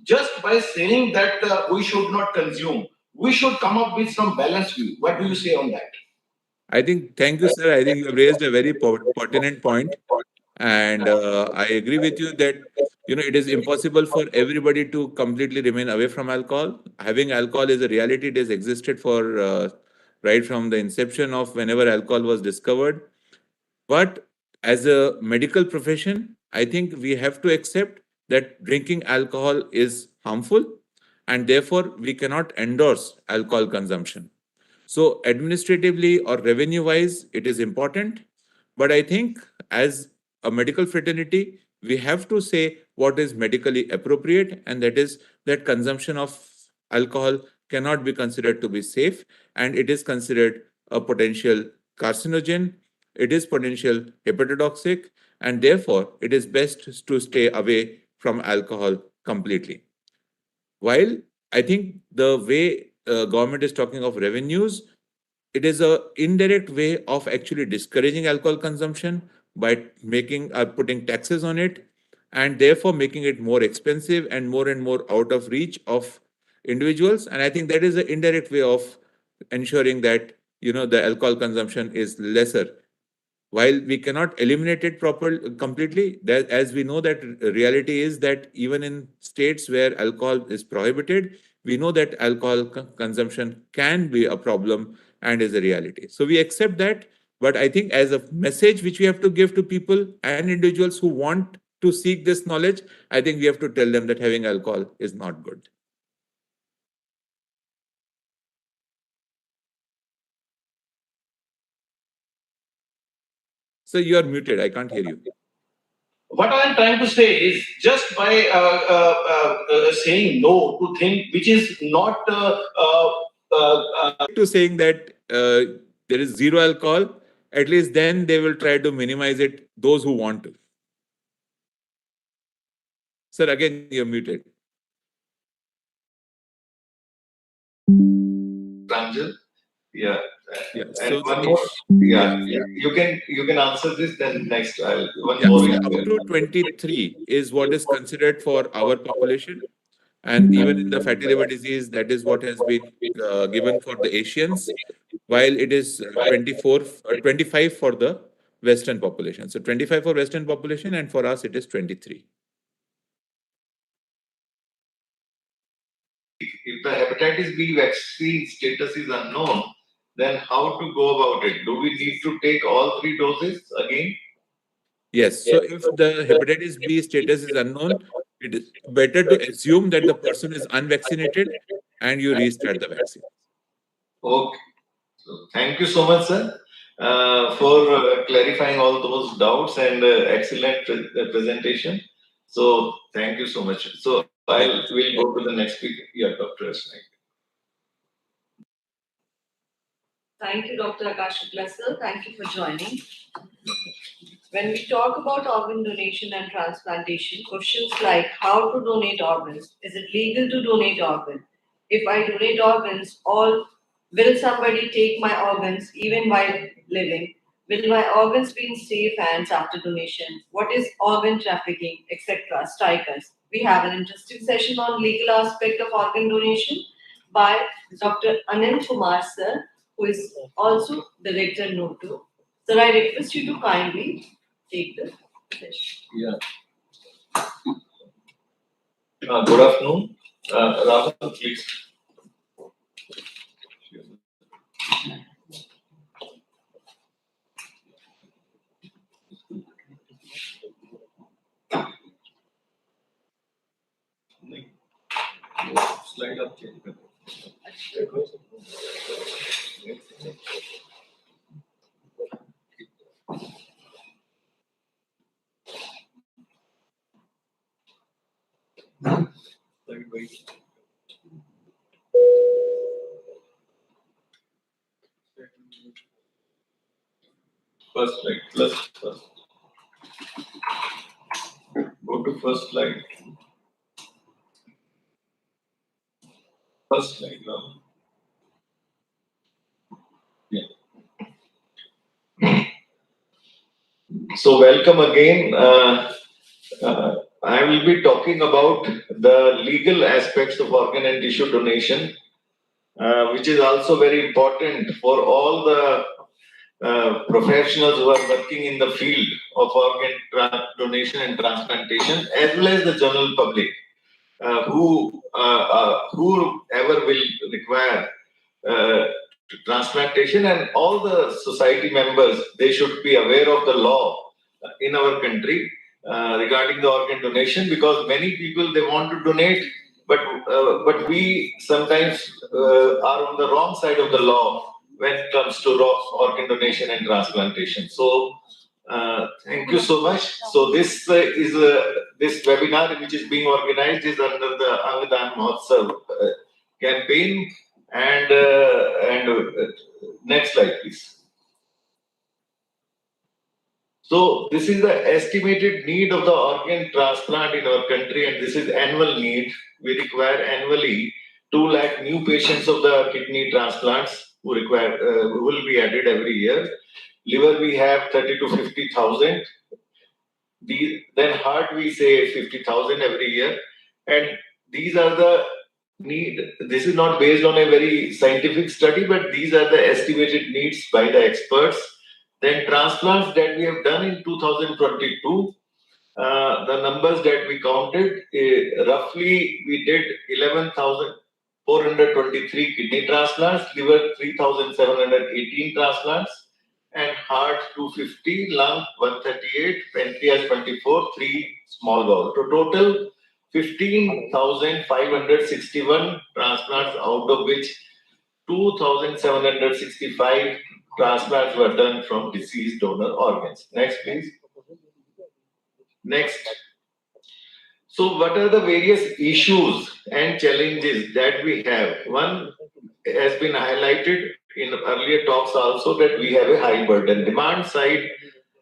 S11: just by saying that we should not consume, we should come up with some balanced view. What do you say on that?
S8: I think, thank you, sir. I think you have raised a very pertinent point. And I agree with you that it is impossible for everybody to completely remain away from alcohol. Having alcohol is a reality. It has existed for right from the inception of whenever alcohol was discovered. But as a medical profession, I think we have to accept that drinking alcohol is harmful, and therefore we cannot endorse alcohol consumption. So administratively or revenue wise, it is important. But I think as a medical fraternity, we have to say what is medically appropriate, and that is that consumption of alcohol cannot be considered to be safe, and it is considered a potential carcinogen, it is potential hepatotoxic, and therefore it is best to stay away from alcohol completely. While I think the way government is talking of revenues, it is a indirect way of actually discouraging alcohol consumption by putting taxes on it, and therefore making it more expensive and more out of reach of individuals. And I think that is an indirect way of ensuring that the alcohol consumption is lesser. While we cannot eliminate it completely, as we know that reality is that even in states where alcohol is prohibited, we know that alcohol consumption can be a problem and is a reality. So we accept that. But I think as a message which we have to give to people and individuals who want to seek this knowledge, I think we have to tell them that having alcohol is not good. So you are muted. I can't hear you.
S11: What I am trying to say is just by saying no to things which is not
S8: to saying that there is zero alcohol, at least then they will try to minimize it, those who want to. Sir, again, you're muted.
S10: Pranjal? Yeah.
S8: So
S10: one more. Yeah. You can answer this. Then next, one more.
S8: So up to 23 is what is considered for our population, and even in the fatty liver disease, that is what has been given for the Asians, while it is 25 for the Western population. So 25 for Western population, and for us it is 23.
S10: If the hepatitis B vaccine status is unknown, then how to go about it? Do we need to take all 3 doses again?
S8: Yes. So if the hepatitis B status is unknown, It is better to assume that the person is unvaccinated and you restart the vaccine.
S10: Okay. So thank you so much, sir, for clarifying all those doubts and excellent presentation. So thank you so much. So we'll go to the next speaker. Yeah, Dr. Asnaik.
S2: Thank you, Dr. Akash Shukla, sir. Thank you for joining. When we talk about organ donation and transplantation, questions like how to donate organs, is it legal to donate organs? If I donate organs, will somebody take my organs even while living? Will my organs be in safe hands after donation? What is organ trafficking, etc.? Strike us. We have an interesting session on legal aspect of organ donation by Dr. Anil Kumar, sir, who is also Director NOTO. Sir, I request you to kindly take the session.
S10: Yeah. Good afternoon. Rahul, please. Slide up. First slide, first. Go to first slide. First slide, Rahul. Yeah. So welcome again. I will be talking about the legal aspects of organ and tissue donation, which is also very important for all the professionals who are working in the field of organ donation and transplantation, as well as the general public, whoever will require transplantation, and all the society members, they should be aware of the law in our country regarding the organ donation, because many people, they want to donate, but we sometimes are on the wrong side of the law when it comes to organ donation and transplantation. So thank you so much. So this this webinar, which is being organized, is under the Angdaan Mahotsav campaign. And next slide, please. So this is the estimated need of the organ transplant in our country, and this is annual need. We require annually 2 lakh new patients of the kidney transplants who will be added every year. Liver, we have 30 to 50,000. Then heart, we say 50,000 every year, and these are the need. This is not based on a very scientific study, but these are the estimated needs by the experts. Then transplants that we have done in 2022, the numbers that we counted, roughly we did 11,423 kidney transplants, liver 3,718 transplants, and heart 250, lung 138, pancreas 24, 3 small bowel. So total 15,561 transplants, out of which 2,765 transplants were done from deceased donor organs. Next, please. Next. So what are the various issues and challenges that we have? One has been highlighted in earlier talks also, that we have a high burden. Demand side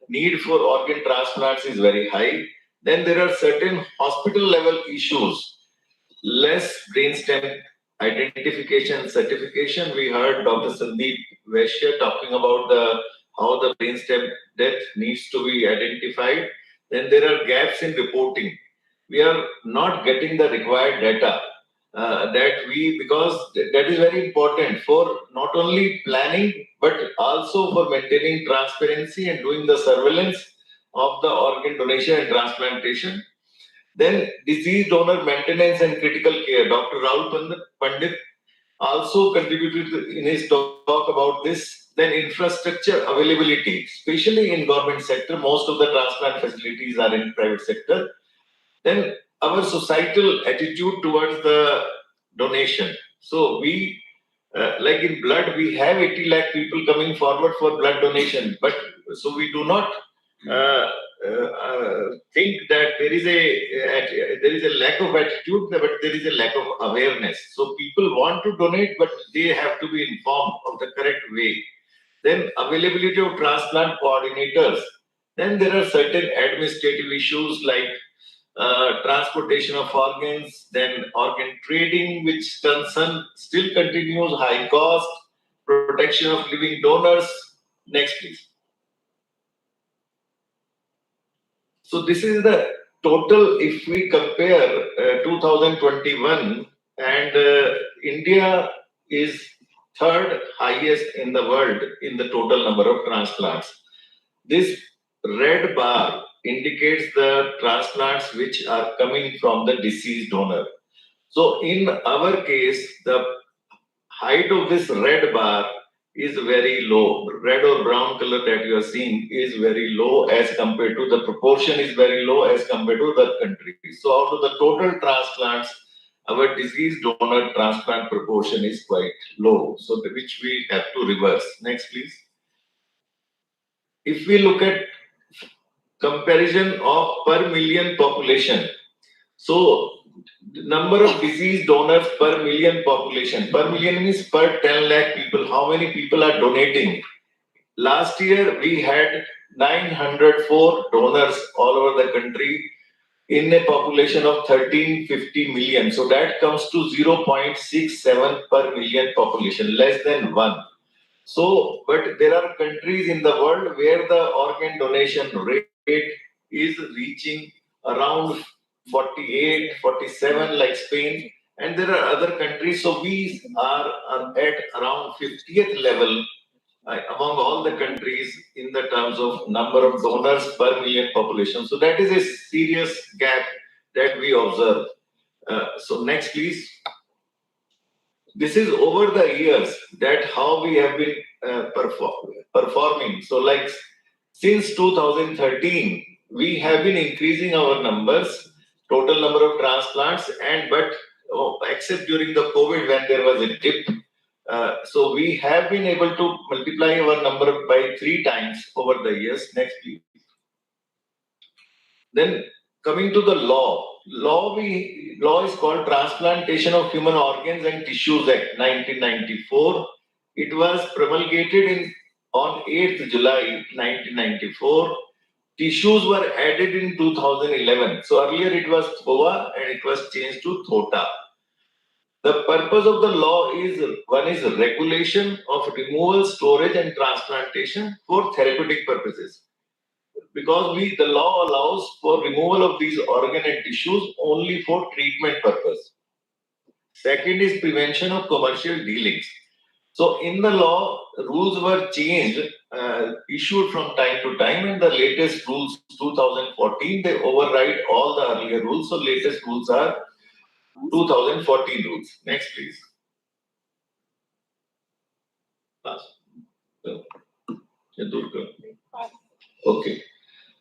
S10: need for organ transplants is very high. Then there are certain hospital level issues. Less brainstem identification, certification. We heard Dr. Sandeep Vaishya talking about how the brainstem death needs to be identified. Then there are gaps in reporting. We are not getting the required data because that is very important for not only planning, but also for maintaining transparency and doing the surveillance of the organ donation and transplantation. Then disease donor maintenance and critical care. Dr. Rahul Pandit also contributed in his talk about this. Then infrastructure availability, especially in government sector. Most of the transplant facilities are in private sector. Then our societal attitude towards the donation. So we, like in blood, we have 80 lakh people coming forward for blood donation, but so we do not think that there is a lack of attitude, but there is a lack of awareness. So people want to donate, but they have to be informed of the correct way. Then availability of transplant coordinators. Then there are certain administrative issues like transportation of organs, then organ trading, which concern still continues, high cost, protection of living donors. Next, please. So this is the total. If we compare 2021, and India is third highest in the world in the total number of transplants. This red bar indicates the transplants which are coming from the deceased donor. So in our case, the height of this red bar is very low. Red or brown color that you are seeing is very low as compared to the proportion is very low as compared to other countries. So out of the total transplants, our deceased donor transplant proportion is quite low. So which we have to reverse. Next, please. If we look at comparison of per million population, so the number of deceased donors per million population, per million means per 10 lakh people, how many people are donating? Last year we had 904 donors all over the country in a population of 1350 million. So that comes to 0.67 per million population, less than 1. So, but there are countries in the world where the organ donation rate is reaching around 48, 47, like Spain, and there are other countries. So we are at around 50th level among all the countries in the terms of number of donors per million population. So that is a serious gap that we observe. So next, please. This is over the years that how we have been performing. So like since 2013, we have been increasing our numbers, total number of transplants, and but except during the COVID when there was a dip. So we have been able to multiply our number by 3 times over the years. Next, please. Then coming to the law is called Transplantation of Human Organs and Tissues Act 1994. It was promulgated on 8th July 1994. Tissues were added in 2011. So earlier it was THOA and it was changed to THOTA. The purpose of the law is, one is regulation of removal, storage and transplantation for therapeutic purposes. Because the law allows for removal of these organ and tissues only for treatment purpose. Second is prevention of commercial dealings. So in the law, rules were changed, issued from time to time, and the latest rules, 2014, they override all the earlier rules. So latest rules are 2014 rules. Next, please. Okay.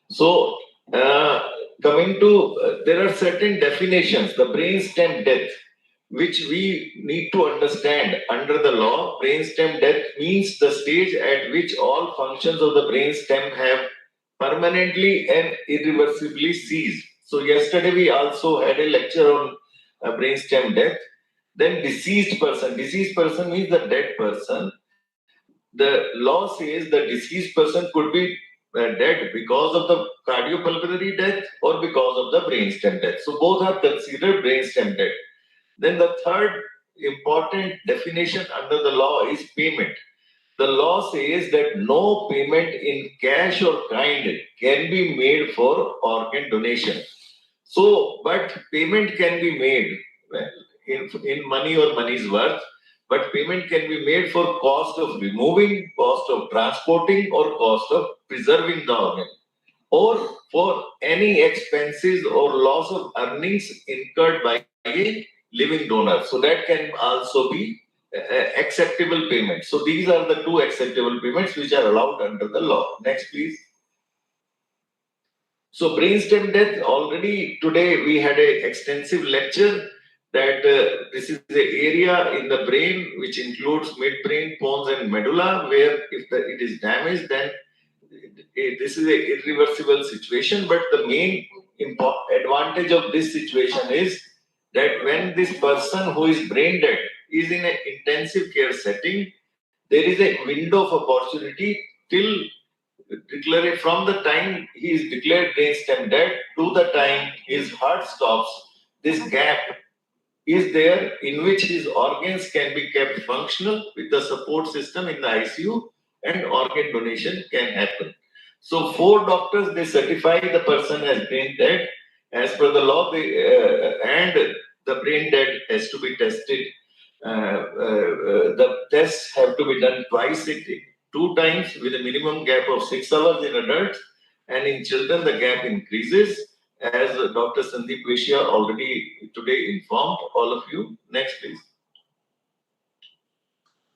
S10: So, coming to, there are certain definitions, the brainstem death, which we need to understand under the law. Brainstem death means the stage at which all functions of the brainstem have permanently and irreversibly ceased. So, yesterday we also had a lecture on brainstem death. Then deceased person means the dead person. The law says the deceased person could be dead because of the cardiopulmonary death or because of the brainstem death. So both are considered brainstem death. Then the third important definition under the law is payment. The law says that no payment in cash or kind can be made for organ donation. So, but payment can be made in money or money's worth. But payment can be made for cost of removing, cost of transporting, or cost of preserving the organ, or for any expenses or loss of earnings incurred by a living donor. So that can also be acceptable payment. So these are the 2 acceptable payments which are allowed under the law. Next, please.
S1: So brainstem death, already today we had a extensive lecture that this is the area in the brain which includes midbrain, pons and medulla, where if it is damaged, then this is a irreversible situation. But the main advantage of this situation is that when this person who is brain dead is in an intensive care setting, there is a window of opportunity till declare from the time he is declared brainstem dead to the time his heart stops. This gap is there in which his organs can be kept functional with the support system in the ICU and organ donation can happen. So 4 doctors, they certify the person as brain dead as per the law, and the brain dead has to be tested. The tests have to be done twice a day, 2 times with a minimum gap of 6 hours in adults, and in children the gap increases, as Dr. Sandeep Veshya already today informed all of you. Next, please.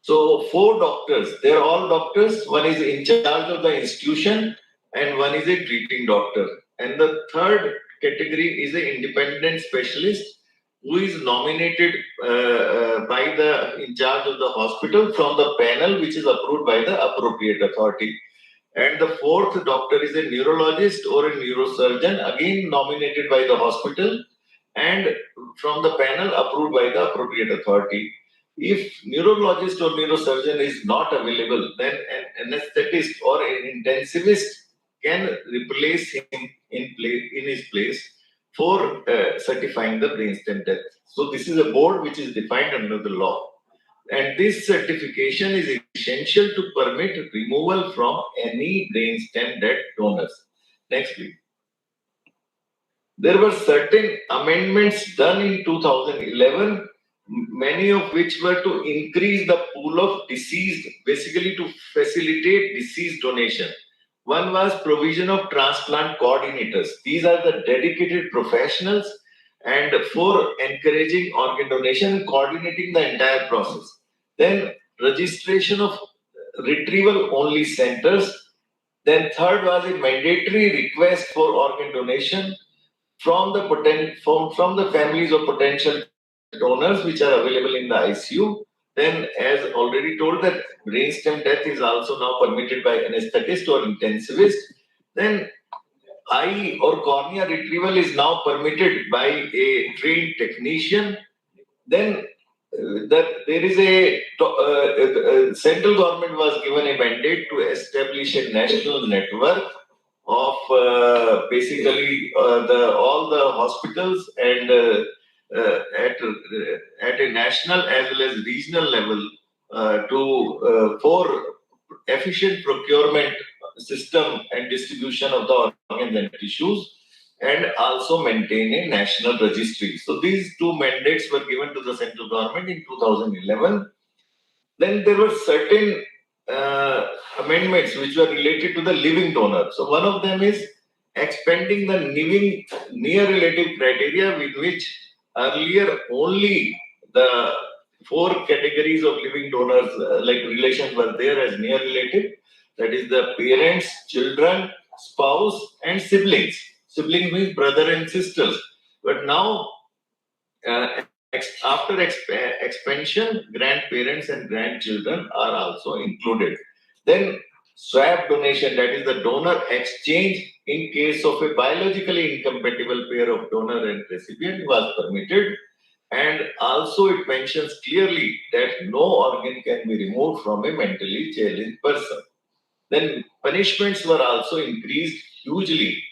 S1: So 4 doctors, they're all doctors. One is in charge of the institution and one is a treating doctor. And the third category is an independent specialist who is nominated by the in charge of the hospital from the panel which is approved by the appropriate authority. And the 4th doctor is a neurologist or a neurosurgeon, again nominated by the hospital and from the panel approved by the appropriate authority. If neurologist or neurosurgeon is not available, then an anesthetist or an intensivist can replace him in his place for certifying the brainstem death. So this is a board which is defined under the law. And this certification is essential to permit removal from any brainstem dead donors. Next, please. There were certain amendments done in 2011, many of which were to increase the pool of deceased, basically to facilitate deceased donation. One was provision of transplant coordinators. These are the dedicated professionals and for encouraging organ donation and coordinating the entire process. Then registration of retrieval only centers. Then third was a mandatory request for organ donation from the families of potential donors which are available in the ICU. Then, as already told, that brainstem death is also now permitted by anesthetist or intensivist. Then eye or cornea retrieval is now permitted by a trained technician. Then there is a central government was given a mandate to establish a national network of basically all the hospitals and at a national as well as regional level for efficient procurement system and distribution of the organs and tissues, and also maintain a national registry. So these 2 mandates were given to the central government in 2011. Then there were certain amendments which were related to the living donor. So one of them is expanding the living near relative criteria, with which earlier only the 4 categories of living donors like relations were there as near relative. That is the parents, children, spouse and siblings. Siblings means brother and sisters. But now after expansion, grandparents and grandchildren are also included. Then swab donation, that is the donor exchange in case of a biologically incompatible pair of donor and recipient, was permitted. And also it mentions clearly that no organ can be removed from a mentally challenged person. Then punishments were also increased hugely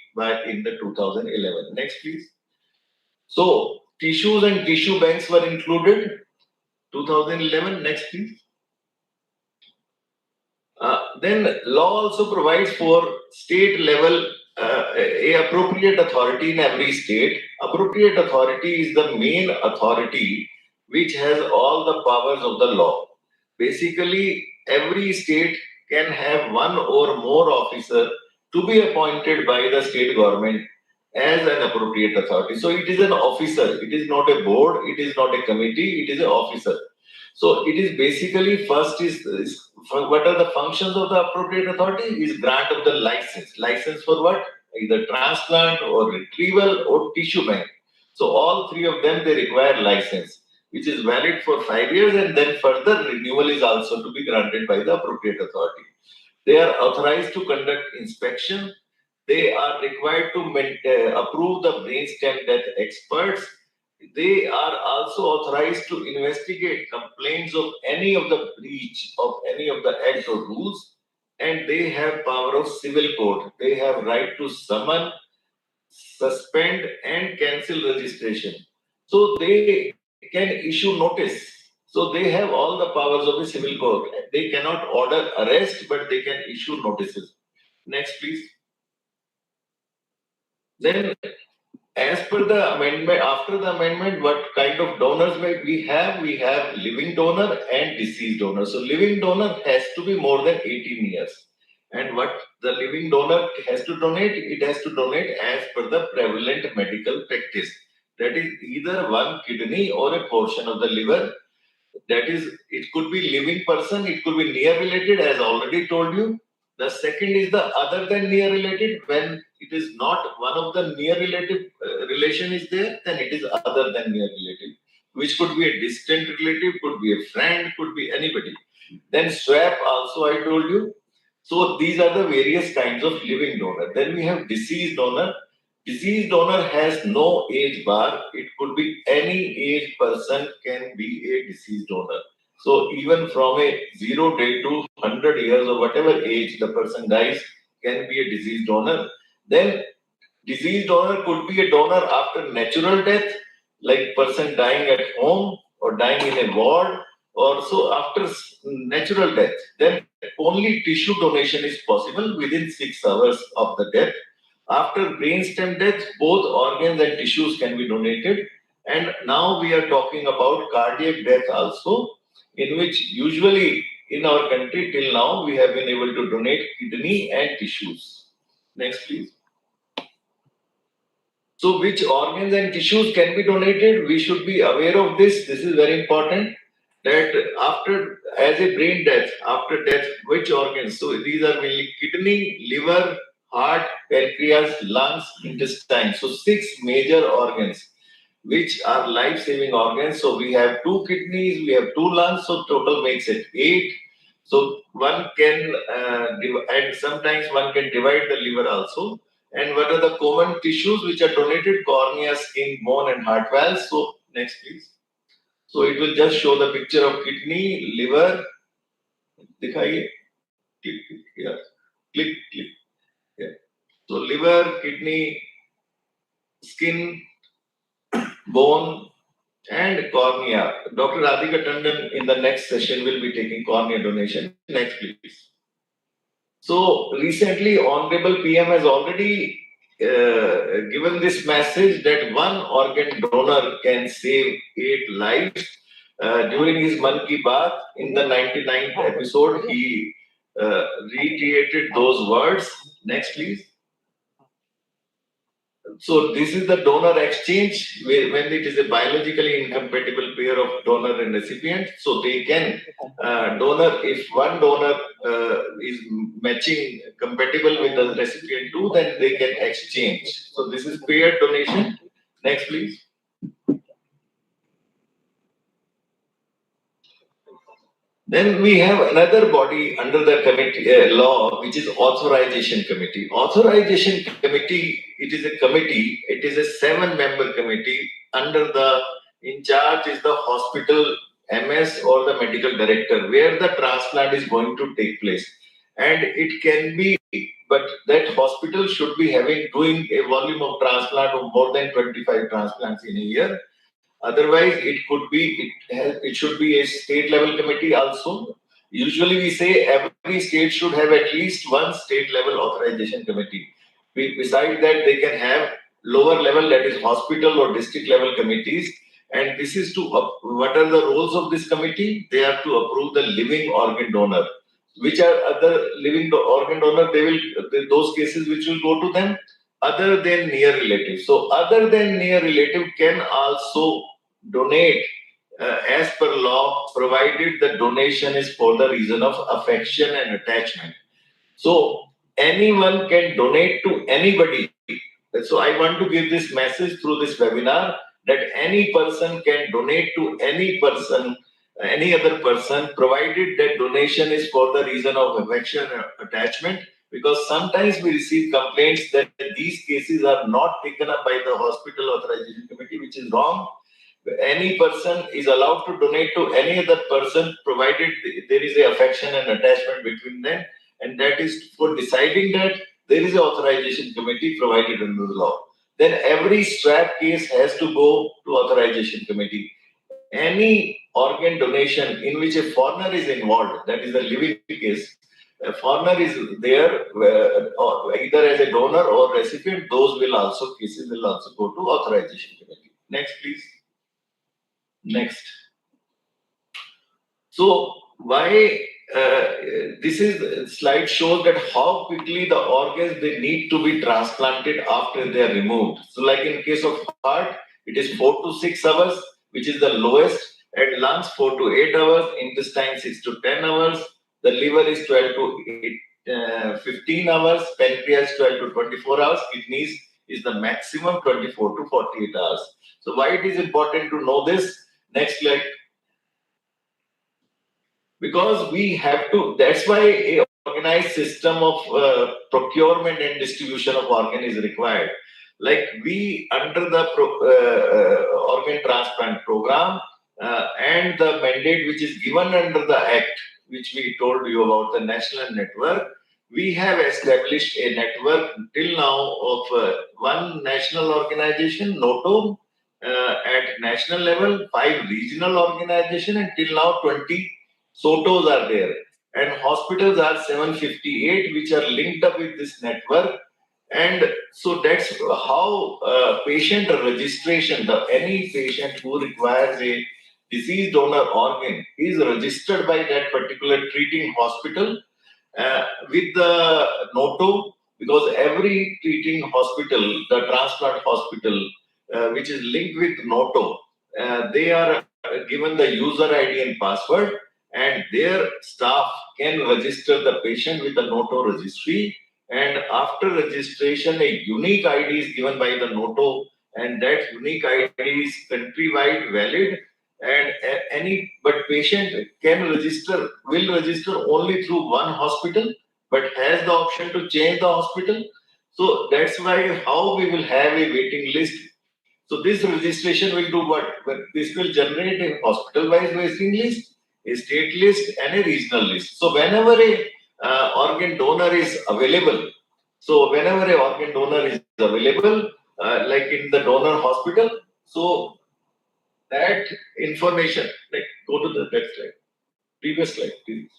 S1: in the 2011. Next, please. So tissues and tissue banks were included 2011. Next, please. Then law also provides for state level a appropriate authority in every state. Appropriate authority is the main authority which has all the powers of the law. Basically, every state can have one or more officer to be appointed by the state government as an appropriate authority. So it is an officer. It is not a board. It is not a committee. It is an officer. So it is basically first is what are the functions of the appropriate authority? Is grant of the license. License for what? either transplant or retrieval or tissue bank. So all three of them, they require license, which is valid for 5 years, and then further renewal is also to be granted by the appropriate authority. They are authorized to conduct inspection. They are required to approve the brainstem death experts. They are also authorized to investigate complaints of any of the breach of any of the act or rules, and they have power of civil court. They have right to summon, suspend, and cancel registration. So they can issue notice. So they have all the powers of the civil court. They cannot order arrest, but they can issue notices. Next, please. Then, as per the amendment, after the amendment, what kind of donors we have? We have living donor and deceased donor. So living donor has to be more than 18 years. And what the living donor has to donate? It has to donate as per the prevalent medical practice. That is either one kidney or a portion of the liver. That is, it could be living person, it could be near related, as already told you. The second is the other than near related. When it is not one of the near relative relation is there, then it is other than near relative, which could be a distant relative, could be a friend, could be anybody. Then swap also I told you. So these are the various kinds of living donor. Then we have deceased donor. Deceased donor has no age bar. It could be any age person can be a deceased donor. So even from a 0 day to 100 years or whatever age the person dies can be a deceased donor. Then deceased donor could be a donor after natural death, like person dying at home or dying in a ward, or so after natural death. Then only tissue donation is possible within 6 hours of the death. After brainstem death, both organs and tissues can be donated. And now we are talking about cardiac death also, in which usually in our country till now we have been able to donate kidney and tissues. Next, please. So which organs and tissues can be donated? We should be aware of this. This is very important. That after, as a brain death, after death, which organs? So these are mainly kidney, liver, heart, pancreas, lungs, intestine. So 6 major organs, which are life-saving organs. So we have 2 kidneys, we have 2 lungs, so total makes it 8. So one can, and sometimes one can divide the liver also. And what are the common tissues which are donated? Cornea, skin, bone, and heart valves. So next, please. So it will just show the picture of kidney, liver. Dikhaiye. Click, click, yeah. Click, click. Yeah. So liver, kidney, skin, bone, and cornea. Dr. Radhika Tandon in the next session will be taking cornea donation. Next, please. So recently, Honorable PM has already given this message that one organ donor can save 8 lives. During his Mann Ki Baat, in the 99th episode, he reiterated those words. Next, please. So this is the donor exchange when it is a biologically incompatible pair of donor and recipient. So they can donor, if one donor is matching compatible with the recipient too, then they can exchange. So this is paired donation. Next, please. Then we have another body under the committee law, which is authorization committee. Authorization committee, it is a committee. It is a 7-member committee. In charge is the hospital MS or the medical director, where the transplant is going to take place. And it can be, but that hospital should be doing a volume of transplant of more than 25 transplants in a year. Otherwise, it should be a state level committee also. Usually we say every state should have at least one state level authorization committee. Besides that, they can have lower level, that is hospital or district level committees. And this is what are the roles of this committee? They have to approve the living organ donor. Which are other living organ donor? Those cases which will go to them. Other than near relative. So other than near relative can also donate as per law, provided the donation is for the reason of affection and attachment. So anyone can donate to anybody. So I want to give this message through this webinar that any person can donate to any person, any other person, provided that donation is for the reason of affection or attachment. Because sometimes we receive complaints that these cases are not taken up by the hospital authorization committee, which is wrong. Any person is allowed to donate to any other person, provided there is a affection and attachment between them, and that is for deciding that there is an authorization committee provided under the law. Then every strap case has to go to authorization committee. Any organ donation in which a foreigner is involved, that is a living case, a foreigner is there or either as a donor or recipient, those will also cases will also go to authorization committee. Next, please. Next. So why this is slide shows that how quickly the organs they need to be transplanted after they are removed. So like in case of heart, it is 4 to 6 hours, which is the lowest, and lungs 4 to 8 hours, intestine 6 to 10 hours, the liver is 12 to 15 hours, pancreas 12 to 24 hours, kidneys is the maximum 24 to 48 hours. So why it is important to know this? Next slide. Because we have to, that's why a organized system of procurement and distribution of organ is required. Like we, under the organ transplant program and the mandate which is given under the act, which we told you about the national network, we have established a network till now of one national organization, NOTO, at national level, 5 regional organizations, and till now 20 SOTOs are there. And hospitals are 758, which are linked up with this network. And so that's how patient registration, any patient who requires a deceased donor organ is registered by that particular treating hospital with the NOTO, because every treating hospital, the transplant hospital, which is linked with NOTO, they are given the user ID and password, and their staff can register the patient with the NOTO registry. And after registration, a unique ID is given by the NOTO, and that unique ID is country-wide valid. And but patient will register only through one hospital, but has the option to change the hospital. So that's why how we will have a waiting list. So this registration will do what? This will generate a hospital-wise waiting list, a state list, and a regional list. So whenever a organ donor is available, like in the donor hospital, so that information, like go to the next slide, previous slide, please.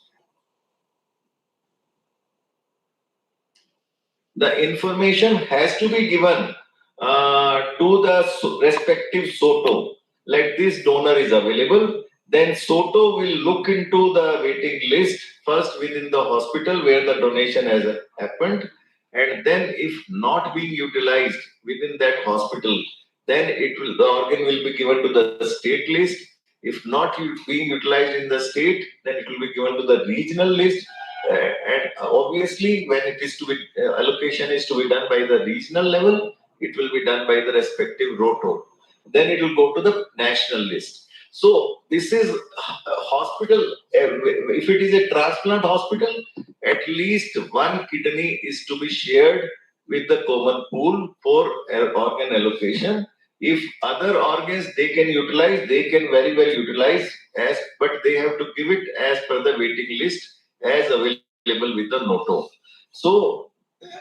S1: The information has to be given to the respective SOTO. Like this donor is available, then SOTO will look into the waiting list first within the hospital where the donation has happened, and then if not being utilized within that hospital, then the organ will be given to the state list. If not being utilized in the state, then it will be given to the regional list. And obviously, when it is to be allocation is to be done by the regional level, it will be done by the respective ROTO. Then it will go to the national list. So this is hospital. If it is a transplant hospital, at least one kidney is to be shared with the common pool for organ allocation. If other organs they can utilize, they can very well utilize but they have to give it as per the waiting list as available with the NOTO. So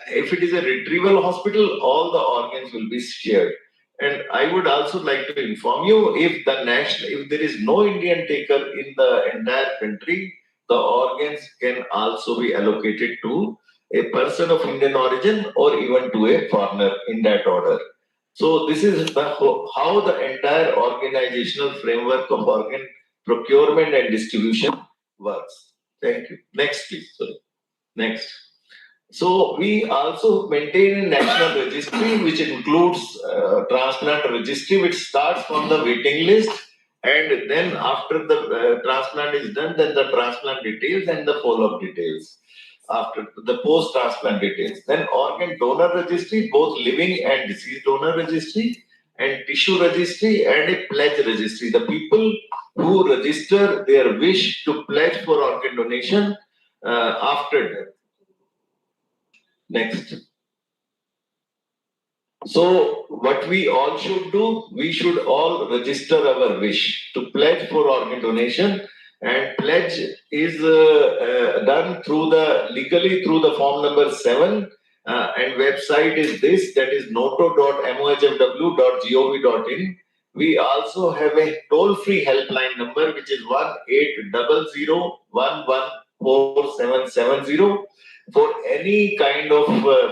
S1: if it is a retrieval hospital, all the organs will be shared. And I would also like to inform you, if there is no Indian taker in the entire country, the organs can also be allocated to a person of Indian origin or even to a foreigner in that order. So this is how the entire organizational framework of organ procurement and distribution works. Thank you. Next, please. Sorry. Next. So we also maintain a national registry, which includes transplant registry, which starts from the waiting list, and then after the transplant is done, then the transplant details and the follow-up details. after the post-transplant details. Then organ donor registry, both living and deceased donor registry, and tissue registry, and a pledge registry. The people who register their wish to pledge for organ donation after death. Next. So what we all should do, we should all register our wish to pledge for organ donation, and pledge is done through legally through the form number 7, and website is this, that is noto.mohfw.gov.in. We also have a toll-free helpline number which is 1-800-114770 for any kind of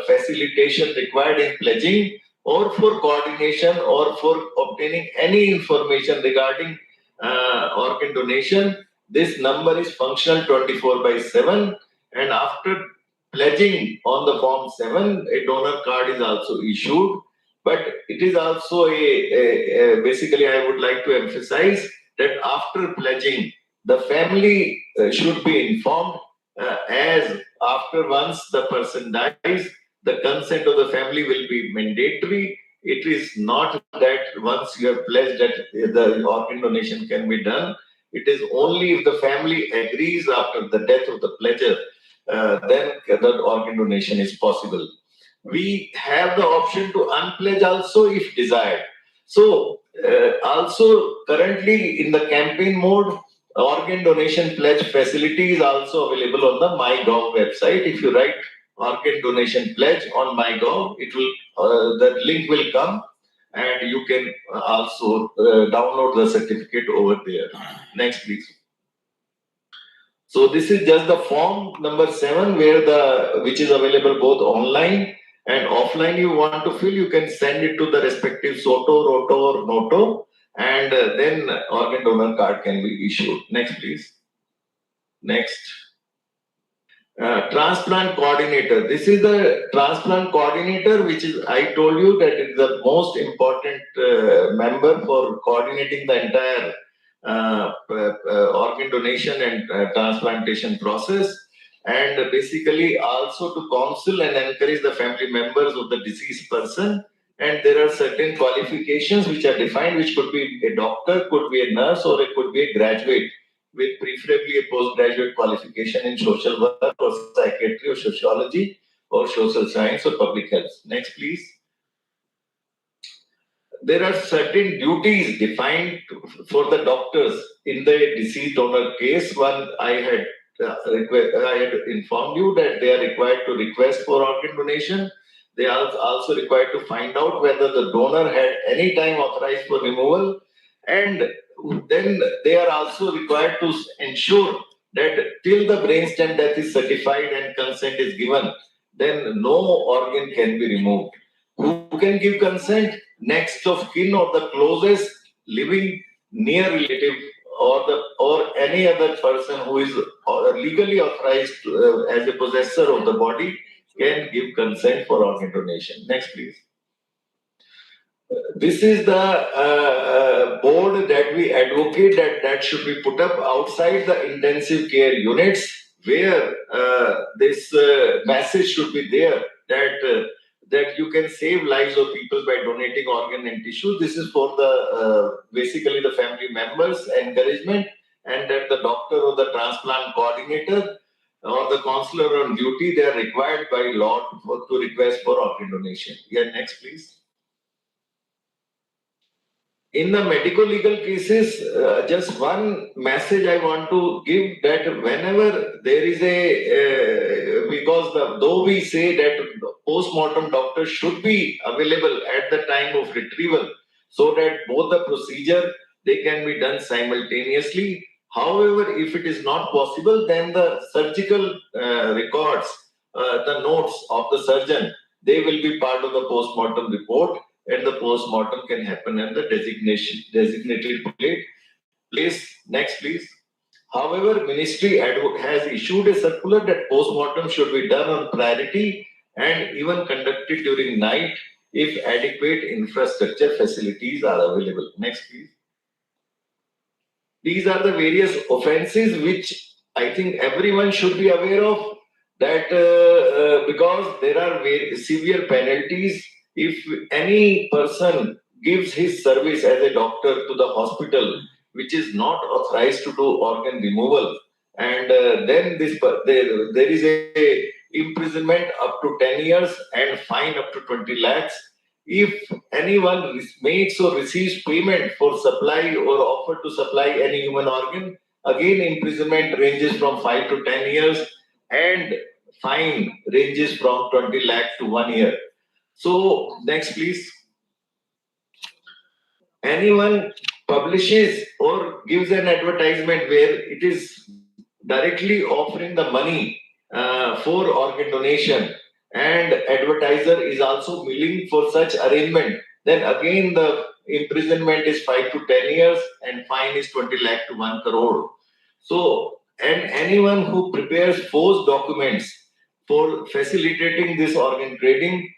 S1: facilitation required in pledging, or for coordination, or for obtaining any information regarding organ donation. This number is functional 24/7, and after pledging on the form 7, a donor card is also issued. But it is also basically I would like to emphasize that after pledging, the family should be informed, as after once the person dies, the consent of the family will be mandatory. It is not that once you have pledged that the organ donation can be done. It is only if the family agrees after the death of the pledger, then the organ donation is possible. We have the option to unpledge also if desired. So also currently in the campaign mode, organ donation pledge facility is also available on the MyGov website. If you write organ donation pledge on MyGov, it will the link will come, and you can also download the certificate over there. Next, please. So this is just the form number 7, which is available both online and offline. You want to fill, you can send it to the respective SOTO, ROTO, or NOTO, and then organ donor card can be issued. Next, please. Next. Transplant coordinator. This is the transplant coordinator, which is, I told you that it's the most important member for coordinating the entire organ donation and transplantation process, and basically also to counsel and encourage the family members of the deceased person. And there are certain qualifications which are defined, which could be a doctor, could be a nurse, or it could be a graduate with preferably a postgraduate qualification in social work or psychiatry or sociology or social science or public health. Next, please. There are certain duties defined for the doctors in the deceased donor case. One, I had informed you that they are required to request for organ donation. They are also required to find out whether the donor had any time authorized for removal, and then they are also required to ensure that till the brainstem death is certified and consent is given, then no organ can be removed. Who can give consent? Next of kin or the closest living near relative, or any other person who is legally authorized as a possessor of the body can give consent for organ donation. Next, please. This is the board that we advocate that should be put up outside the intensive care units, where this message should be there that you can save lives of people by donating organ and tissue. This is for the basically the family members' encouragement, and that the doctor or the transplant coordinator or the counselor on duty, they are required by law to request for organ donation. Yeah, next, please. In the medical legal cases, just one message I want to give, that whenever there is because though we say that post-mortem doctors should be available at the time of retrieval, so that both the procedure, they can be done simultaneously. However, if it is not possible, then the surgical records, the notes of the surgeon, they will be part of the post-mortem report, and the post-mortem can happen at the designated place. Next, please. However, Ministry has issued a circular that post-mortem should be done on priority and even conducted during night if adequate infrastructure facilities are available. Next, please. These are the various offences which I think everyone should be aware of. that because there are very severe penalties if any person gives his service as a doctor to the hospital which is not authorized to do organ removal, and then there is a imprisonment up to 10 years and fine up to 20 lakhs. If anyone makes or receives payment for supply or offer to supply any human organ, again imprisonment ranges from 5 to 10 years and fine ranges from 20 lakh to 1 year. So next please. Anyone publishes or gives an advertisement where it is directly offering the money for organ donation, and advertiser is also willing for such arrangement, then again the imprisonment is 5 to 10 years and fine is 20 lakh to 1 crore. So, and anyone who prepares false documents for facilitating this organ trading,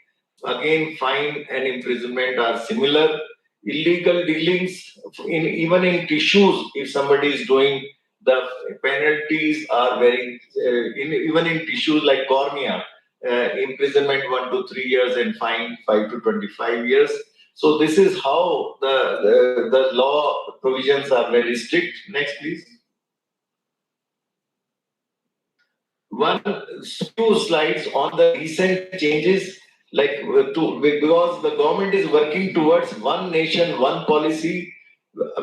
S1: again fine and imprisonment are similar. Illegal dealings even in tissues, if somebody is doing, the penalties are very even in tissues like cornea, imprisonment 1 to 3 years and fine 5 to 25 years. So this is how the law provisions are very strict. Next please. One few slides on the recent changes, like because the government is working towards one nation, one policy.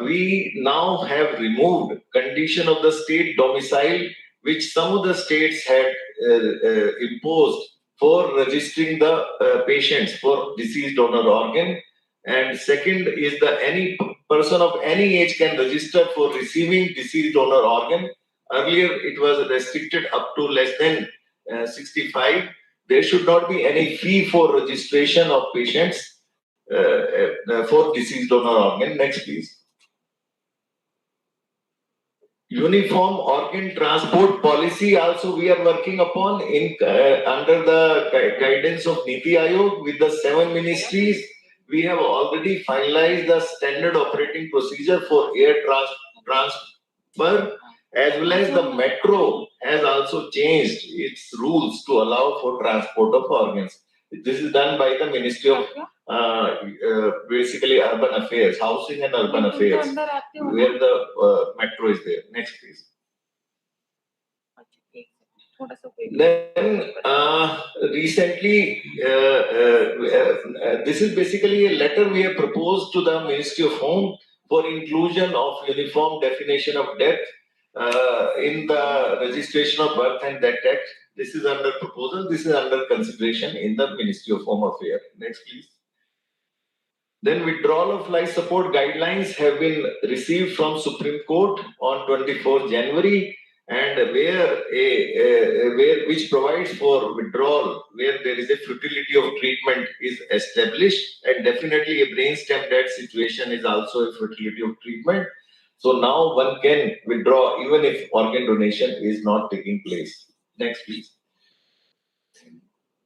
S1: We now have removed condition of the state domicile, which some of the states had imposed for registering the patients for deceased donor organ. And second is the any person of any age can register for receiving deceased donor organ. Earlier, it was restricted up to less than 65. There should not be any fee for registration of patients for deceased donor organ. Next, please. Uniform organ transport policy also we are working upon in under the guidance of Niti Aayog with the 7 ministries. We have already finalized the standard operating procedure for air transfer, as well as the metro has also changed its rules to allow for transport of organs. This is done by the Ministry of basically Urban Affairs, Housing and Urban Affairs, where the metro is there. Next, please. Then recently, this is basically a letter we have proposed to the Ministry of Home for inclusion of uniform definition of death in the Registration of Birth and Death Act. This is under proposal. This is under consideration in the Ministry of Home Affairs. Next, please. Then withdrawal of life support guidelines have been received from Supreme Court on 24 January, and which provides for withdrawal where there is a futility of treatment is established, and definitely a brainstem death situation is also a futility of treatment. So now one can withdraw even if organ donation is not taking place. Next, please.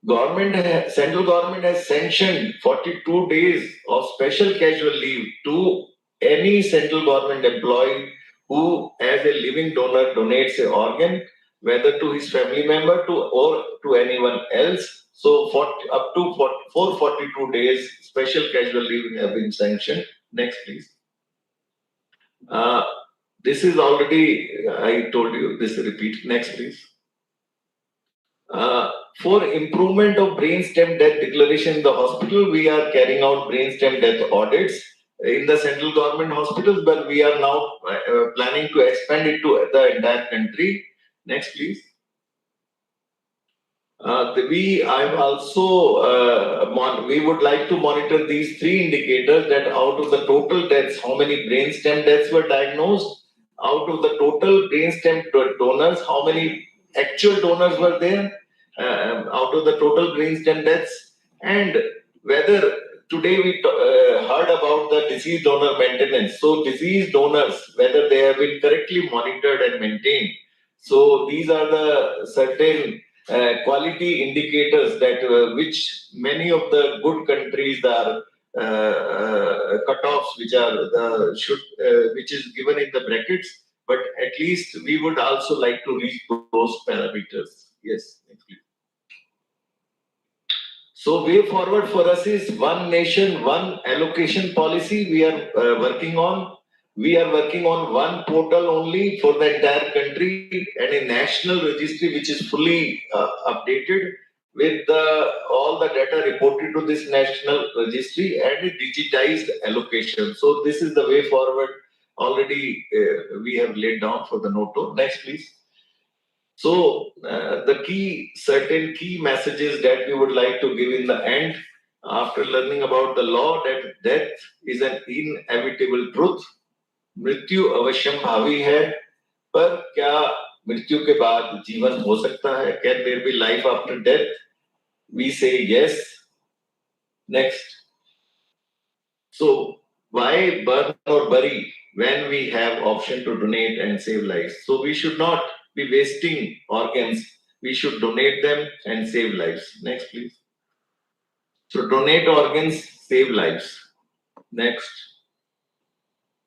S1: Central government has sanctioned 42 days of special casual leave to any central government employee who, as a living donor, donates an organ, whether to his family member or to anyone else. So up to 442 days special casual leave have been sanctioned. Next, please. This is already, I told you, this repeat. Next, please. For improvement of brainstem death declaration in the hospital, we are carrying out brainstem death audits in the central government hospitals, but we are now planning to expand it to the entire country. Next, please. We would like to monitor these 3 indicators, that out of the total deaths, how many brainstem deaths were diagnosed, out of the total brainstem donors, how many actual donors were there, out of the total brainstem deaths, and whether today we heard about the deceased donor maintenance. So deceased donors, whether they have been correctly monitored and maintained. So these are the certain quality indicators that which many of the good countries are cutoffs, which are which is given in the brackets. But at least we would also like to reach those parameters. Yes. So way forward for us is one nation, one allocation policy we are working on. We are working on one portal only for the entire country and a national registry which is fully updated with all the data reported to this national registry and a digitized allocation. So this is the way forward already we have laid down for the NOTO. Next, please. So the certain key messages that we would like to give in the end, after learning about the law that death is an inevitable truth, मृत्यु अवश्यम भावी है, पर क्या मृत्यु के बाद जीवन हो सकता है? Can there be life after death? We say yes. Next. So why burn or bury when we have option to donate and save lives? So we should not be wasting organs. We should donate them and save lives. Next, please. So donate organs, save lives. Next.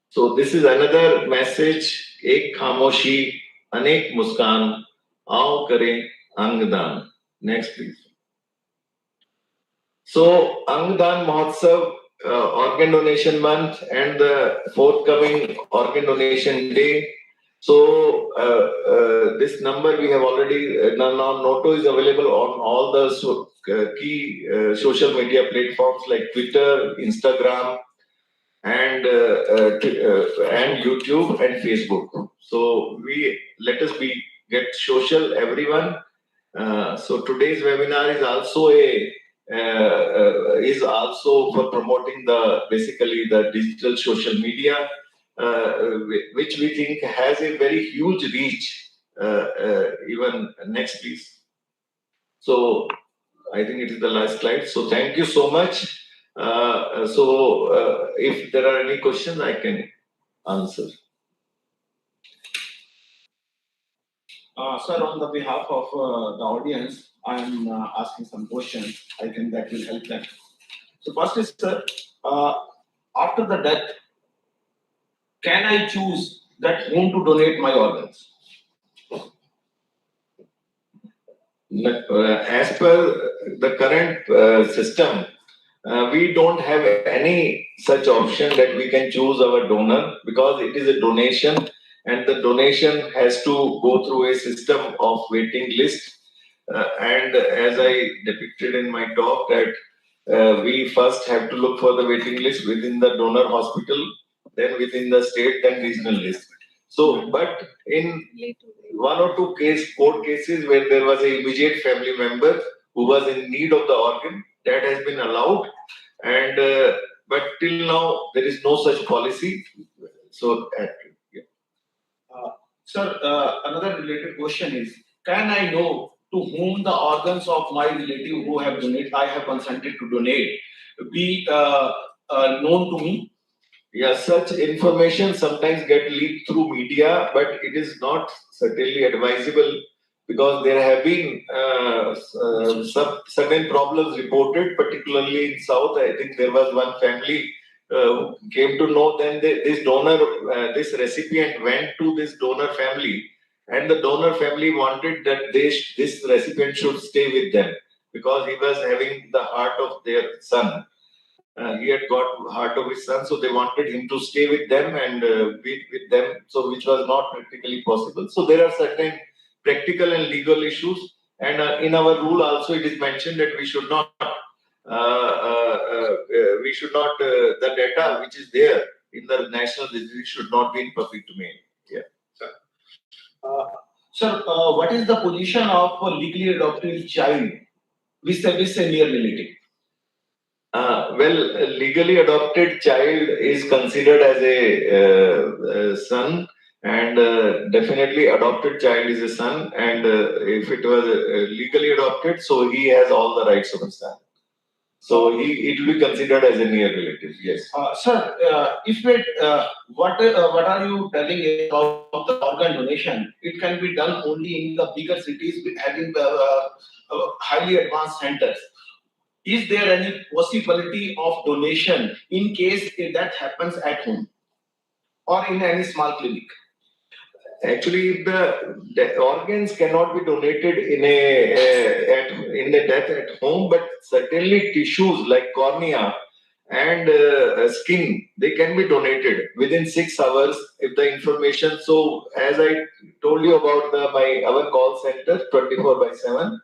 S1: So this is another message. एक खामोशी, अनेक मुस्कान, आओ करें अंगदान. Next, please. So Angdan Mahotsav, organ donation month and the forthcoming organ donation day. So this number we have already now NOTO is available on all the key social media platforms like Twitter, Instagram, and YouTube and Facebook. So let us get social, everyone. So today's webinar is also for promoting basically the digital social media, which we think has a very huge reach. Even next, please. So I think it is the last slide. So thank you so much. If there are any questions, I can answer.
S11: Sir, on the behalf of the audience, I am asking some questions. I think that will help them. So first is, sir, after the death, can I choose that whom to donate my organs?
S1: As per the current system, we don't have any such option that we can choose our donor because it is a donation and the donation has to go through a system of waiting list. And as I depicted in my talk that we first have to look for the waiting list within the donor hospital, then within the state, then regional list. So, but in one or two court cases where there was an immediate family member who was in need of the organ, that has been allowed. And but till now there is no such policy. So,
S11: Sir, another related question is: can I know to whom the organs of my relative who have donated, I have consented to donate, be known to me?
S1: Yeah, such information sometimes get leaked through media, but it is not certainly advisable because there have been some certain problems reported, particularly in South. I think there was one family who came to know then this donor, this recipient went to this donor family, and the donor family wanted that this recipient should stay with them because he was having the heart of their son. He had got heart of his son, so they wanted him to stay with them and be with them, so which was not practically possible. So there are certain practical and legal issues, and in our rule also it is mentioned that we should not the data which is there in the national registry should not be in public domain. Yeah.
S11: Sir, what is the position of a legally adopted child with a near relative?
S1: Well, a legally adopted child is considered as a son, and definitely adopted child is a son. And if it was legally adopted, so he has all the rights of a son. So it will be considered as a near relative. Yes.
S11: Sir, what are you telling about the organ donation? It can be done only in the bigger cities having highly advanced centers. Is there any possibility of donation in case if that happens at home or in any small clinic?
S10: Actually, if the organs cannot be donated in the death at home, but certainly tissues like cornea and skin, they can be donated within 6 hours if the information. So as I told you about our call center 24/7,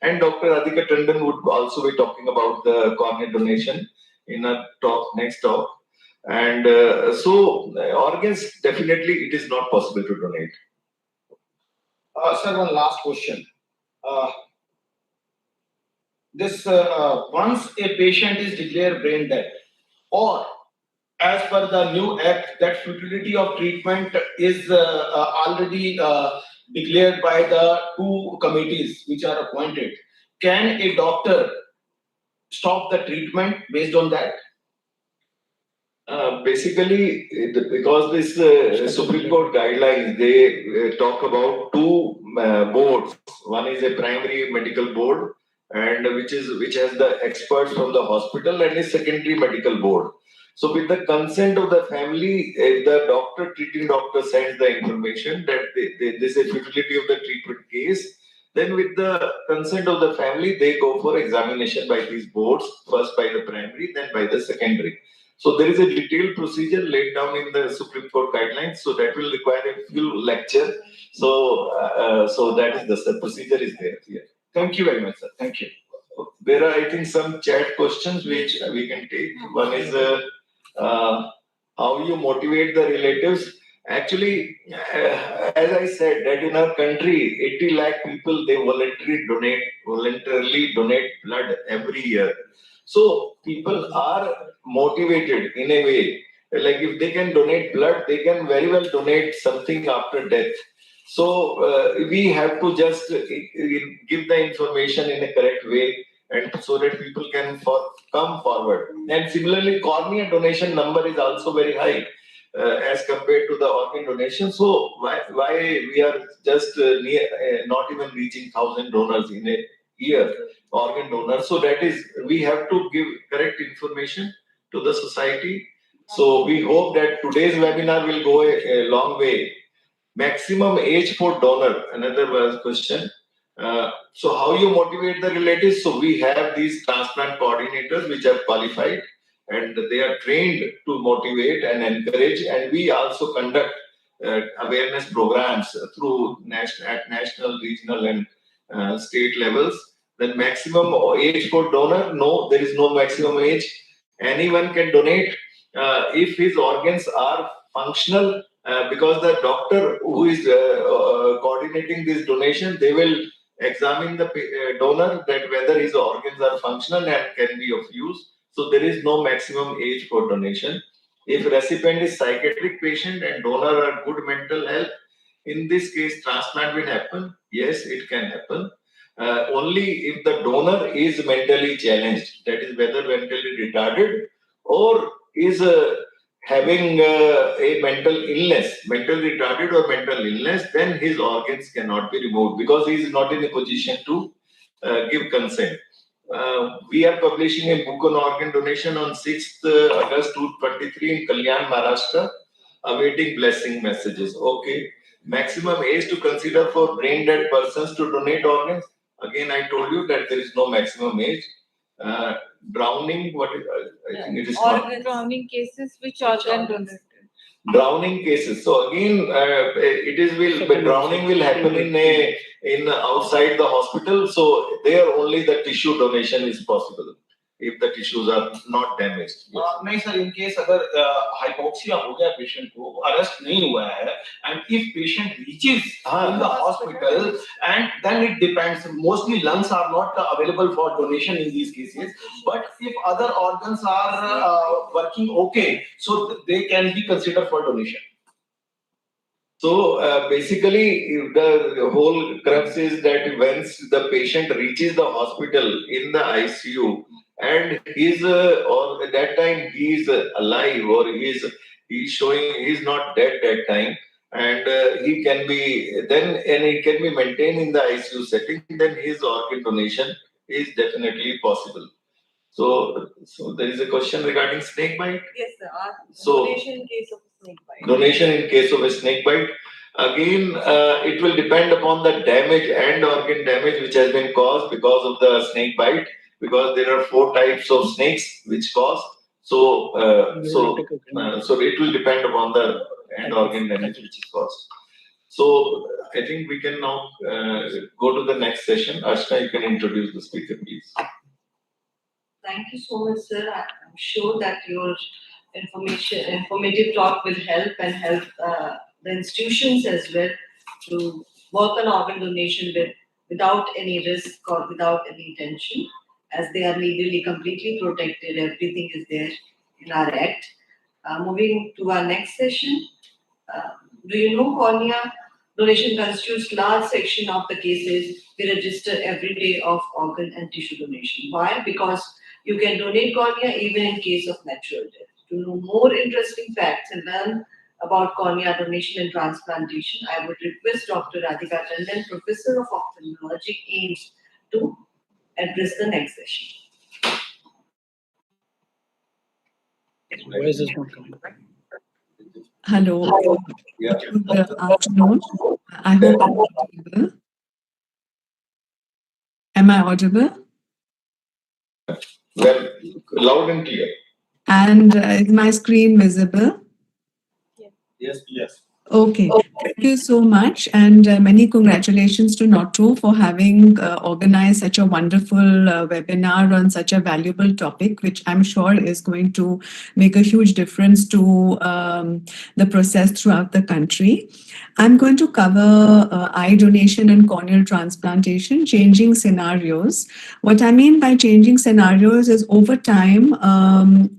S10: and Dr. Adhika Tandon would also be talking about the cornea donation in a next talk. And organs, definitely it is not possible to donate.
S11: Sir, one last question. Once a patient is declared brain dead, or as per the new act, that futility of treatment is already declared by the 2 committees which are appointed, can a doctor stop the treatment based on that?
S10: Basically, because this Supreme Court guidelines, they talk about 2 boards. One is a primary medical board, and which has the experts from the hospital, and a secondary medical board. So, with the consent of the family, if the treating doctor sends the information that this is a futility of the treatment case, then with the consent of the family, they go for examination by these boards, first by the primary, then by the secondary. So there is a detailed procedure laid down in the Supreme Court guidelines. So that will require a full lecture. So that is the procedure is there here.
S11: Thank you very much, sir. Thank you.
S10: There are, I think, some chat questions which we can take. One is how you motivate the relatives. Actually, as I said, that in our country, 80 lakh people, they voluntarily donate blood every year. So people are motivated in a way. Like if they can donate blood, they can very well donate something after death. So we have to just give the information in a correct way, and so that people can come forward. And similarly, cornea donation number is also very high as compared to the organ donation. So why we are just not even reaching 1,000 donors in a year, organ donors. So that is, we have to give correct information to the society. So we hope that today's webinar will go a long way. Maximum age for donor, another question. So how you motivate the relatives? So we have these transplant coordinators which are qualified, and they are trained to motivate and encourage. And we also conduct awareness programs through national, regional, and state levels. The maximum age for donor? No, there is no maximum age. Anyone can donate if his organs are functional. Because the doctor who is coordinating this donation, they will examine the donor that whether his organs are functional and can be of use. So there is no maximum age for donation. If recipient is psychiatric patient and donor are good mental health, in this case transplant will happen. Yes, it can happen. Only if the donor is mentally challenged, that is whether mentally retarded or is having a mental illness, mental retarded or mental illness, then his organs cannot be removed because he is not in a position to give consent. We are publishing a book on organ donation on 6th August 2023 in Kalyan, Maharashtra, awaiting blessing messages. Okay. Maximum age to consider for brain dead persons to donate organs. Again, I told you that there is no maximum age. Drowning, I think it is not.
S9: Drowning cases, which organ donated?
S10: Drowning cases. So again, drowning will happen in outside the hospital. So there only the tissue donation is possible if the tissues are not damaged. Yes.
S11: नहीं sir, in case अगर hypoxia हो गया patient को, arrest नहीं हुआ है, and if patient reaches in the hospital, and then it depends. Mostly lungs are not available for donation in these cases, but if other organs are working okay, so they can be considered for donation.
S10: So basically, the whole crux is that once the patient reaches the hospital in the ICU, and he's or at that time he is alive, or he's showing he's not dead that time, and he can be maintained in the ICU setting, then his organ donation is definitely possible. So there is a question regarding snake bite.
S2: Yes, sir.
S10: So
S2: Donation in case of snake bite.
S10: Donation in case of a snake bite.
S1: Again, it will depend upon the damage and organ damage which has been caused because of the snake bite, because there are 4 types of snakes which cause. So it will depend upon the end organ damage which is caused. So I think we can now go to the next session. Ashna, you can introduce the speaker, please.
S2: Thank you so much, sir. I'm sure that your informative talk will help and help the institutions as well to work on organ donation without any risk or without any tension, as they are legally completely protected. Everything is there in our act. Moving to our next session. Uh, do you know cornea donation constitutes large section of the cases we register every day of organ and tissue donation? Why? Because you can donate cornea even in case of natural death. To know more interesting facts and learn about cornea donation and transplantation, I would request Dr. Radhika Tandon, Professor of Ophthalmology, AIMS, to address the next session.
S4: Why is this not coming?
S12: Hello.
S1: Yeah.
S12: Good afternoon. I hope I'm audible. Am I audible?
S1: Well, loud and clear.
S12: And is my screen visible?
S1: Yes, yes.
S12: Okay, thank you so much, and many congratulations to Notto for having organized such a wonderful webinar on such a valuable topic, which I'm sure is going to make a huge difference to the process throughout the country. I'm going to cover eye donation and corneal transplantation, changing scenarios. What I mean by changing scenarios is over time,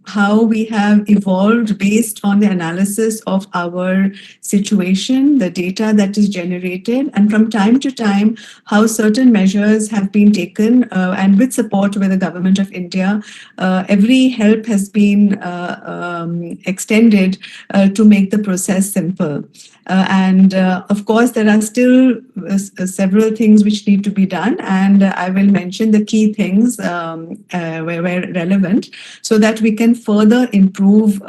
S12: how we have evolved based on the analysis of our situation, the data that is generated, and from time to time, how certain measures have been taken, and with support with the government of India, every help has been extended to make the process simple. And of course, there are still several things which need to be done, and I will mention the key things where relevant, so that we can further improve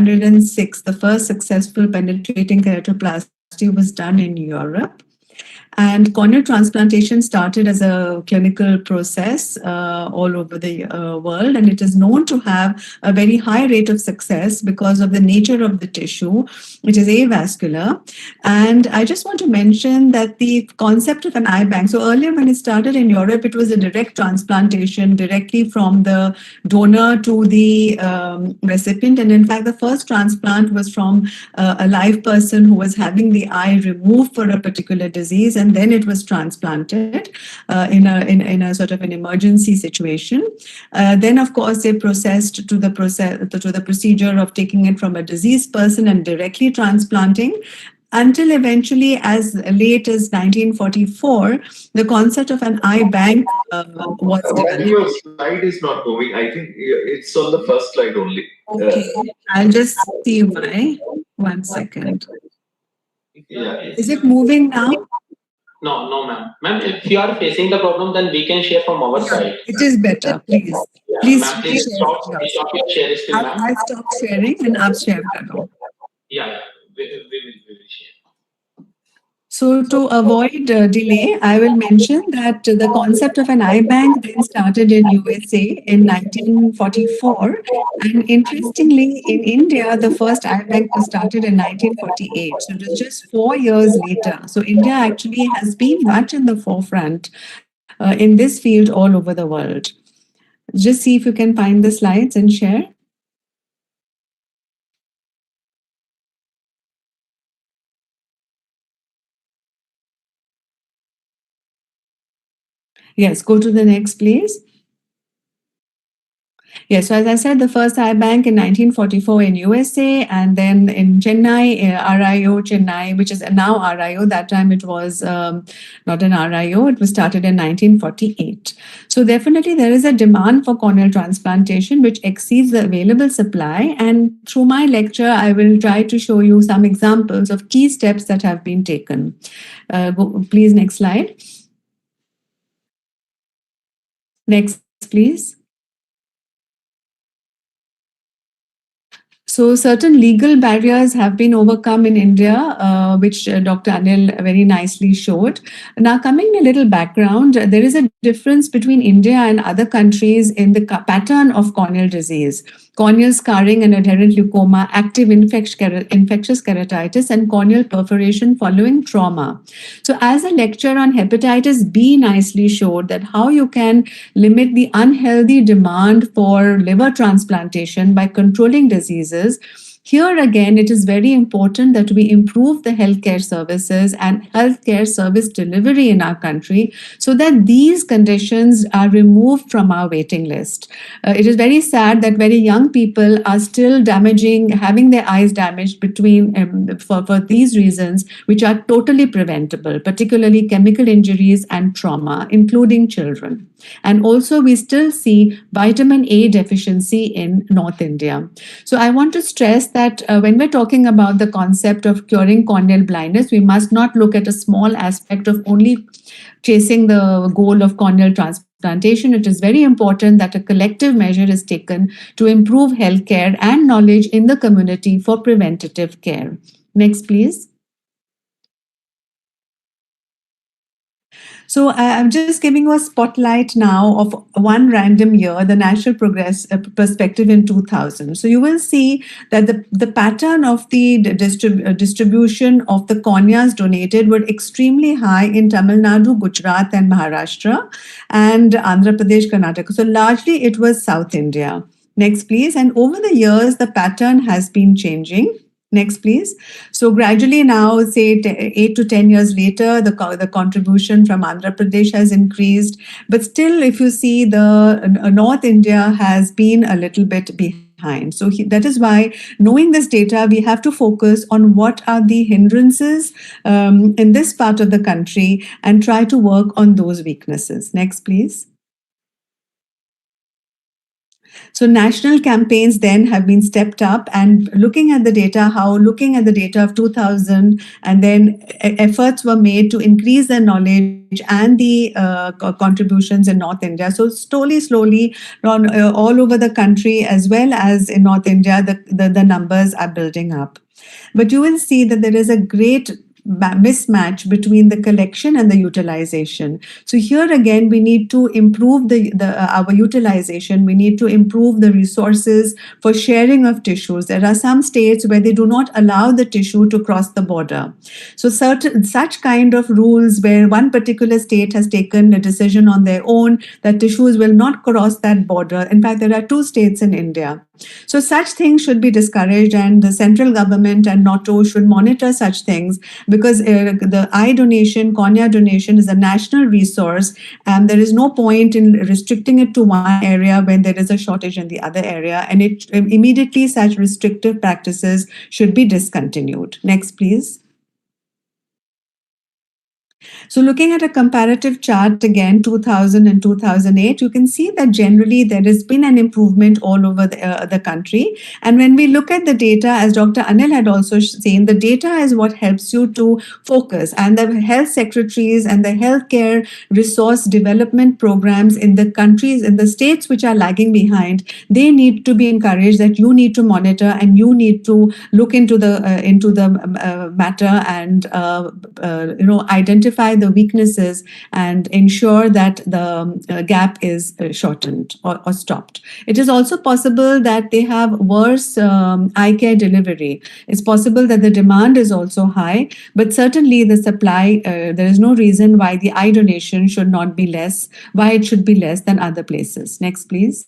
S12: the first successful penetrating keratoplasty was done in Europe. And corneal transplantation started as a clinical process all over the world, and it is known to have a very high rate of success because of the nature of the tissue, which is avascular. And I just want to mention that the concept of an eye bank, so earlier when it started in Europe, it was a direct transplantation directly from the donor to the recipient. And in fact, the first transplant was from a live person who was having the eye removed for a particular disease, and then it was transplanted in a sort of an emergency situation. Then, of course, they processed to the procedure of taking it from a diseased person and directly transplanting, until eventually, as late as 1944, the concept of an eye bank was developed.
S1: Your slide is not moving. I think it's on the first slide only.
S12: Okay, I'll just see why. 1 second.
S1: Yeah.
S12: Is it moving now?
S6: No, ma'am. Ma'am, if you are facing the problem, then we can share from our side.
S12: It is better, please.
S6: Yeah,
S12: Please
S6: ma'am, please
S12: share
S6: stop
S12: yours.
S6: your share screen, ma'am.
S12: I'll stop sharing and I'll share that on.
S6: Yeah, we will share.
S12: So to avoid delay, I will mention that the concept of an eye bank then started in USA in 1944. And interestingly, in India, the first eye bank was started in 1948. So it was just 4 years later. So India actually has been much in the forefront in this field all over the world. Just see if you can find the slides and share. Yes, go to the next, please. Yes, so as I said, the first eye bank in 1944 in USA, and then in Chennai, RIO Chennai, which is now RIO. That time it was not an RIO. It was started in 1948. So definitely there is a demand for corneal transplantation which exceeds the available supply. And through my lecture, I will try to show you some examples of key steps that have been taken. Please, next slide. Next, please. So certain legal barriers have been overcome in India, which Dr. Anil very nicely showed. Now, coming a little background, there is a difference between India and other countries in the pattern of corneal disease. Corneal scarring and adherent leukoma, active infectious keratitis, and corneal perforation following trauma. So as a lecture on hepatitis B nicely showed that how you can limit the unhealthy demand for liver transplantation by controlling diseases. Here again, it is very important that we improve the healthcare services and healthcare service delivery in our country so that these conditions are removed from our waiting list. It is very sad that very young people are still having their eyes damaged for these reasons, which are totally preventable, particularly chemical injuries and trauma, including children. And also, we still see vitamin A deficiency in North India. So I want to stress that when we're talking about the concept of curing corneal blindness, we must not look at a small aspect of only chasing the goal of corneal transplantation. It is very important that a collective measure is taken to improve healthcare and knowledge in the community for preventative care. Next, please. So I'm just giving you a spotlight now of one random year, the National Progress Perspective in 2000. So you will see that the pattern of the distribution of the corneas donated were extremely high in Tamil Nadu, Gujarat, and Maharashtra, and Andhra Pradesh, Karnataka. So largely it was South India. Next, please. And over the years, the pattern has been changing. Next, please. So gradually now, say 8 to 10 years later, the contribution from Andhra Pradesh has increased. But still, if you see, the North India has been a little bit behind. So that is why, knowing this data, we have to focus on what are the hindrances in this part of the country and try to work on those weaknesses. Next, please. So national campaigns then have been stepped up, and looking at the data of 2000, and then efforts were made to increase the knowledge and the contributions in North India. So slowly, all over the country as well as in North India, the numbers are building up. But you will see that there is a great mismatch between the collection and the utilization. So here again, we need to improve our utilization. We need to improve the resources for sharing of tissues. There are some states where they do not allow the tissue to cross the border. So such kind of rules where one particular state has taken a decision on their own that tissues will not cross that border. In fact, there are 2 states in India. So such things should be discouraged, and the central government and NATO should monitor such things, because the eye donation, cornea donation is a national resource, and there is no point in restricting it to one area when there is a shortage in the other area, and immediately such restrictive practices should be discontinued. Next, please. So looking at a comparative chart again, 2000 and 2008, you can see that generally there has been an improvement all over the country. And when we look at the data, as Dr. Anil had also seen, the data is what helps you to focus. And the health secretaries and the healthcare resource development programs in the countries, in the states which are lagging behind, they need to be encouraged that you need to monitor and you need to look into the matter and identify the weaknesses and ensure that the gap is shortened or stopped. It is also possible that they have worse eye care delivery. It's possible that the demand is also high, but certainly the supply, there is no reason why the eye donation should not be less, why it should be less than other places. Next, please.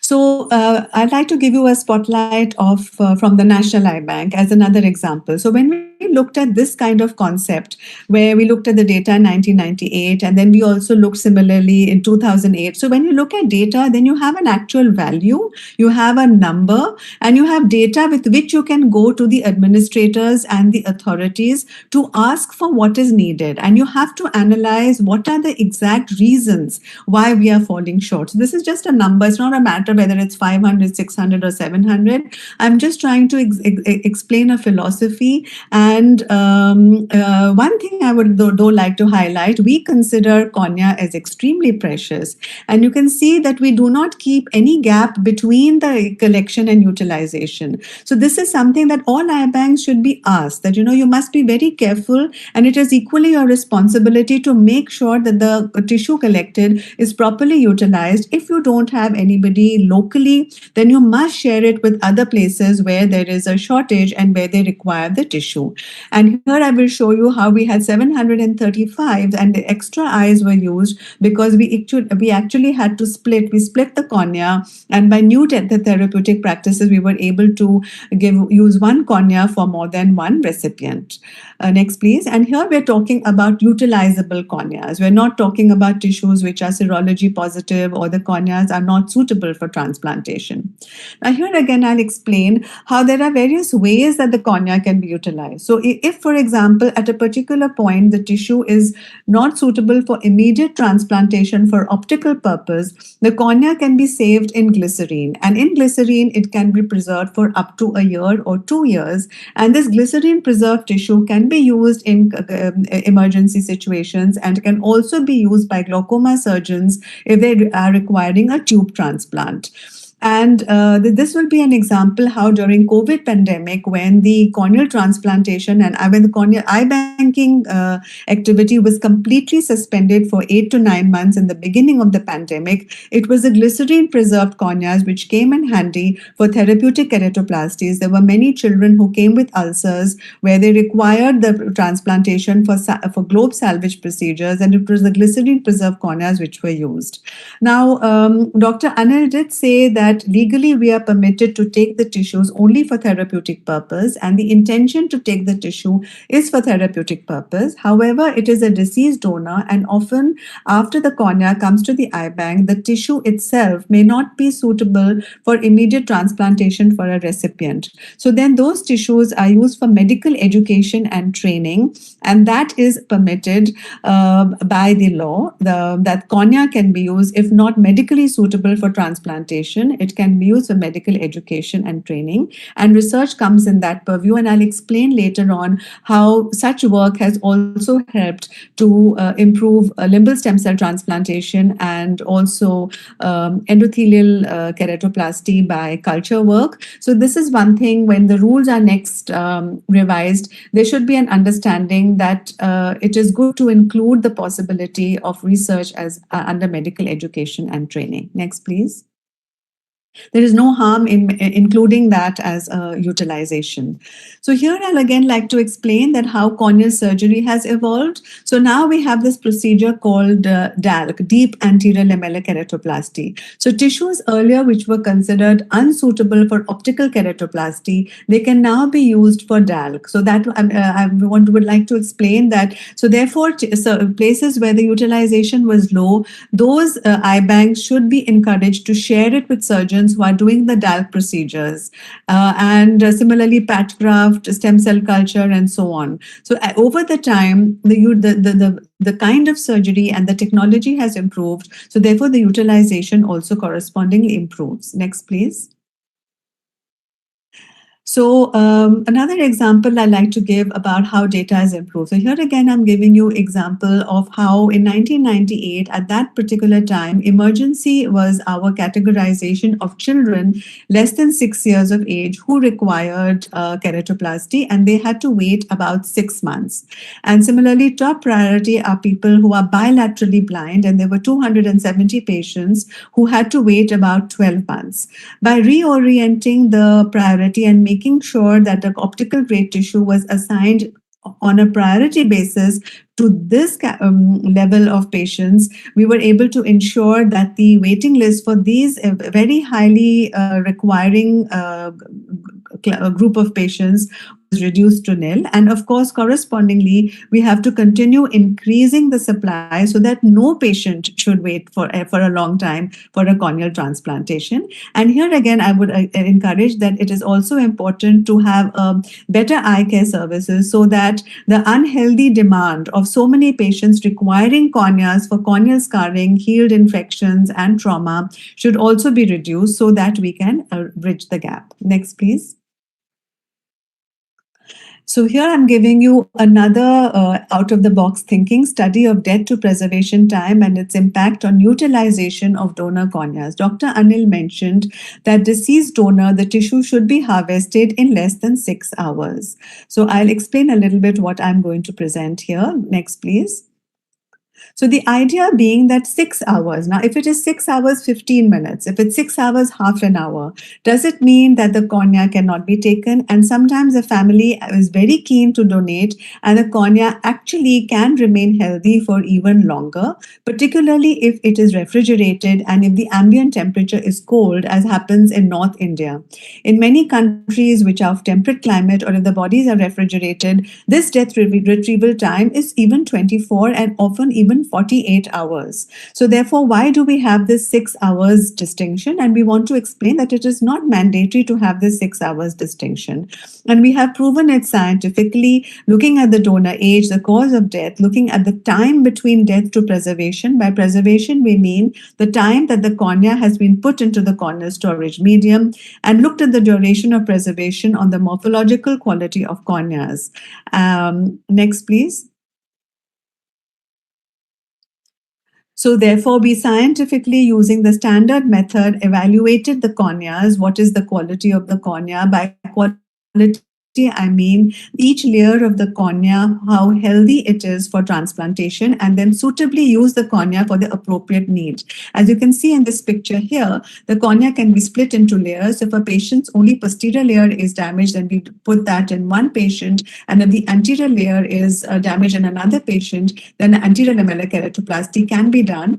S12: So I'd like to give you a spotlight from the National Eye Bank as another example. So when we looked at this kind of concept, where we looked at the data in 1998, and then we also looked similarly in 2008. So when you look at data, then you have an actual value, you have a number, and you have data with which you can go to the administrators and the authorities to ask for what is needed. And you have to analyze what are the exact reasons why we are falling short. So this is just a number. It's not a matter whether it's 500, 600, or 700. I'm just trying to explain a philosophy. And one thing I would though like to highlight, we consider cornea as extremely precious. And you can see that we do not keep any gap between the collection and utilization. So this is something that all eye banks should be asked, that, you must be very careful, and it is equally your responsibility to make sure that the tissue collected is properly utilized. If you don't have anybody locally, then you must share it with other places where there is a shortage and where they require the tissue. And here I will show you how we had 735 and the extra eyes were used because we actually had to split. We split the cornea, and by new therapeutic practices, we were able to use one cornea for more than one recipient. Next, please. And here we're talking about utilizable corneas. We're not talking about tissues which are serology positive or the corneas are not suitable for transplantation. Now, here again, I'll explain how there are various ways that the cornea can be utilized. So if, for example, at a particular point, the tissue is not suitable for immediate transplantation for optical purpose, the cornea can be saved in glycerine. And in glycerine, it can be preserved for up to a year or 2 years. And this glycerine preserved tissue can be used in emergency situations and can also be used by glaucoma surgeons if they are requiring a tube transplant. And this will be an example how during COVID pandemic, when the corneal transplantation and when the corneal eye banking activity was completely suspended for 8 to 9 months in the beginning of the pandemic, it was the glycerine preserved corneas which came in handy for therapeutic keratoplasties. There were many children who came with ulcers where they required the transplantation for globe salvage procedures, and it was the glycerine preserved corneas which were used. Now, Dr. Anil did say that legally we are permitted to take the tissues only for therapeutic purpose, and the intention to take the tissue is for therapeutic purpose. However, it is a deceased donor, and often after the cornea comes to the eye bank, the tissue itself may not be suitable for immediate transplantation for a recipient. So then those tissues are used for medical education and training, and that is permitted by the law. That cornea can be used if not medically suitable for transplantation. It can be used for medical education and training, and research comes in that purview. And I'll explain later on how such work has also helped to improve limbal stem cell transplantation and also endothelial keratoplasty by culture work. So this is one thing. When the rules are next revised, there should be an understanding that it is good to include the possibility of research as under medical education and training. Next, please. There is no harm in including that as a utilization. So here I'll again like to explain that how corneal surgery has evolved. So now we have this procedure called DALK, deep anterior lamellar keratoplasty. So tissues earlier which were considered unsuitable for optical keratoplasty, they can now be used for DALK. So that I would like to explain that. So therefore, places where the utilization was low, those eye banks should be encouraged to share it with surgeons who are doing the DALK procedures, and similarly patch graft, stem cell culture, and so on. So over the time, the kind of surgery and the technology has improved. So therefore, the utilization also correspondingly improves. Next, please. So another example I like to give about how data has improved. So here again, I'm giving you example of how in 1998, at that particular time, emergency was our categorization of children less than 6 years of age who required keratoplasty, and they had to wait about 6 months. And similarly, top priority are people who are bilaterally blind, and there were 270 patients who had to wait about 12 months. By reorienting the priority and making sure that the optical grade tissue was assigned on a priority basis to this level of patients, we were able to ensure that the waiting list for these very highly requiring group of patients reduced to nil. And of course, correspondingly, we have to continue increasing the supply so that no patient should wait for a long time for a corneal transplantation. And here again, I would encourage that it is also important to have better eye care services so that the unhealthy demand of so many patients requiring corneas for corneal scarring, healed infections, and trauma should also be reduced so that we can bridge the gap. Next, please. So here I'm giving you another out-of-the-box thinking study of death to preservation time and its impact on utilization of donor corneas. Dr. Anil mentioned that deceased donor, the tissue should be harvested in less than 6 hours. So I'll explain a little bit what I'm going to present here. Next, please. So the idea being that 6 hours, now if it is 6 hours, 15 minutes, if it's 6 hours, half an hour, does it mean that the cornea cannot be taken? And sometimes the family is very keen to donate and the cornea actually can remain healthy for even longer, particularly if it is refrigerated and if the ambient temperature is cold, as happens in North India. In many countries which are of temperate climate or if the bodies are refrigerated, this death retrieval time is even 24 and often even 48 hours. So therefore, why do we have this 6 hours distinction? And we want to explain that it is not mandatory to have this 6 hours distinction. And we have proven it scientifically, looking at the donor age, the cause of death, looking at the time between death to preservation. By preservation, we mean the time that the cornea has been put into the corneal storage medium, and looked at the duration of preservation on the morphological quality of corneas. Next, please. So therefore, we scientifically, using the standard method, evaluated the corneas. What is the quality of the cornea? By quality, I mean each layer of the cornea, how healthy it is for transplantation, and then suitably use the cornea for the appropriate need. As you can see in this picture here, the cornea can be split into layers. If a patient's only posterior layer is damaged, then we put that in one patient, and if the anterior layer is damaged in another patient, then anterior lamellar keratoplasty can be done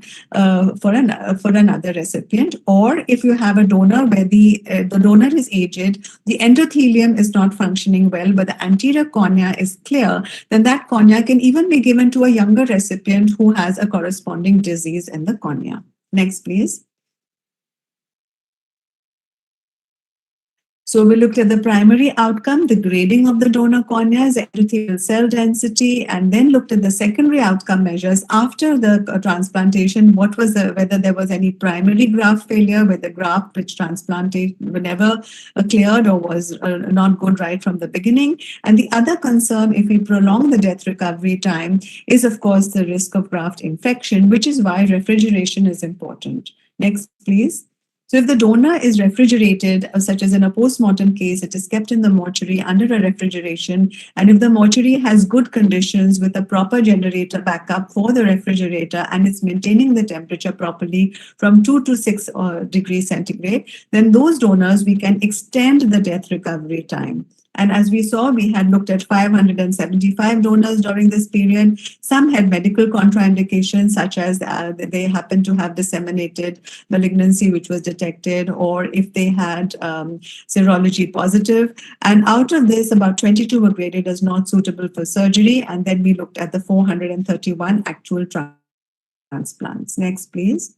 S12: for another recipient. Or if you have a donor where the donor is aged, the endothelium is not functioning well, but the anterior cornea is clear, then that cornea can even be given to a younger recipient who has a corresponding disease in the cornea. Next, please. So we looked at the primary outcome, the grading of the donor corneas, endothelial cell density, and then looked at the secondary outcome measures after the transplantation. What was whether there was any primary graft failure, whether the graft which transplanted were never cleared or was not good right from the beginning. And the other concern, if we prolong the death recovery time, is of course the risk of graft infection, which is why refrigeration is important. Next, please. So if the donor is refrigerated, such as in a post-mortem case, it is kept in the mortuary under a refrigeration. And if the mortuary has good conditions with a proper generator backup for the refrigerator and it's maintaining the temperature properly from 2 to 6 degrees centigrade, then those donors, we can extend the death recovery time. And as we saw, we had looked at 575 donors during this period. Some had medical contraindications, such as they happened to have disseminated malignancy, which was detected, or if they had serology positive. And out of this, about 22 were graded as not suitable for surgery. And then we looked at the 431 actual transplants. Next, please.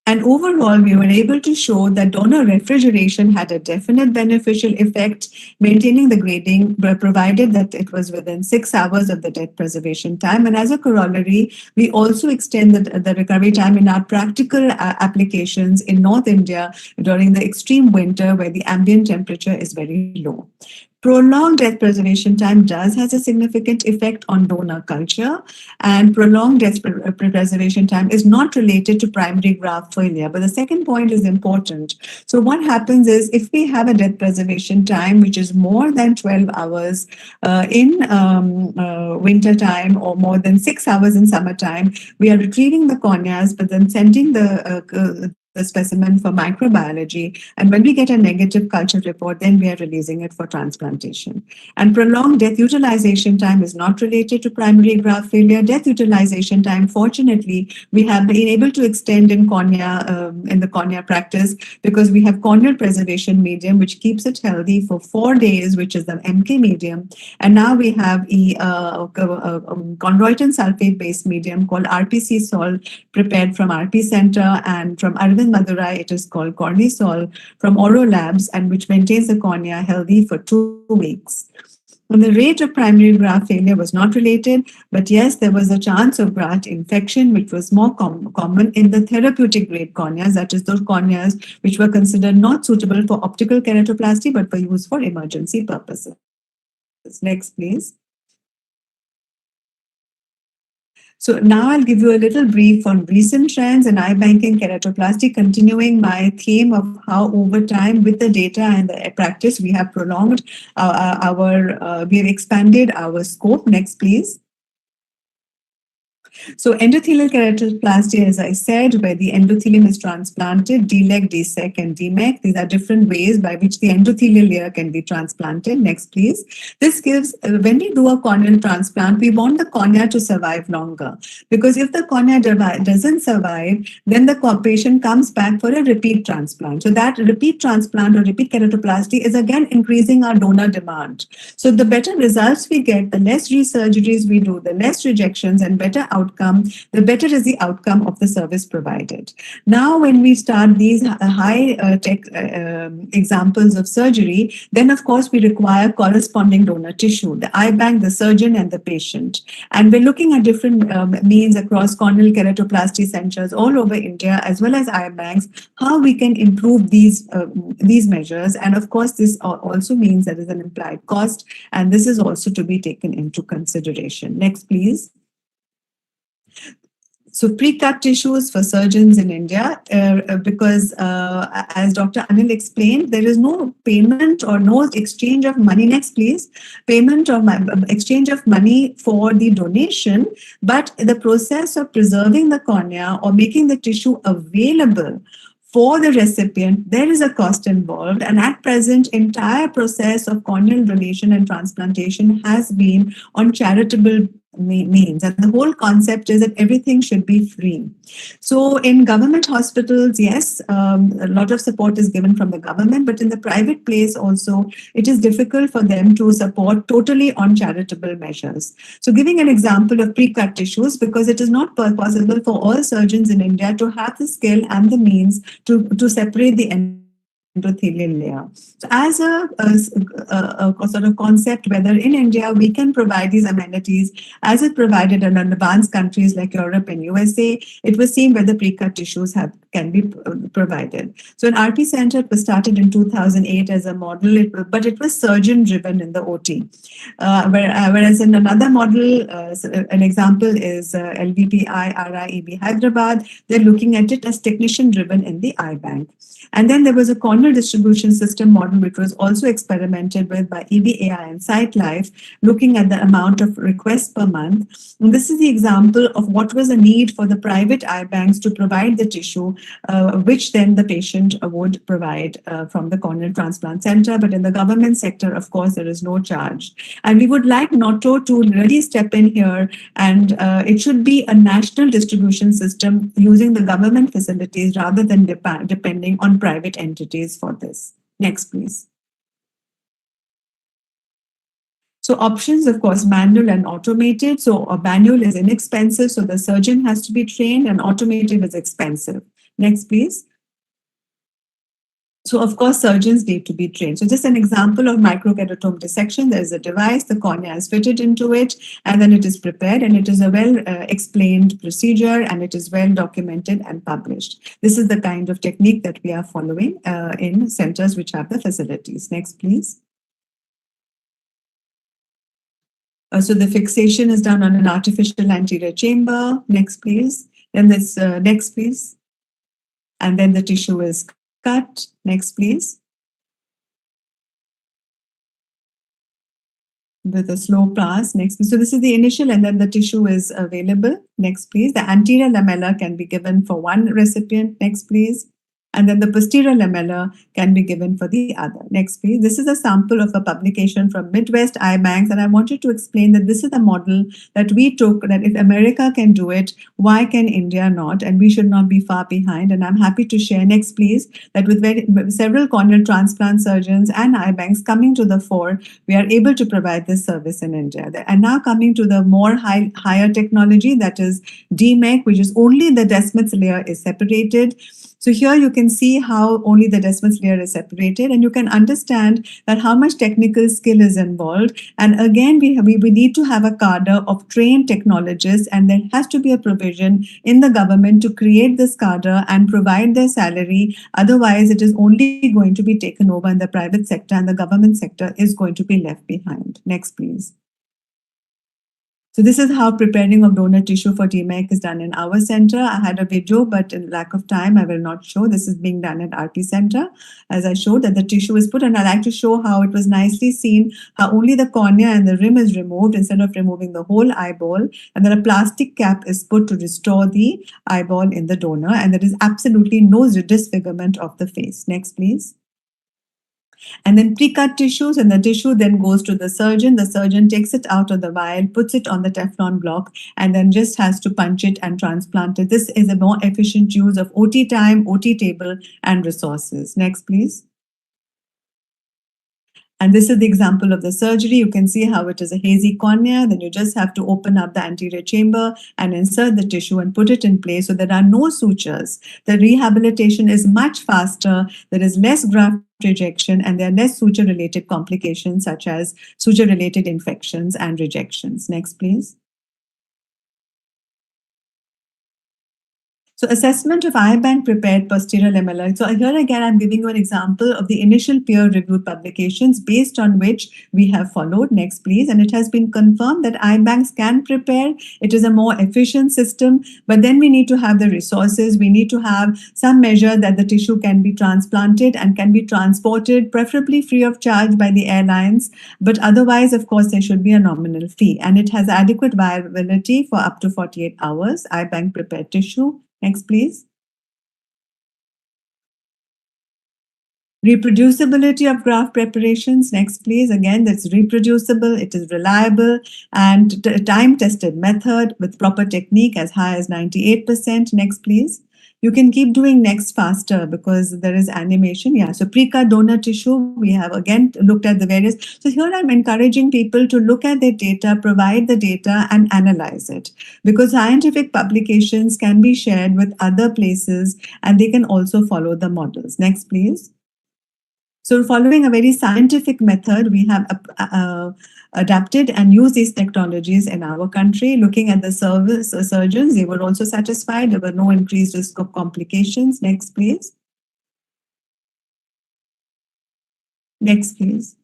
S12: And overall, we were able to show that donor refrigeration had a definite beneficial effect, maintaining the grading, provided that it was within 6 hours of the death preservation time. And as a corollary, we also extend the recovery time in our practical applications in North India during the extreme winter where the ambient temperature is very low. Prolonged death preservation time does has a significant effect on donor culture, and prolonged death preservation time is not related to primary graft failure. But the second point is important. So what happens is if we have a death preservation time which is more than 12 hours in winter time or more than 6 hours in summertime, we are retrieving the corneas, but then sending the the specimen for microbiology. And when we get a negative culture report, then we are releasing it for transplantation. And prolonged death utilization time is not related to primary graft failure. Death utilization time, fortunately, we have been able to extend in cornea, in the cornea practice, because we have corneal preservation medium, which keeps it healthy for 4 days, which is the MK medium. And now we have a chondroitin sulfate-based medium called RPC Sol, prepared from RP Center, and from Arvind Madurai, it is called Cornisol from Oro Labs, and which maintains the cornea healthy for 2 weeks. And the rate of primary graft failure was not related, but yes, there was a chance of graft infection, which was more common in the therapeutic grade corneas, that is those corneas which were considered not suitable for optical keratoplasty, but were used for emergency purposes. Next, please. So now I'll give you a little brief on recent trends in eye banking keratoplasty, continuing my theme of how over time with the data and the practice we have prolonged we have expanded our scope. Next, please. So endothelial keratoplasty, as I said, where the endothelium is transplanted, DLEC, DSEC, and DMEC. These are different ways by which the endothelial layer can be transplanted. Next, please. This gives, when we do a corneal transplant, we want the cornea to survive longer. Because if the cornea doesn't survive, then the patient comes back for a repeat transplant. So that repeat transplant or repeat keratoplasty is again increasing our donor demand. So the better results we get, the less resurgeries we do, the less rejections and better outcome, the better is the outcome of the service provided. Now, when we start these high-tech examples of surgery, then of course we require corresponding donor tissue, the eye bank, the surgeon, and the patient. And we're looking at different means across corneal keratoplasty centers all over India, as well as eye banks, how we can improve these measures. And of course, this also means there is an implied cost, and this is also to be taken into consideration. Next, please. So pre-cut tissues for surgeons in India, because as Dr. Anil explained, there is no payment or no exchange of money. Next, please. Payment or exchange of money for the donation, but the process of preserving the cornea or making the tissue available for the recipient, there is a cost involved. And at present, entire process of corneal donation and transplantation has been on charitable means. And the whole concept is that everything should be free. So in government hospitals, yes, a lot of support is given from the government, but in the private place also, it is difficult for them to support totally on charitable measures. So giving an example of pre-cut tissues, because it is not possible for all surgeons in India to have the skill and the means to separate the endothelial layer. So as a sort of concept, whether in India we can provide these amenities as it provided in advanced countries like Europe and USA, it was seen whether pre-cut tissues can be provided. So an RP Center was started in 2008 as a model, but it was surgeon-driven in the OT. Whereas in another model, an example is LVPI RIEB Hyderabad, they're looking at it as technician-driven in the eye bank. And then there was a corneal distribution system model, which was also experimented with by EBAI and SightLife, looking at the amount of requests per month. And this is the example of what was a need for the private eye banks to provide the tissue, which then the patient would provide from the corneal transplant center. But in the government sector, of course, there is no charge. And we would like NOTO to really step in here, and it should be a national distribution system using the government facilities rather than depending on private entities for this. Next, please. So options, of course, manual and automated. So a manual is inexpensive, so the surgeon has to be trained, and automated is expensive. Next, please. So, of course, surgeons need to be trained. So just an example of microkeratome dissection, there is a device, the cornea is fitted into it, and then it is prepared, and it is a well-explained procedure, and it is well documented and published. This is the kind of technique that we are following in centers which have the facilities. Next, please. So the fixation is done on an artificial anterior chamber. Next, please. Then this, next, please. And then the tissue is cut. Next, please. With a slow pass. Next. So this is the initial, and then the tissue is available. Next, please. The anterior lamella can be given for one recipient. Next, please. and then the posterior lamella can be given for the other. Next, please. This is a sample of a publication from Midwest Eye Banks, and I wanted to explain that this is a model that we took, that if America can do it, why can India not? And we should not be far behind. And I'm happy to share, next please, that with several corneal transplant surgeons and eye banks coming to the fore, we are able to provide this service in India. And now coming to the more higher technology, that is DMEC, which is only the Descemet's layer is separated. So here you can see how only the Descemet's layer is separated, and you can understand that how much technical skill is involved. And again, we need to have a cadre of trained technologists, and there has to be a provision in the government to create this cadre and provide their salary. Otherwise, it is only going to be taken over in the private sector, and the government sector is going to be left behind. Next, please. So this is how preparing of donor tissue for DMEC is done in our center. I had a video, but in lack of time, I will not show. This is being done at RP Center. As I showed that the tissue is put, and I like to show how it was nicely seen, how only the cornea and the rim is removed instead of removing the whole eyeball. And then a plastic cap is put to restore the eyeball in the donor. And there is absolutely no disfigurement of the face. Next, please. And then pre-cut tissues, and the tissue then goes to the surgeon. The surgeon takes it out of the vial, puts it on the Teflon block, and then just has to punch it and transplant it. This is a more efficient use of OT time, OT table, and resources. Next, please. And this is the example of the surgery. You can see how it is a hazy cornea. Then you just have to open up the anterior chamber and insert the tissue and put it in place. So there are no sutures. The rehabilitation is much faster. There is less graft rejection, and there are less suture-related complications such as suture-related infections and rejections. Next, please. So assessment of eye bank prepared posterior lamellar. So here again, I'm giving you an example of the initial peer-reviewed publications based on which we have followed. Next, please. And it has been confirmed that eye banks can prepare. It is a more efficient system, but then we need to have the resources. We need to have some measure that the tissue can be transplanted and can be transported, preferably free of charge by the airlines. But otherwise, of course, there should be a nominal fee. And it has adequate viability for up to 48 hours, eye bank prepared tissue. Next, please. Reproducibility of graft preparations. Next, please. Again, that's reproducible, it is reliable, and time-tested method with proper technique as high as 98%. Next, please. You can keep doing next faster because there is animation. Yeah, so pre-cut donor tissue, we have again looked at the various. So here I'm encouraging people to look at their data, provide the data and analyze it, because scientific publications can be shared with other places and they can also follow the models. Next, please. So following a very scientific method, we have adapted and used these technologies in our country. Looking at the surgeons, they were also satisfied. There were no increased risk of complications. Next, please. Next, please.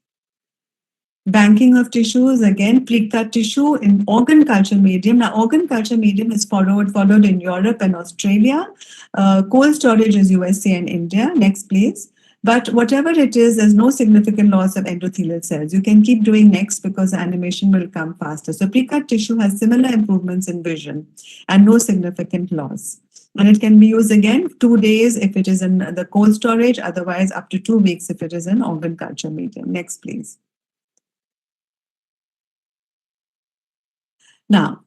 S12: Banking of tissues, again, pre-cut tissue in organ culture medium. Now, organ culture medium is followed in Europe and Australia. Cold storage is USA and India. Next, please. But whatever it is, there's no significant loss of endothelial cells. You can keep doing next because the animation will come faster. So pre-cut tissue has similar improvements in vision and no significant loss. And it can be used again 2 days if it is in the cold storage, otherwise up to 2 weeks if it is in organ culture medium. Next, please. Now,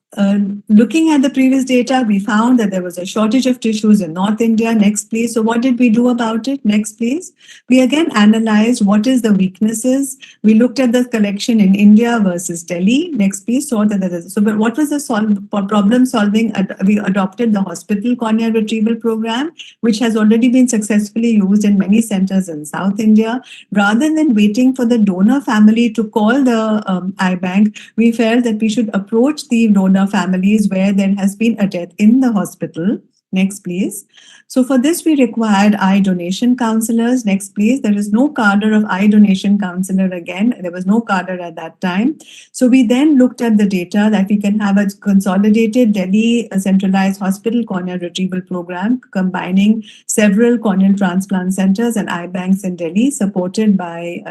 S12: looking at the previous data, we found that there was a shortage of tissues in North India. Next, please. So what did we do about it? Next, please. We again analyzed what is the weaknesses. We looked at the collection in India versus Delhi. Next, please. So but what was the problem solving? We adopted the hospital corneal retrieval program, which has already been successfully used in many centers in South India. Rather than waiting for the donor family to call the eye bank, we felt that we should approach the donor families where there has been a death in the hospital. Next, please. So for this, we required eye donation counselors. Next, please. There is no cadre of eye donation counselor again. There was no cadre at that time. So we then looked at the data that we can have a consolidated Delhi centralized hospital corneal retrieval program combining several corneal transplant centers and eye banks in Delhi, supported by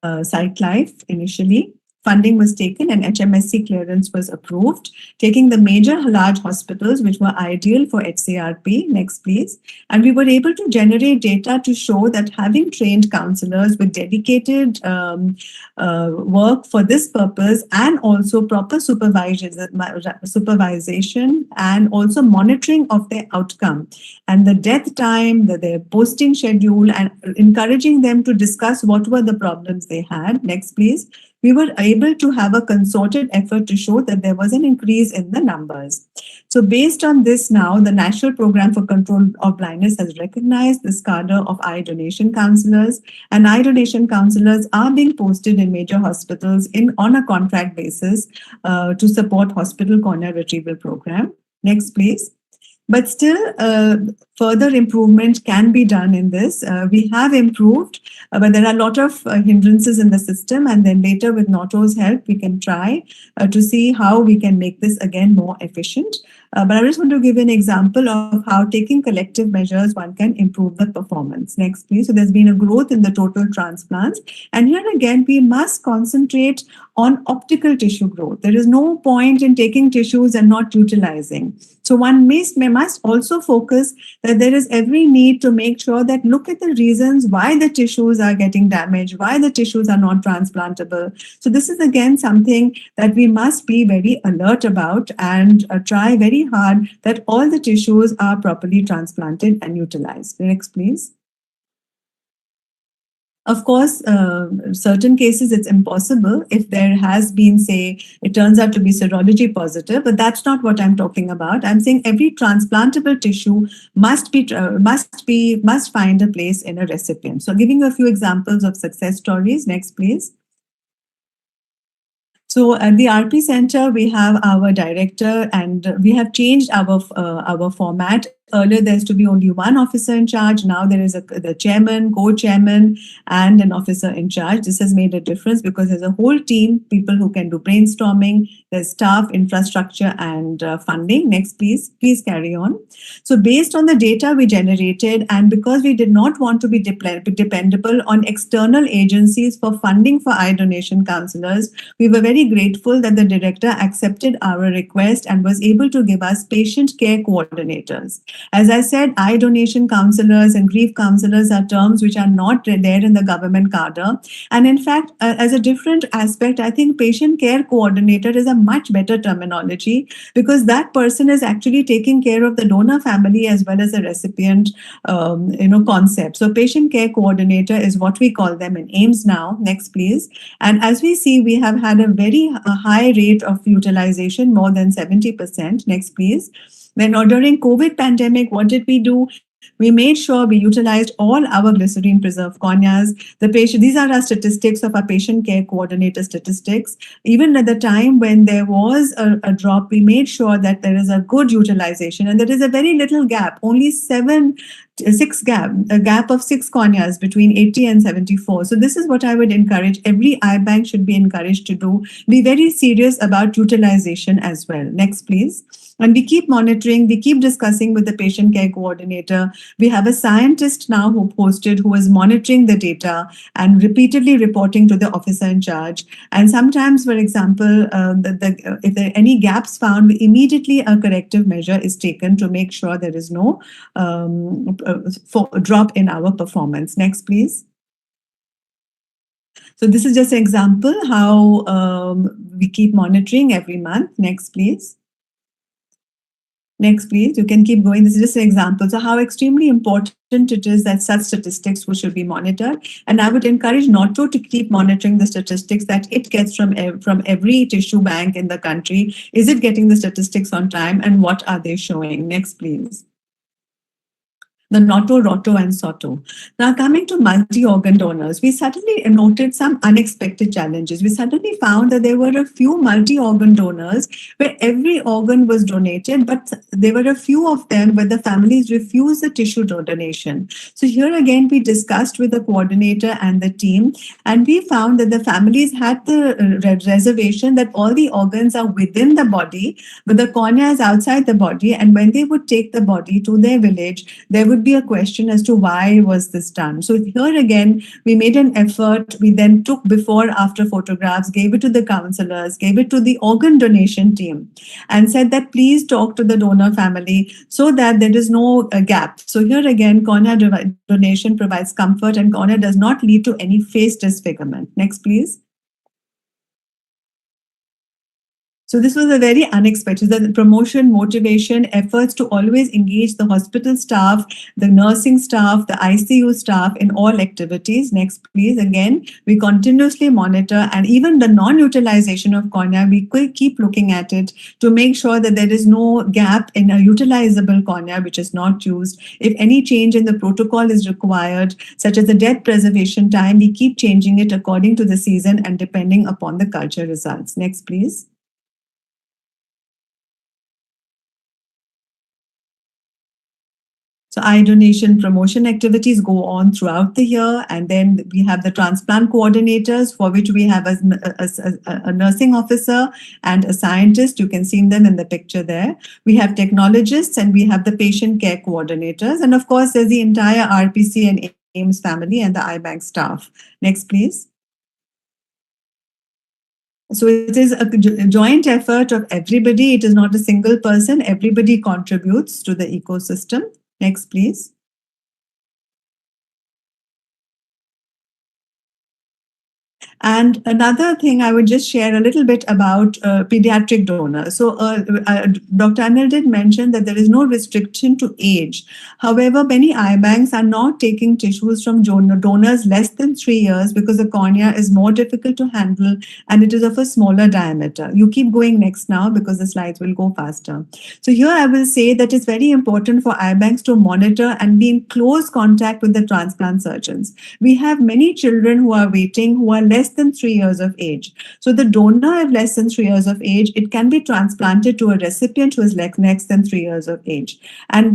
S12: SightLife initially, funding was taken and HMSC clearance was approved, taking the major large hospitals which were ideal for HCRP. Next, please. And we were able to generate data to show that having trained counselors with dedicated work for this purpose and also proper supervision and also monitoring of their outcome and the death time, their posting schedule, and encouraging them to discuss what were the problems they had. Next, please. We were able to have a concerted effort to show that there was an increase in the numbers. So based on this now, the National Program for Control of Blindness has recognized this cadre of eye donation counselors, and eye donation counselors are being posted in major hospitals on a contract basis to support hospital cornea retrieval program. Next, please. But still, further improvement can be done in this. We have improved, but there are a lot of hindrances in the system. And then later, with NOTO's help, we can try to see how we can make this again more efficient. But I just want to give an example of how taking collective measures, one can improve the performance. Next, please. So there's been a growth in the total transplants. And here again, we must concentrate on optical tissue growth. There is no point in taking tissues and not utilizing. So one must also focus that there is every need to make sure that look at the reasons why the tissues are getting damaged, why the tissues are not transplantable. So this is again something that we must be very alert about and try very hard that all the tissues are properly transplanted and utilized. Next, please. Of course, certain cases it's impossible if there has been, say, it turns out to be serology positive, but that's not what I'm talking about. I'm saying every transplantable tissue must find a place in a recipient. So giving a few examples of success stories. Next, please. So at the RP Center, we have our director and we have changed our format. Earlier, there used to be only one officer in charge. Now there is the chairman, co-chairman, and an officer in charge. This has made a difference because there's a whole team, people who can do brainstorming, there's staff, infrastructure, and funding. Next, please. Please carry on. So based on the data we generated, and because we did not want to be dependable on external agencies for funding for eye donation counselors, we were very grateful that the director accepted our request and was able to give us patient care coordinators. As I said, eye donation counselors and grief counselors are terms which are not there in the government cadre. And in fact, as a different aspect, I think patient care coordinator is a much better terminology because that person is actually taking care of the donor family as well as the recipient, concept. So patient care coordinator is what we call them in AIIMS now. Next, please. And as we see, we have had a very high rate of utilization, more than 70%. Next, please. Then during COVID pandemic, what did we do? We made sure we utilized all our glycerine preserved corneas. These are our statistics of our patient care coordinator statistics. Even at the time when there was a drop, we made sure that there is a good utilization and there is a very little gap, only a gap of 6 corneas between 80 and 74. So this is what I would encourage. Every eye bank should be encouraged to do. Be very serious about utilization as well. Next, please. And we keep monitoring, we keep discussing with the patient care coordinator. We have a scientist now who is monitoring the data and repeatedly reporting to the officer in charge. And sometimes, for example, if there are any gaps found, immediately a corrective measure is taken to make sure there is no drop in our performance. Next, please. So this is just an example how we keep monitoring every month. Next, please. Next, please. You can keep going. This is just an example. So how extremely important it is that such statistics should be monitored. And I would encourage NOTO to keep monitoring the statistics that it gets from every tissue bank in the country. Is it getting the statistics on time and what are they showing? Next, please. The NOTO, ROTO, and SOTO. Now, coming to multi-organ donors, we suddenly noted some unexpected challenges. We suddenly found that there were a few multi-organ donors where every organ was donated, but there were a few of them where the families refused the tissue donation. So here again, we discussed with the coordinator and the team, and we found that the families had the reservation that all the organs are within the body, but the cornea is outside the body, and when they would take the body to their village, there would could be a question as to why was this done. So here again, we made an effort. We then took before after photographs, gave it to the counselors, gave it to the organ donation team, and said that please talk to the donor family so that there is no gap. So here again, cornea donation provides comfort, and cornea does not lead to any face disfigurement. Next, please. So this was a very unexpected, the promotion, motivation, efforts to always engage the hospital staff, the nursing staff, the ICU staff in all activities. Next, please. Again, we continuously monitor, and even the non-utilization of cornea, we keep looking at it to make sure that there is no gap in a utilizable cornea which is not used. If any change in the protocol is required, such as the death preservation time, we keep changing it according to the season and depending upon the culture results. Next, please. So eye donation promotion activities go on throughout the year, and then we have the transplant coordinators, for which we have a nursing officer and a scientist. You can see them in the picture there. We have technologists, and we have the patient care coordinators, and of course there's the entire RPC and AIMS family and the iBank staff. Next, please. So it is a joint effort of everybody. It is not a single person. Everybody contributes to the ecosystem. Next, please. And another thing, I would just share a little bit about pediatric donors. So Dr. Anil did mention that there is no restriction to age. However, many eye banks are not taking tissues from donors less than 3 years because the cornea is more difficult to handle and it is of a smaller diameter. You keep going next now because the slides will go faster. So here I will say that it's very important for eye banks to monitor and be in close contact with the transplant surgeons. We have many children who are waiting who are less than 3 years of age. So the donor of less than 3 years of age, it can be transplanted to a recipient who is less than 3 years of age. And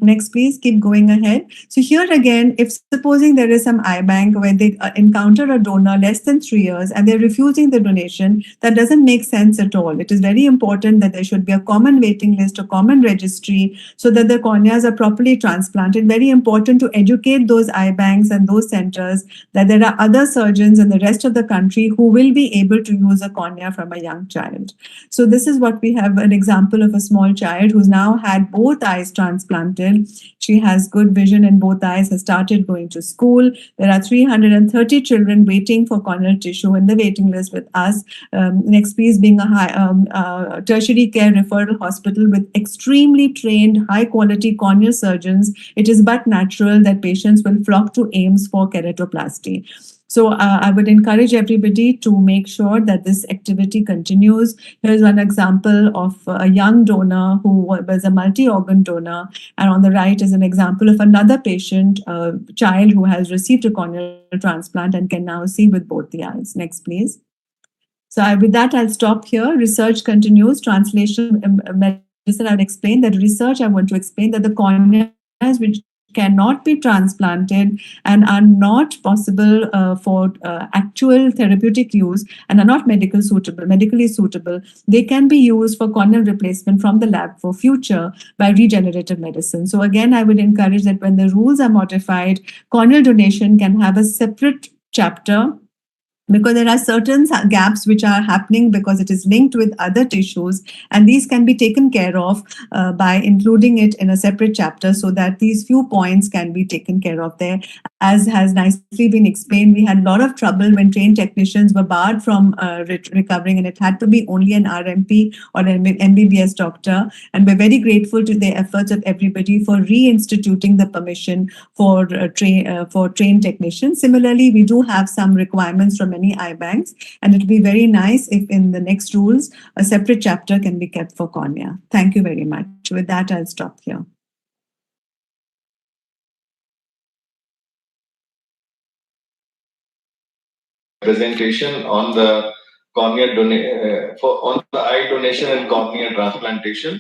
S12: next, please, keep going ahead. So here again, if supposing there is some eye bank where they encounter a donor less than 3 years and they're refusing the donation, that doesn't make sense at all. It is very important that there should be a common waiting list, a common registry, so that the corneas are properly transplanted. Very important to educate those eye banks and those centers that there are other surgeons in the rest of the country who will be able to use a cornea from a young child. So this is what we have, an example of a small child who's now had both eyes transplanted. She has good vision in both eyes, has started going to school. There are 330 children waiting for corneal tissue in the waiting list with us. Next, please, being a tertiary care referral hospital with extremely trained, high quality corneal surgeons, it is but natural that patients will flock to AIMS for keratoplasty. So I would encourage everybody to make sure that this activity continues. Here's one example of a young donor who was a multi-organ donor. And on the right is an example of another patient, a child who has received a corneal transplant and can now see with both the eyes. Next, please. So with that, I'll stop here. Research continues. Translation medicine, I would explain that research, I want to explain that the corneas which cannot be transplanted and are not possible for actual therapeutic use and are not medically suitable, they can be used for corneal replacement from the lab for future by regenerative medicine. So again, I would encourage that when the rules are modified, corneal donation can have a separate chapter, because there are certain gaps which are happening because it is linked with other tissues, and these can be taken care of by including it in a separate chapter so that these few points can be taken care of there. As has nicely been explained, we had a lot of trouble when trained technicians were barred from recovering, and it had to be only an RMP or an MBBS doctor. And we're very grateful to the efforts of everybody for reinstituting the permission for trained technicians. Similarly, we do have some requirements from many eye banks, and it will be very nice if in the next rules, a separate chapter can be kept for cornea. Thank you very much. With that, I'll stop here.
S1: Presentation on the cornea on the eye donation and cornea transplantation.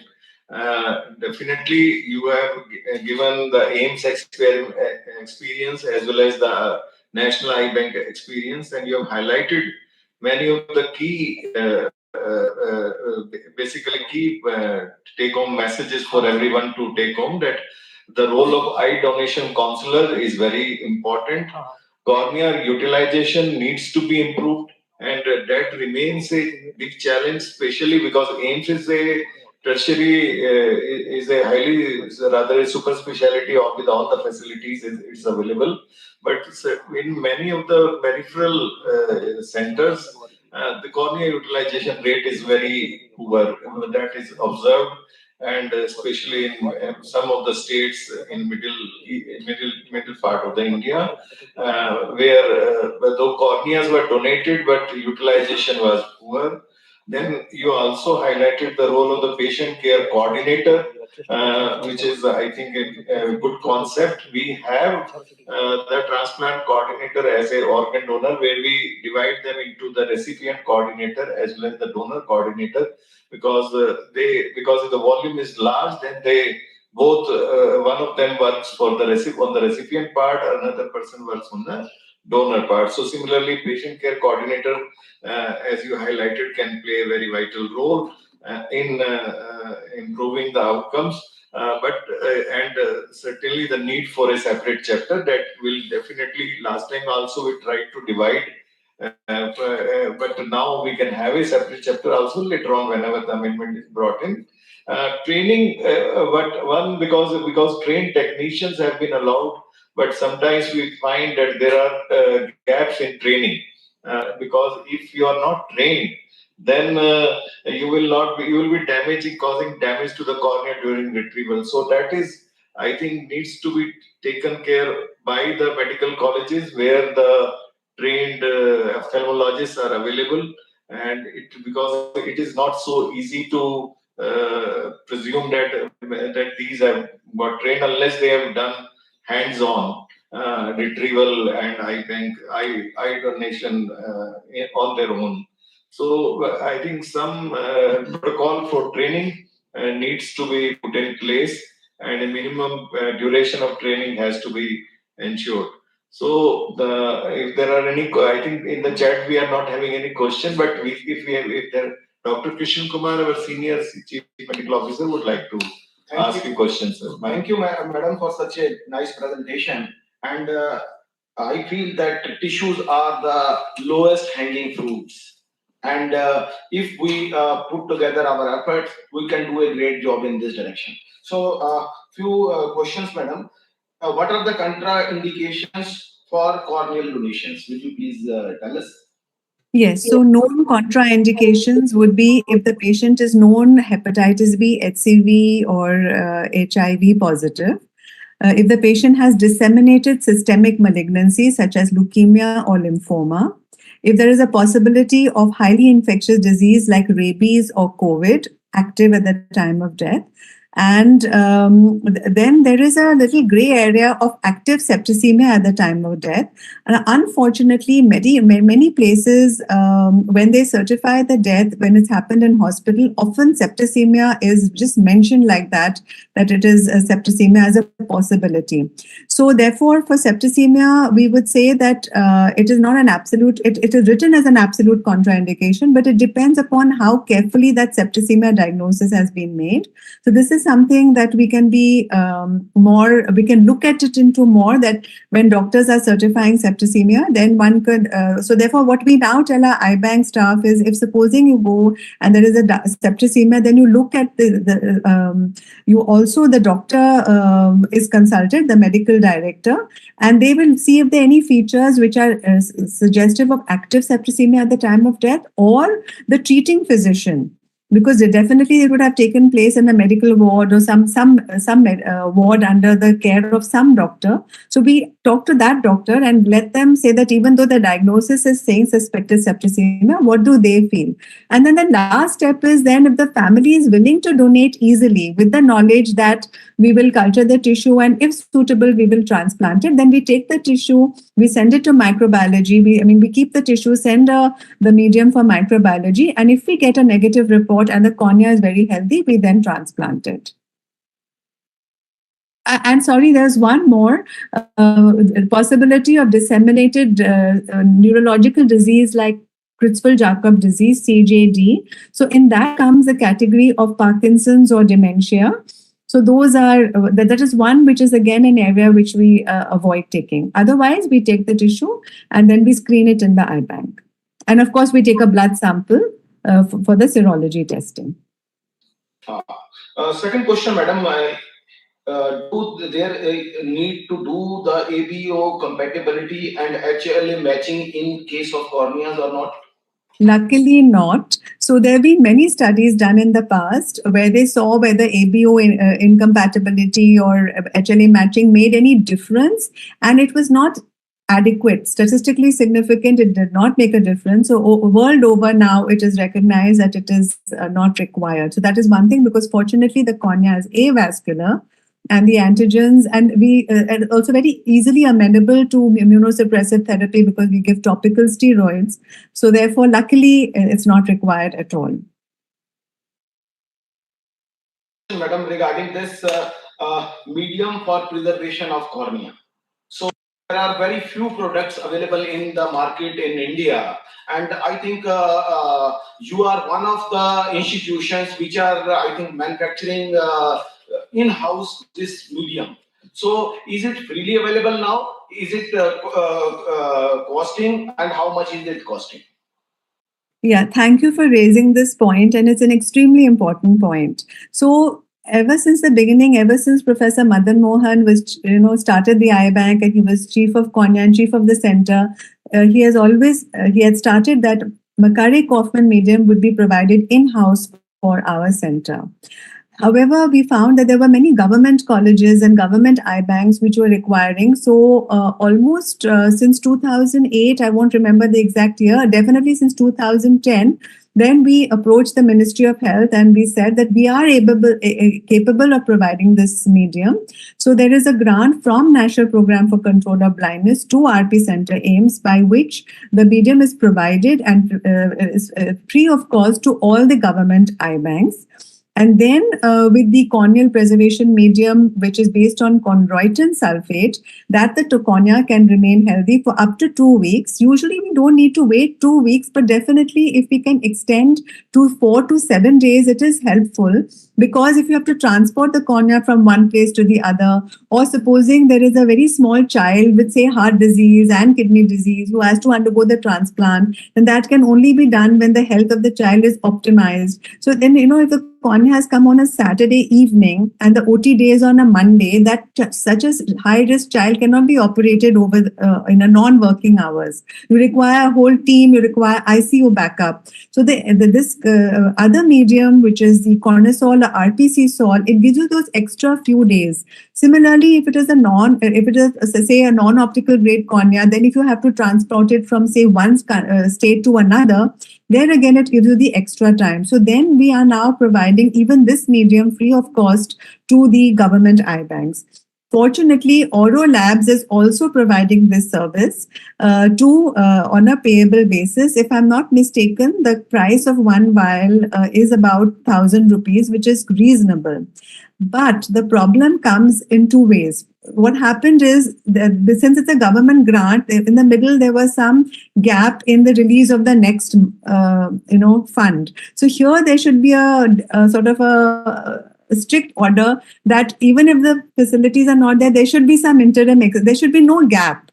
S1: Definitely, you have given the AIMS experience as well as the National Eye Bank experience, and you have highlighted many of the key, basically key take-home messages for everyone to take home, that
S10: The role of eye donation counselor is very important. Cornea utilization needs to be improved, and that remains a big challenge, especially because AIMS is a tertiary, is a highly, is a rather a super specialty of with all the facilities is available. But in many of the peripheral centers, the cornea utilization rate is very poor. That is observed, and especially in some of the states in middle part of the India, where though corneas were donated, but utilization was poor. Then you also highlighted the role of the patient care coordinator, which is, I think, a good concept. We have the transplant coordinator as a organ donor, where we divide them into the recipient coordinator as well as the donor coordinator, because because if the volume is large, then they both one of them works for the on the recipient part, another person works on the donor part. So similarly, patient care coordinator, as you highlighted, can play a very vital role in improving the outcomes. Certainly the need for a separate chapter that will definitely, last time also we tried to divide, but now we can have a separate chapter also later on whenever the amendment is brought in. Training, but one, because trained technicians have been allowed, but sometimes we find that there are gaps in training, because if you are not trained, then you will be causing damage to the cornea during retrieval. So that is, I think, needs to be taken care by the medical colleges where the trained ophthalmologists are available, and because it is not so easy to presume that these have got trained unless they have done hands-on retrieval and eye donation on their own. So I think some protocol for training needs to be put in place, and a minimum duration of training has to be ensured. So if there are any, I think in the chat we are not having any question, but if there, Dr. Kishan Kumar, our senior chief medical officer, would like to ask you questions.
S11: Thank you, madam, for such a nice presentation. And I feel that tissues are the lowest hanging fruits. And if we put together our efforts, we can do a great job in this direction. So, few questions, madam. What are the contraindications for corneal donations? Will you please tell us?
S12: Yes, so known contraindications would be if the patient is known hepatitis B, HCV, or HIV positive. If the patient has disseminated systemic malignancy such as leukemia or lymphoma. If there is a possibility of highly infectious disease like rabies or COVID active at the time of death. And then there is a little gray area of active septicemia at the time of death. And unfortunately, many places, when they certify the death, when it's happened in hospital, often septicemia is just mentioned like that it is a septicemia as a possibility. So therefore, for septicemia, we would say that it is not an absolute, it is written as an absolute contraindication, but it depends upon how carefully that septicemia diagnosis has been made. So this is something that we can be we can look at it into more, that when doctors are certifying septicemia, then one could, so therefore what we now tell our eye-bank staff is, if supposing you go and there is a septicemia, then you look at the doctor is consulted, the medical director, and they will see if there are any features which are suggestive of active septicemia at the time of death, or the treating physician, because definitely it would have taken place in a medical ward or some ward under the care of some doctor. So we talk to that doctor and let them say that even though the diagnosis is saying suspected septicemia, what do they feel? And then the last step is then, if the family is willing to donate easily with the knowledge that we will culture the tissue and if suitable, we will transplant it, then we take the tissue, we send it to microbiology. We keep the tissue, send the medium for microbiology. And if we get a negative report and the cornea is very healthy, we then transplant it. And sorry, there's one more possibility of disseminated neurological disease like Creutzfeldt-Jakob disease, CJD. So in that comes the category of Parkinson's or dementia. So those are that is one which is again an area which we avoid taking. Otherwise, we take the tissue and then we screen it in the eye bank, and of course we take a blood sample for the serology testing.
S11: Second question, madam. Do there need to do the ABO compatibility and HLA matching in case of corneas or not?
S12: Luckily not. So there have been many studies done in the past where they saw whether ABO incompatibility or HLA matching made any difference, and it was not adequate, statistically significant. It did not make a difference. So world over now it is recognized that it is not required. So that is one thing, because fortunately the cornea is avascular and the antigens, and we are also very easily amenable to immunosuppressive therapy because we give topical steroids. So therefore, luckily, it's not required at all.
S11: Madam, regarding this medium for preservation of cornea. So there are very few products available in the market in India, and I think you are one of the institutions which are, I think, manufacturing in-house this medium. So is it freely available now? Is it costing, and how much is it costing?
S12: Yeah, thank you for raising this point, and it's an extremely important point. So ever since the beginning, ever since Professor Madan Mohan was, started the eye bank, and he was chief of cornea and chief of the center, he had started that Makary-Kaufman medium would be provided in-house for our center. However, we found that there were many government colleges and government eye banks which were requiring. So almost since 2008, I won't remember the exact year, definitely since 2010, then we approached the Ministry of Health and we said that we are capable of providing this medium. So there is a grant from National Program for Control of Blindness to RP Center AIIMS, by which the medium is provided and is free of cost to all the government eye banks. And then with the corneal preservation medium, which is based on chondroitin sulfate, that the cornea can remain healthy for up to 2 weeks. Usually we don't need to wait 2 weeks, but definitely if we can extend to 4 to 7 days, it is helpful. Because if you have to transport the cornea from one place to the other, or supposing there is a very small child with, say, heart disease and kidney disease who has to undergo the transplant, then that can only be done when the health of the child is optimized. So then, if the cornea has come on a Saturday evening and the OT day is on a Monday, that such a high-risk child cannot be operated over in a non-working hours. You require a whole team, you require ICU backup. So this other medium, which is the Cornisol or RPC sol, it gives you those extra few days. Similarly, if it is a non-optical grade cornea, then if you have to transport it from, say, one state to another, there again it gives you the extra time. So then we are now providing even this medium free of cost to the government eye banks. Fortunately, Oro Labs is also providing this service on a payable basis. If I'm not mistaken, the price of one vial is about 1,000 rupees, which is reasonable. But the problem comes in two ways. What happened is that since it's a government grant, in the middle there was some gap in the release of the next, fund. So here there should be a sort of a strict order that even if the facilities are not there, there should be some interim. There should be no gap.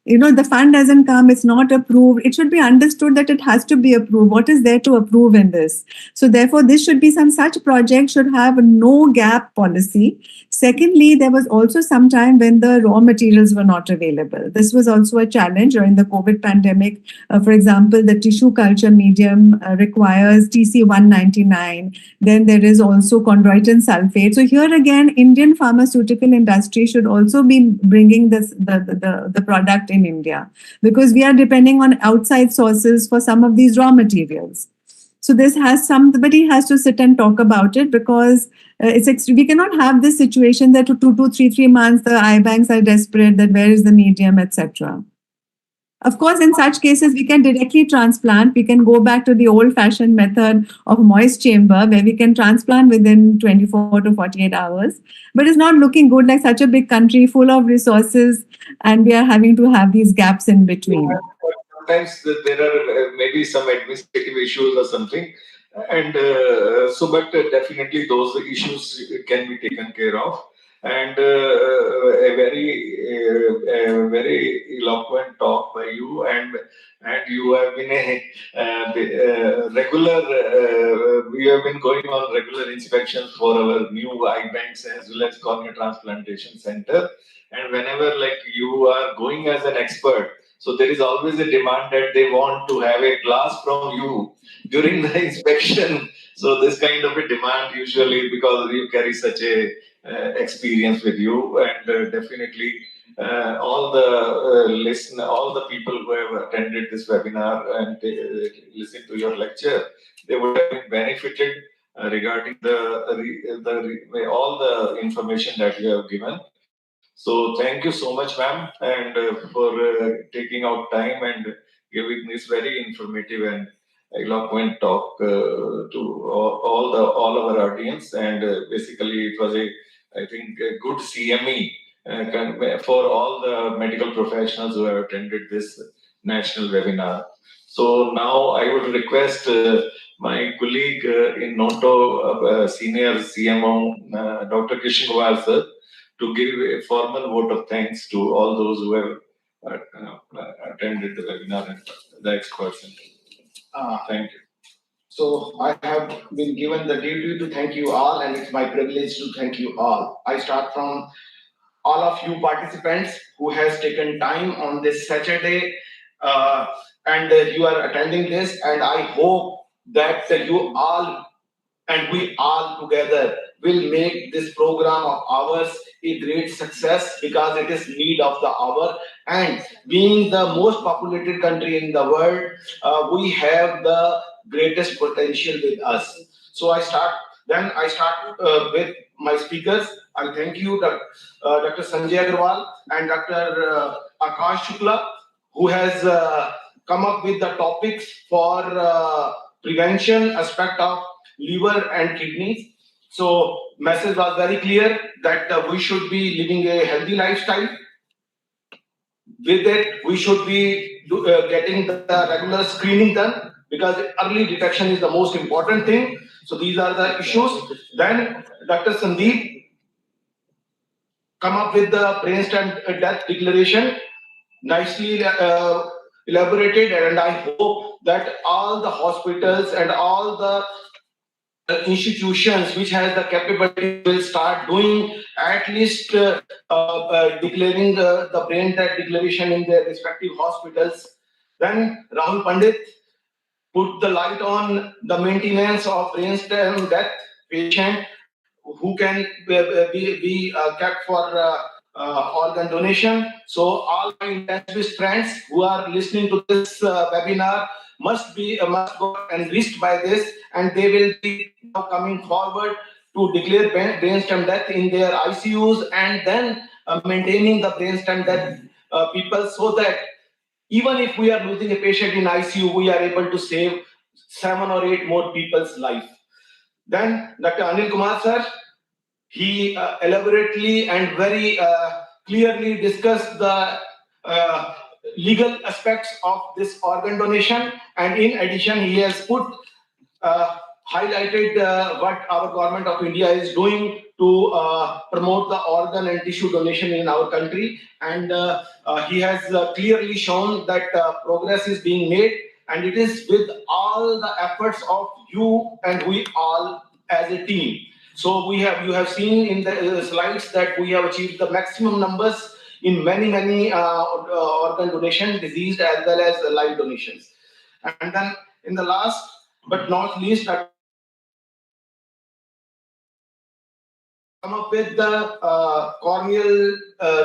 S12: The fund doesn't come, it's not approved. It should be understood that it has to be approved. What is there to approve in this? So therefore, this should be such project should have a no gap policy. Secondly, there was also some time when the raw materials were not available. This was also a challenge during the COVID pandemic. For example, the tissue culture medium requires TC-199. Then there is also chondroitin sulfate. So here again, Indian pharmaceutical industry should also be bringing the product in India, because we are depending on outside sources for some of these raw materials. So somebody has to sit and talk about it, because we cannot have this situation that 2 to 3 months the eye banks are desperate that where is the medium, etc. Of course, in such cases, we can directly transplant. We can go back to the old-fashioned method of moist chamber, where we can transplant within 24 to 48 hours. But it's not looking good, like such a big country full of resources, and we are having to have these gaps in between.
S1: Sometimes there are maybe some administrative issues or something.
S10: And but definitely those issues can be taken care of. And a very eloquent talk by you, and you have been a regular. We have been going on regular inspections for our new eye banks as well as cornea transplantation center. And whenever like you are going as an expert, so there is always a demand that they want to have a glass from you during the inspection. So this kind of a demand usually, because you carry such a experience with you, and definitely all the all the people who have attended this webinar and listened to your lecture, they would have been benefited regarding all the information that you have given. So thank you so much, ma'am, and for taking out time and giving this very informative and eloquent talk to all our audience. And basically, it was I think a good CME for all the medical professionals who have attended this national webinar. So now I would request my colleague in Noto, senior CMO, Dr. Kishan Kumar sir, to give a formal vote of thanks to all those who have attended the webinar and the experts. Thank you.
S11: So I have been given the duty to thank you all, and it's my privilege to thank you all. I start from all of you participants who has taken time on this Saturday, and you are attending this, and I hope that you all and we all together will make this program of ours a great success, because it is need of the hour. And being the most populated country in the world, we have the greatest potential with us. So I start with my speakers. I thank you, Dr. Sanjay Agarwal and Dr. Akash Shukla, who has come up with the topics for prevention aspect of liver and kidneys. So message was very clear that we should be living a healthy lifestyle. With it, we should be getting the regular screening done, because early detection is the most important thing. So these are the issues. Then Dr. Sandeep come up with the brainstem death declaration, nicely elaborated, and I hope that all the hospitals and all the institutions which has the capability will start doing at least declaring the brain death declaration in their respective hospitals. Then Rahul Pandit put the light on the maintenance of brainstem death patient who can be kept for organ donation. So all my intensivist friends who are listening to this webinar must go enriched by this, and they will be now coming forward to declare brainstem death in their ICUs, and then maintaining the brainstem death people, so that even if we are losing a patient in ICU, we are able to save 7 or 8 more people's life. Then Dr. Anil Kumar sir, he elaborately and very clearly discussed the legal aspects of this organ donation, and in addition he has highlighted what our government of India is doing to promote the organ and tissue donation in our country, and he has clearly shown that progress is being made, and it is with all the efforts of you and we all as a team. So you have seen in the slides that we have achieved the maximum numbers in many organ donation, diseased as well as live donations. And then in the last but not least, I come up with the corneal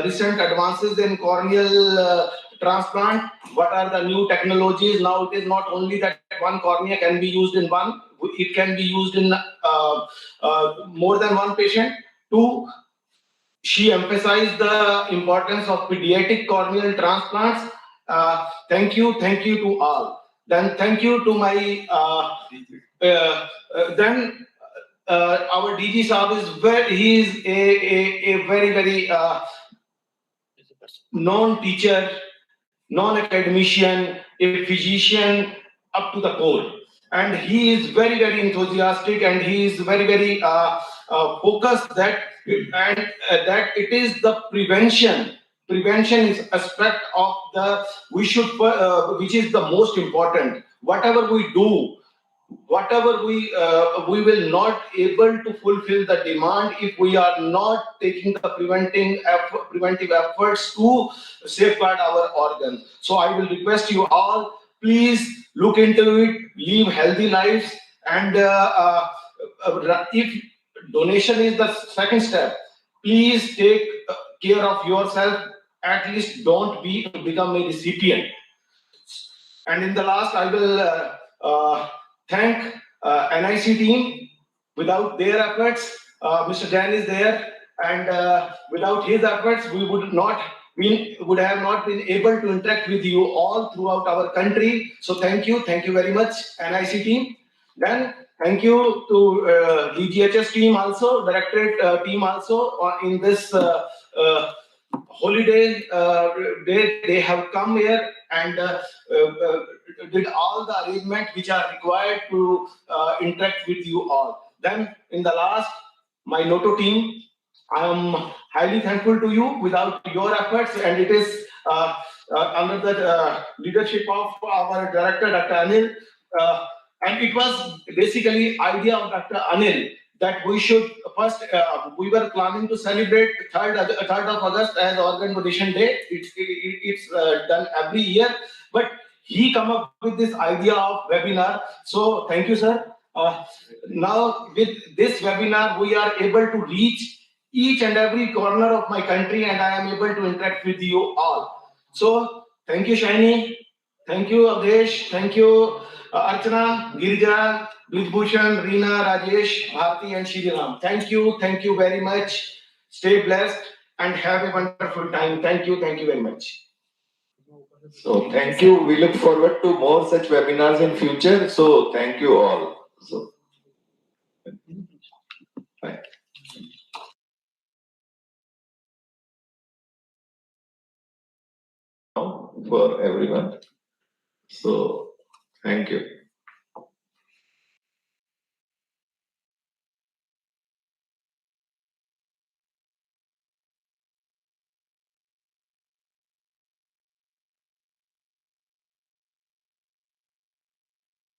S11: recent advances in corneal transplant. What are the new technologies? Now it is not only that one cornea can be used in one, it can be used in more than one patient. Two, she emphasized the importance of pediatric corneal transplants. Thank you to all. Then thank you to my our DG Saab he is a very known teacher, non-academician, a physician up to the core. and he is very, very enthusiastic, and he is very, very focused that that it is the prevention. Prevention is aspect of the which is the most important. Whatever we do, whatever we will not able to fulfill the demand if we are not taking the preventive efforts to safeguard our organs. So I will request you all, please look into it, live healthy lives, and if donation is the second step, please take care of yourself. At least don't become a recipient. And in the last, I will thank NIC team. Without their efforts, Mr. Dan is there, and without his efforts, we would have not been able to interact with you all throughout our country. So thank you very much, NIC team. Then thank you to DGHS team also, directorate team also, in this holiday day. They have come here and did all the arrangements which are required to interact with you all. Then in the last, my Noto team, I am highly thankful to you. Without your efforts, and it is under the leadership of our director, Dr. Anil, and it was basically idea of Dr. Anil that we should first, we were planning to celebrate 3rd of August as Organ Donation Day. It's done every year, but he come up with this idea of webinar. So thank you, sir. Now with this webinar, we are able to reach each and every corner of my country, and I am able to interact with you all. So thank you, Shiny. Thank you, Avdesh. Thank you, Archana, Girija, Bhushan, Reena, Rajesh, Bharti, and Shriram. Thank you very much. Stay blessed and have a wonderful time. Thank you very much.
S1: So thank you. We look forward to more such webinars in future. So thank you all. So bye. For everyone. So thank you.